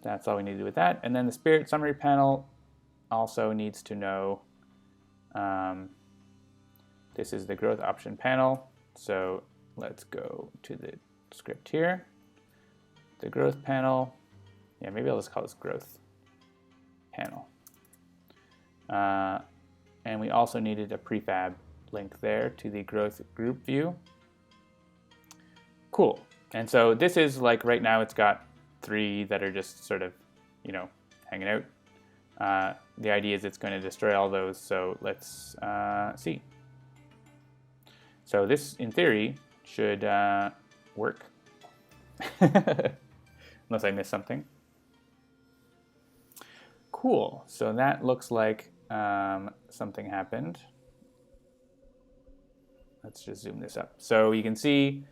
That's all we need to do with that. And then the spirit summary panel also needs to know this is the growth option panel. So let's go to the script here. The growth panel, maybe I'll just call this growth panel. And we also needed a prefab link there to the growth group view. Cool. And so this is like right now it's got 3 that are just sort of, hanging out. The idea is it's going to destroy all those, so let's see. So this, in theory, should work. Unless I missed something. Cool. So that looks like something happened. Let's just zoom this up. So you can see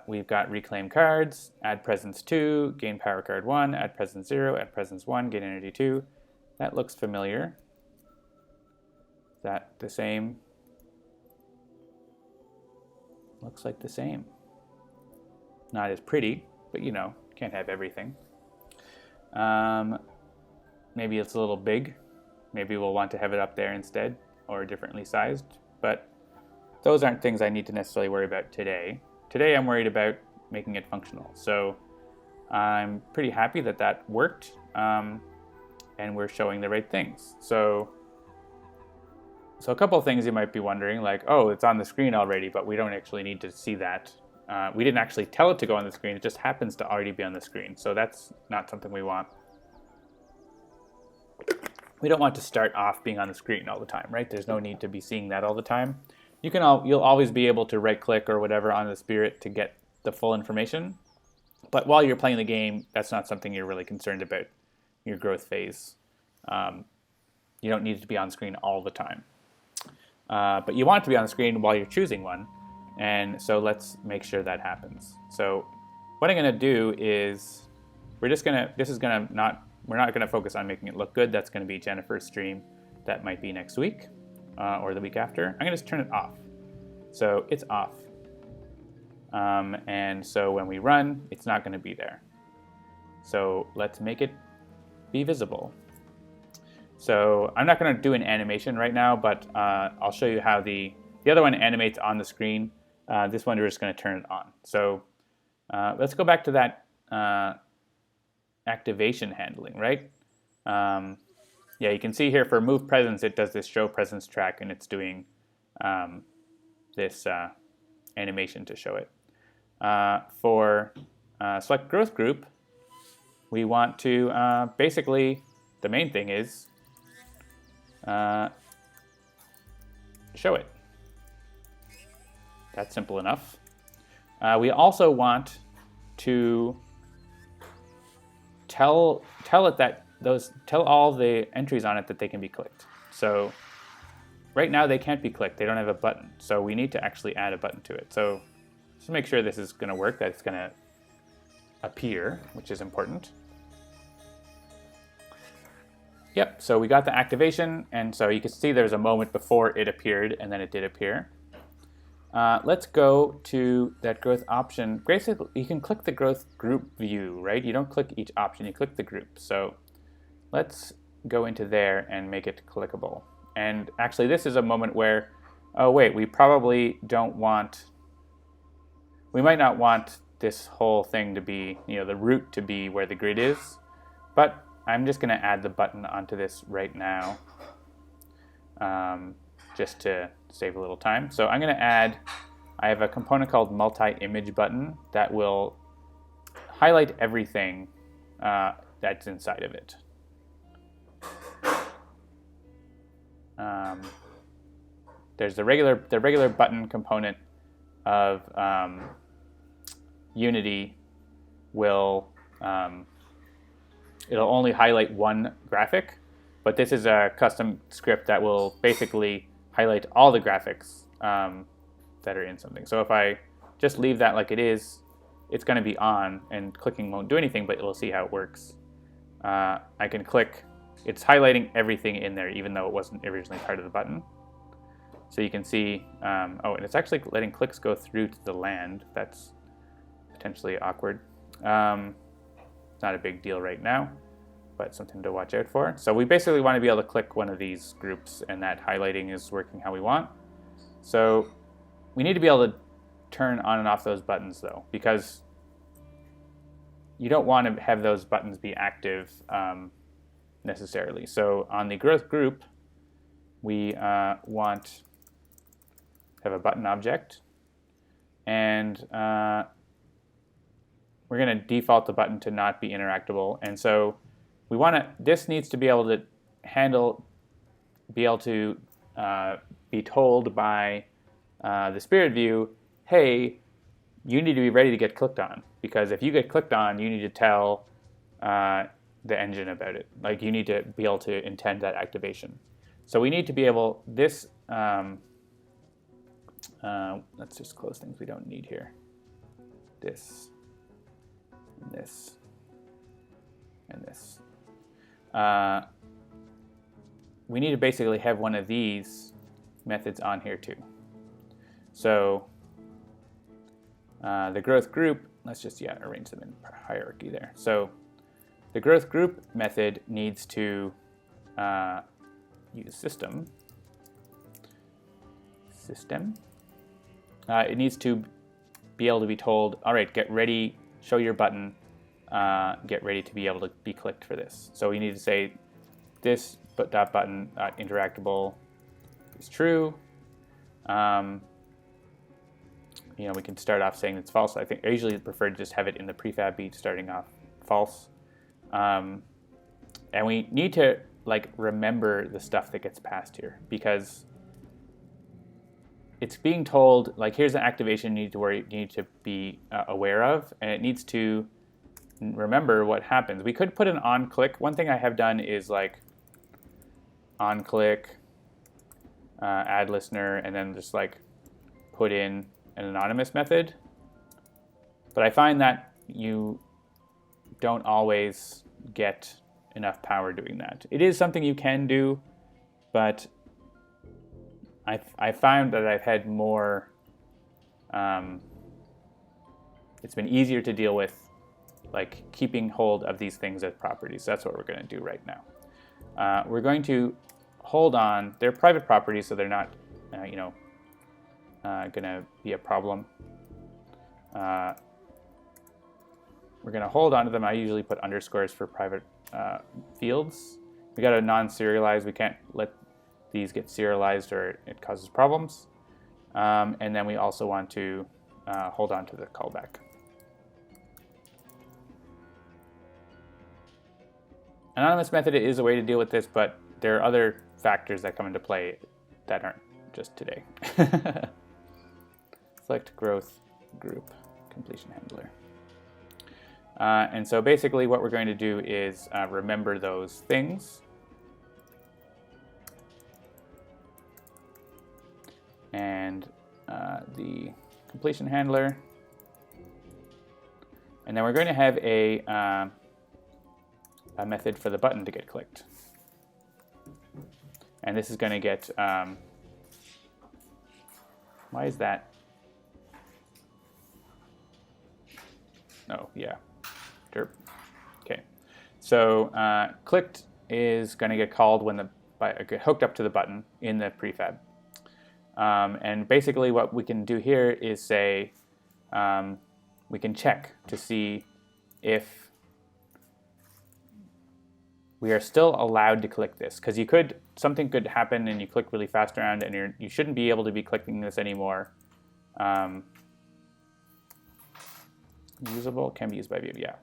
we've got reclaim cards, add presence 2, gain power card 1, add presence 0, add presence 1, gain energy 2. That looks familiar. Is that the same? Looks like the same. Not as pretty, but can't have everything. Maybe it's a little big. Maybe we'll want to have it up there instead, or differently sized. But those aren't things I need to necessarily worry about today. Today I'm worried about making it functional. So I'm pretty happy that that worked, and we're showing the right things. So a couple of things you might be wondering, like, oh, it's on the screen already, but we don't actually need to see that. We didn't actually tell it to go on the screen. It just happens to already be on the screen. So that's not something we want. We don't want to start off being on the screen all the time, right? There's no need to be seeing that all the time. You'll always be able to right-click or whatever on the spirit to get the full information. But while you're playing the game, that's not something you're really concerned about, your growth phase. You don't need it to be on screen all the time. But you want it to be on the screen while you're choosing one. And so let's make sure that happens. So what I'm going to do is we're not going to focus on making it look good. That's going to be Jennifer's stream. That might be next week or the week after. I'm going to just turn it off. So it's off. And so when we run, it's not going to be there. So let's make it be visible. So I'm not going to do an animation right now, but I'll show you how the other one animates on the screen. This one, we're just going to turn it on. So let's go back to that activation handling, right? Yeah, you can see here for move presence, it does this show presence track, and it's doing this animation to show it. For select growth group, we want to basically, the main thing is show it. That's simple enough. We also want to tell it that tell all the entries on it that they can be clicked. So right now they can't be clicked. They don't have a button. So we need to actually add a button to it. So just make sure this is going to work, that it's going to appear, which is important. Yep, so we got the activation, and so you can see there's a moment before it appeared, and then it did appear. Let's go to that growth option. Basically, you can click the growth group view, right? You don't click each option, you click the group. So let's go into there and make it clickable. And actually, this is a moment where, oh wait, we probably don't want, we might not want this whole thing to be, the root to be where the grid is, but I'm just going to add the button onto this right now, just to save a little time. So I'm going to add, I have a component called multi-image button that will highlight everything that's inside of it. There's the regular button component of Unity will it'll only highlight one graphic, but this is a custom script that will basically highlight all the graphics that are in something. So if I just leave that like it is, it's going to be on, and clicking won't do anything, but we'll see how it works. I can click. It's highlighting everything in there, even though it wasn't originally part of the button. So you can see, oh, and it's actually letting clicks go through to the land. That's potentially awkward. It's not a big deal right now, but something to watch out for. So we basically want to be able to click one of these groups, and that highlighting is working how we want. So we need to be able to turn on and off those buttons, though, because you don't want to have those buttons be active necessarily. So on the growth group, we want to have a button object, and we're going to default the button to not be interactable. And so we want to, this needs to be able to be told by the spirit view, hey, you need to be ready to get clicked on, because if you get clicked on, you need to tell the engine about it. Like, you need to be able to intend that activation. So we need to be able, this, let's just close things we don't need here. This, and this, and this. We need to basically have one of these methods on here too. So the growth group, let's just arrange them in hierarchy there. So the growth group method needs to use system. It needs to be able to be told, all right, get ready, show your button, get ready to be able to be clicked for this. So we need to say this button interactable is true. We can start off saying it's false. I usually prefer to just have it in the prefab be starting off false. And we need to remember the stuff that gets passed here, because it's being told, here's an activation you need to be aware of, and it needs to remember what happens. We could put an on click. One thing I have done is on click, add listener, and then just put in an anonymous method. But I find that you don't always get enough power doing that. It is something you can do, but I found that I've had more, it's been easier to deal with keeping hold of these things as properties. That's what we're going to do right now. We're going to hold on. They're private properties, so they're not, going to be a problem. we're going to hold on to them. I usually put underscores for private fields. We got to non-serialize. We can't let these get serialized or it causes problems. And then we also want to hold on to the callback. Anonymous method is a way to deal with this, but there are other factors that come into play that aren't just today. Select growth group completion handler. And so basically what we're going to do is remember those things. And the completion handler. And then we're going to have a method for the button to get clicked. And this is going to get, why is that? Oh, yeah, derp. Okay, so clicked is going to get called when get hooked up to the button in the prefab. And basically what we can do here is say, we can check to see if we are still allowed to click this, because something could happen and you click really fast around and you shouldn't be able to be clicking this anymore. Usable, can be used by view, yeah.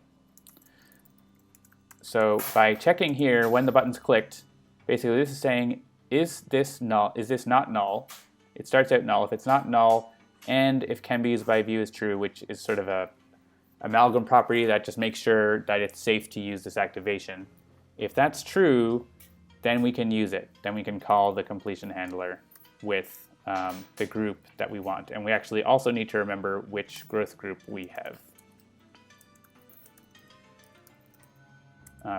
So by checking here when the button's clicked, basically this is saying, is this null? Is this not null? It starts out null. If it's not null, and if can be used by view is true, which is sort of a amalgam property that just makes sure that it's safe to use this activation. If that's true, then we can use it. Then we can call the completion handler with the group that we want. And we actually also need to remember which growth group we have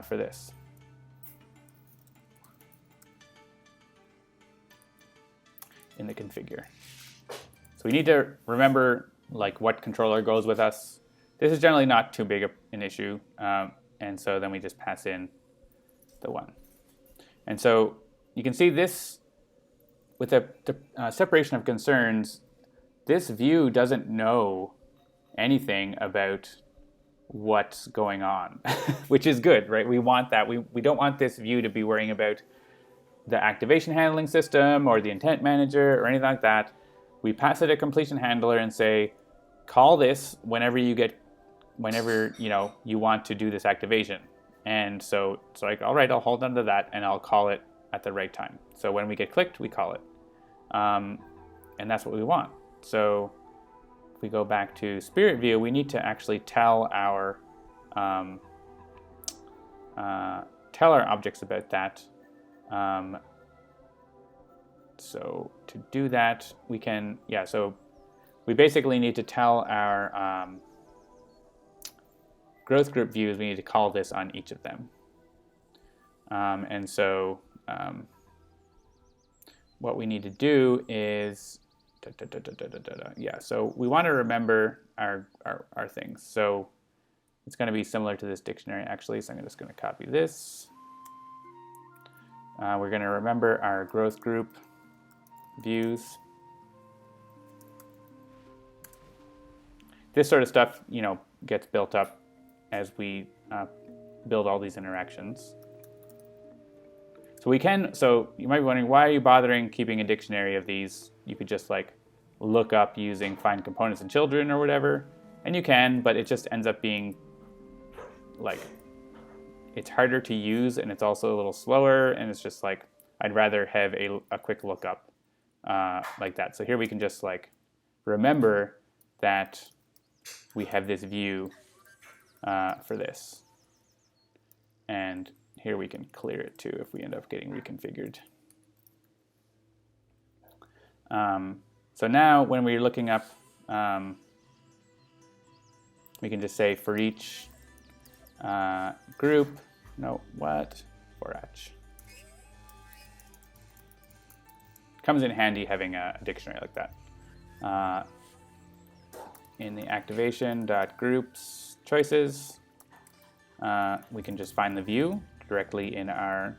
for this. In the configure. So we need to remember like what controller goes with us. This is generally not too big an issue. And so then we just pass in the one. And so you can see this, with the separation of concerns, this view doesn't know anything about what's going on, which is good, right? We want that. We don't want this view to be worrying about the activation handling system or the intent manager or anything like that. We pass it a completion handler and say, call this whenever you want to do this activation. And so it's like, all right, I'll hold on to that and I'll call it at the right time. So when we get clicked, we call it. And that's what we want. So if we go back to Spirit View, we need to actually tell our objects about that. So to do that, we can, so we basically need to tell our growth group views, we need to call this on each of them. And so what we need to do is, so we want to remember our things. So it's going to be similar to this dictionary actually, so I'm just going to copy this. We're going to remember our growth group views. This sort of stuff, gets built up as we build all these interactions. So you might be wondering, why are you bothering keeping a dictionary of these? You could just like look up using find components in children or whatever, and you can, but it just ends up being like, it's harder to use and it's also a little slower, and it's just like, I'd rather have a quick lookup like that. So here we can just like remember that we have this view for this. And here we can clear it too if we end up getting reconfigured. So now when we're looking up, we can just say for each group, for each. Comes in handy having a dictionary like that. In the activation.groups choices, we can just find the view directly in our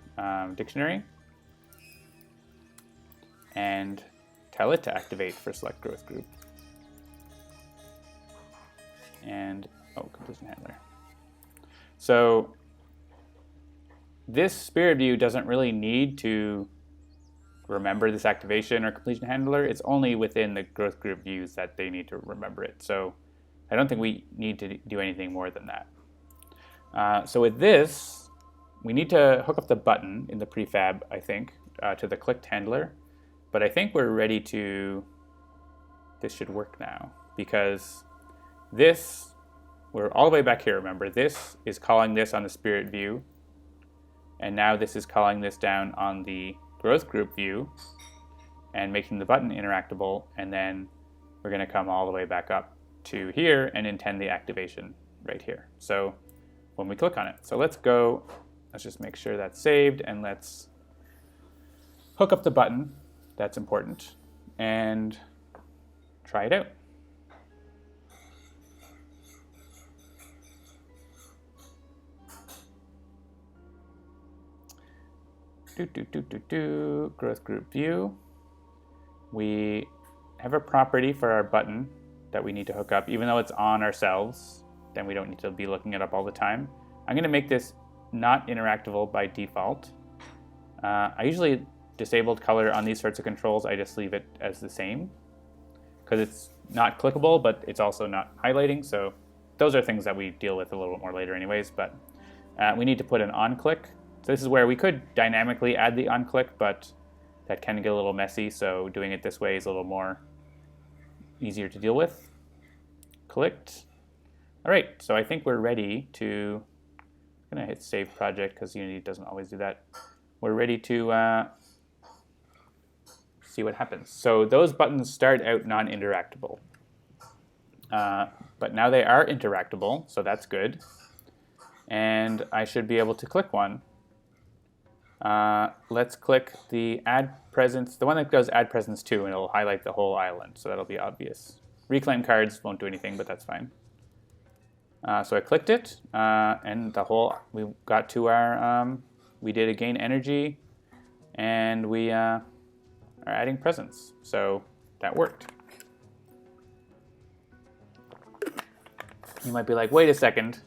dictionary and tell it to activate for select growth group. And, completion handler. So this spirit view doesn't really need to remember this activation or completion handler. It's only within the growth group views that they need to remember it. So I don't think we need to do anything more than that. So with this, we need to hook up the button in the prefab, I think, to the clicked handler. But I think we're ready to, this should work now, because this, we're all the way back here, remember, this is calling this on the spirit view, and now this is calling this down on the growth group view and making the button interactable, and then we're going to come all the way back up to here and intend the activation right here. So when we click on it. So let's go, let's just make sure that's saved, and let's hook up the button. That's important. And try it out. Growth group view. We have a property for our button that we need to hook up, even though it's on ourselves, then we don't need to be looking it up all the time. I'm going to make this not interactable by default. I usually disabled color on these sorts of controls, I just leave it as the same because it's not clickable, but it's also not highlighting. So those are things that we deal with a little bit more later anyways, but we need to put an on click. So this is where we could dynamically add the on click, but that can get a little messy. So doing it this way is a little more easier to deal with. Clicked. All right, so I think we're ready to, I'm gonna hit save project because Unity doesn't always do that. We're ready to see what happens. So those buttons start out non-interactable, but now they are interactable, so that's good. And I should be able to click one. Let's click the add presence, the one that goes add presence to, and it'll highlight the whole island, so that'll be obvious. Reclaim cards won't do anything, but that's fine. So I clicked it, and the whole, we got to our, we did a gain energy, and we are adding presence. So that worked. You might be like, wait a second,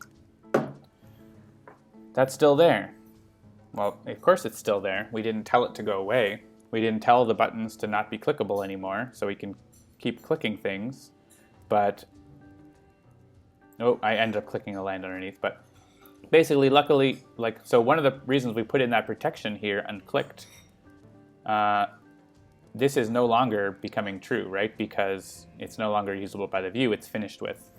that's still there. Well, of course it's still there. We didn't tell it to go away. We didn't tell the buttons to not be clickable anymore, so we can keep clicking things. But, oh, I ended up clicking a land underneath. But basically, luckily, like, so one of the reasons we put in that protection here unclicked, this is no longer becoming true, right? Because it's no longer usable by the view, it's finished with.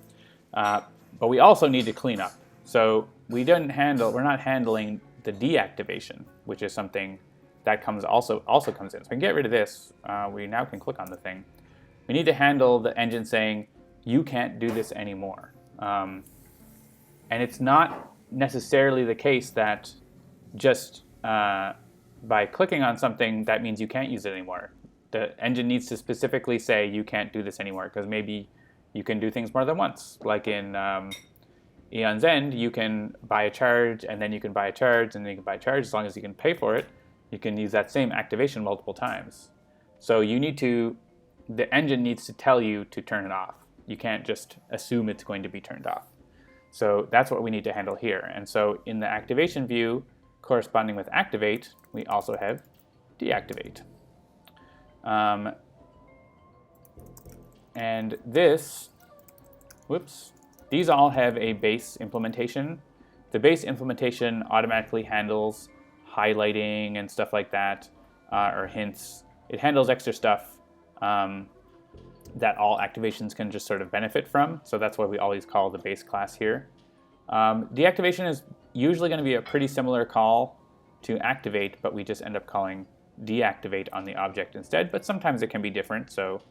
But we also need to clean up. So we're not handling the deactivation, which is something that also comes in. So we can get rid of this. We now can click on the thing. We need to handle the engine saying, you can't do this anymore. And it's not necessarily the case that just by clicking on something, that means you can't use it anymore. The engine needs to specifically say, you can't do this anymore, because maybe you can do things more than once. Like in Eon's End, you can buy a charge, and then you can buy a charge, and then you can buy a charge. As long as you can pay for it, you can use that same activation multiple times. So you need to, the engine needs to tell you to turn it off. You can't just assume it's going to be turned off. So that's what we need to handle here. And so in the activation view, corresponding with activate, we also have deactivate. And this, whoops, these all have a base implementation. The base implementation automatically handles highlighting and stuff like that, or hints. It handles extra stuff that all activations can just sort of benefit from. So that's why we always call the base class here. Deactivation is usually going to be a pretty similar call to activate, but we just end up calling deactivate on the object instead. But sometimes it can be different. So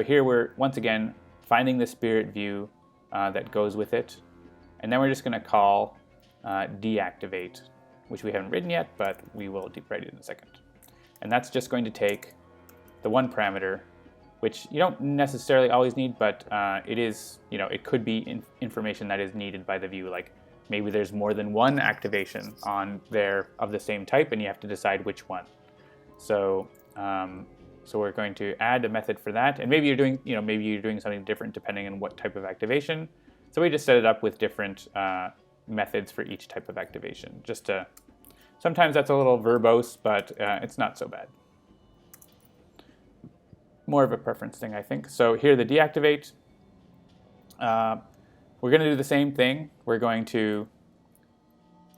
here we're, once again, finding the spirit view that goes with it. And then we're just going to call deactivate, which we haven't written yet, but we will write it in a second. And that's just going to take the one parameter, which you don't necessarily always need, but it is, it could be information that is needed by the view. Like maybe there's more than one activation on there of the same type, and you have to decide which one. So we're going to add a method for that, and maybe you're doing something different depending on what type of activation. So we just set it up with different methods for each type of activation. Sometimes that's a little verbose, but it's not so bad. More of a preference thing, I think. So here, the deactivate. We're going to do the same thing. We're going to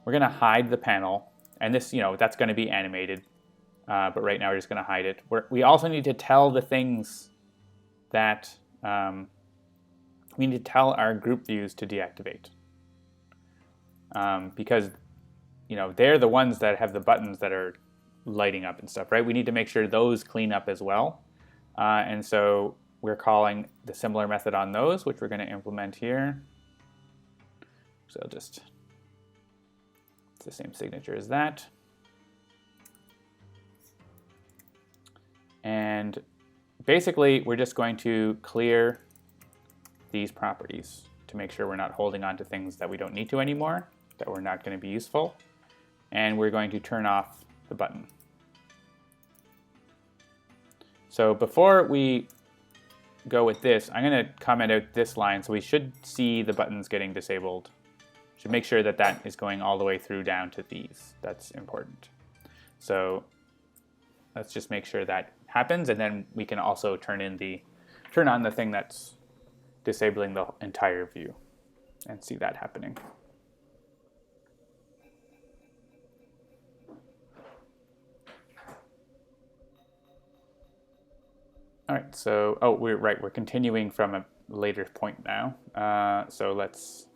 hide the panel, and this, that's going to be animated. But right now we're just going to hide it. We also need to tell the things that we need to tell our group views to deactivate, because they're the ones that have the buttons that are lighting up and stuff, right? We need to make sure those clean up as well, and so we're calling the similar method on those, which we're going to implement here. So it's the same signature as that. And basically, we're just going to clear these properties to make sure we're not holding on to things that we don't need to anymore, that were not going to be useful. And we're going to turn off the button. So before we go with this, I'm going to comment out this line. So we should see the buttons getting disabled. Should make sure that that is going all the way through down to these. That's important. So let's just make sure that happens, and then we can also turn on the thing that's disabling the entire view and see that happening. All right, so we're continuing from a later point now. So let's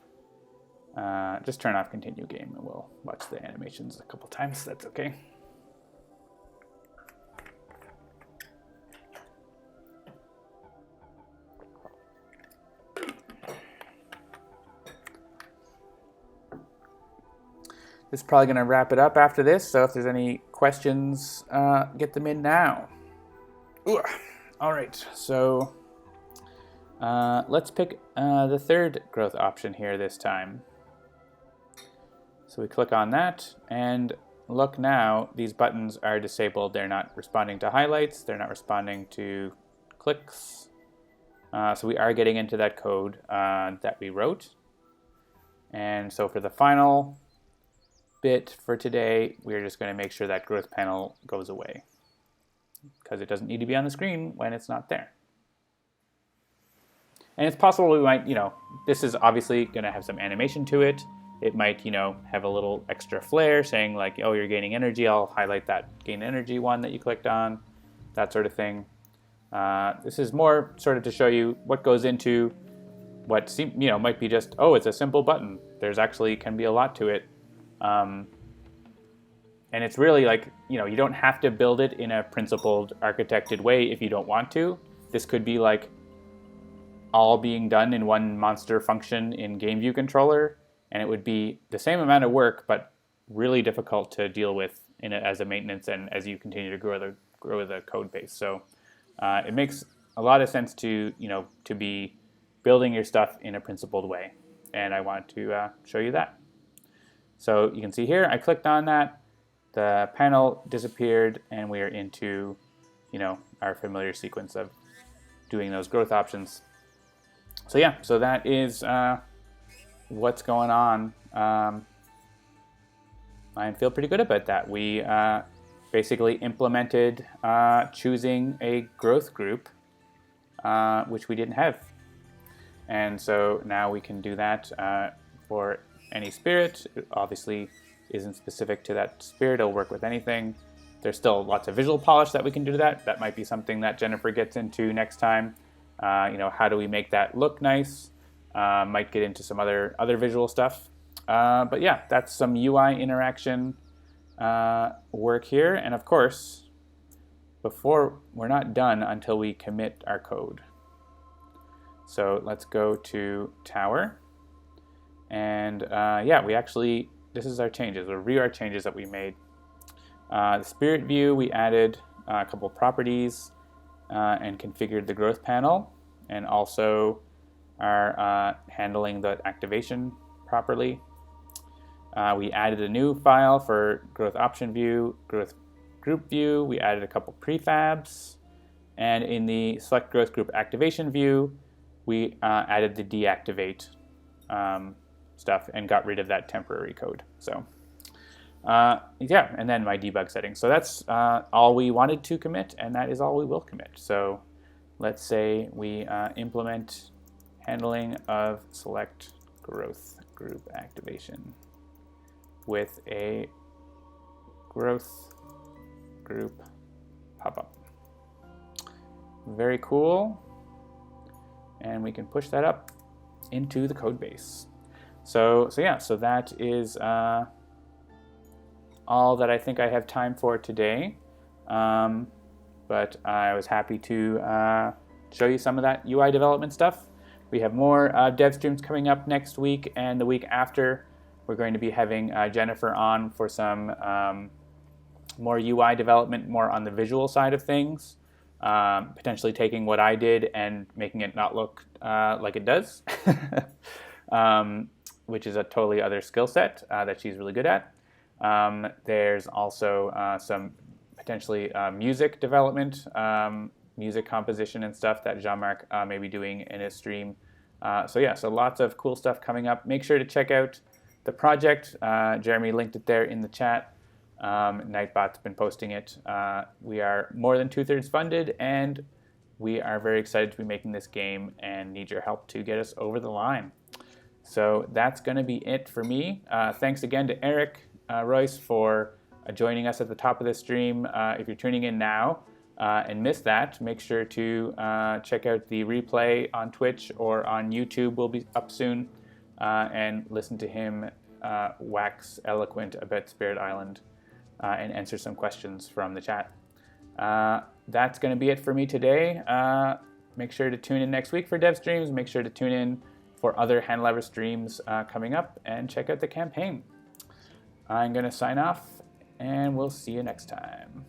just turn off continue game, and we'll watch the animations a couple times. That's okay. This is probably going to wrap it up after this, so if there's any questions, get them in now. Ooh. All right, so let's pick the third growth option here this time. So we click on that, and look now, these buttons are disabled. They're not responding to highlights. They're not responding to clicks. So we are getting into that code that we wrote. And so for the final bit for today, we're just going to make sure that growth panel goes away, because it doesn't need to be on the screen when it's not there. And it's possible we might, this is obviously going to have some animation to it. It might, have a little extra flair saying like, oh, you're gaining energy. I'll highlight that gain energy one that you clicked on, that sort of thing. This is more sort of to show you what goes into what might be just, oh, it's a simple button. There's actually can be a lot to it. And it's really like, you don't have to build it in a principled, architected way if you don't want to. This could be like all being done in one monster function in GameView controller, and it would be the same amount of work, but really difficult to deal with as a maintenance and as you continue to grow the code base. So it makes a lot of sense to be building your stuff in a principled way, and I want to show you that. So you can see here, I clicked on that, the panel disappeared, and we are into, our familiar sequence of doing those growth options. So yeah, so that is what's going on. I feel pretty good about that. We basically implemented choosing a growth group, which we didn't have. And so now we can do that for any spirit. It obviously isn't specific to that spirit. It'll work with anything. There's still lots of visual polish that we can do to that. That might be something that Jennifer gets into next time. How do we make that look nice? Might get into some other visual stuff. But yeah, that's some UI interaction work here. And of course, we're not done until we commit our code. So let's go to Tower. And this is our changes. We'll review our changes that we made. The spirit view, we added a couple properties and configured the growth panel, and also are handling the activation properly. We added a new file for growth option view, growth group view. We added a couple prefabs, and in the select growth group activation view, we added the deactivate stuff and got rid of that temporary code. So yeah, and then my debug settings. So that's all we wanted to commit, and that is all we will commit. So let's say we implement handling of select growth group activation with a growth group pop-up. Very cool. And we can push that up into the code base. So that is all that I think I have time for today. But I was happy to show you some of that UI development stuff. We have more dev streams coming up next week, and the week after we're going to be having Jennifer on for some more UI development, more on the visual side of things, potentially taking what I did and making it not look like it does, which is a totally other skill set that she's really good at. There's also some potentially music development, music composition and stuff that Jean-Marc may be doing in his stream. So lots of cool stuff coming up. Make sure to check out the project. Jeremy linked it there in the chat. Nightbot's been posting it. We are more than 2/3 funded, and we are very excited to be making this game and need your help to get us over the line. So that's going to be it for me. Thanks again to Eric Ruess for joining us at the top of the stream. If you're tuning in now and missed that, make sure to check out the replay on Twitch or on YouTube. Will be up soon, and listen to him wax eloquent about Spirit Island and answer some questions from the chat. That's going to be it for me today. Make sure to tune in next week for dev streams. Make sure to tune in for other hand lever streams coming up, and check out the campaign. I'm going to sign off, and we'll see you next time.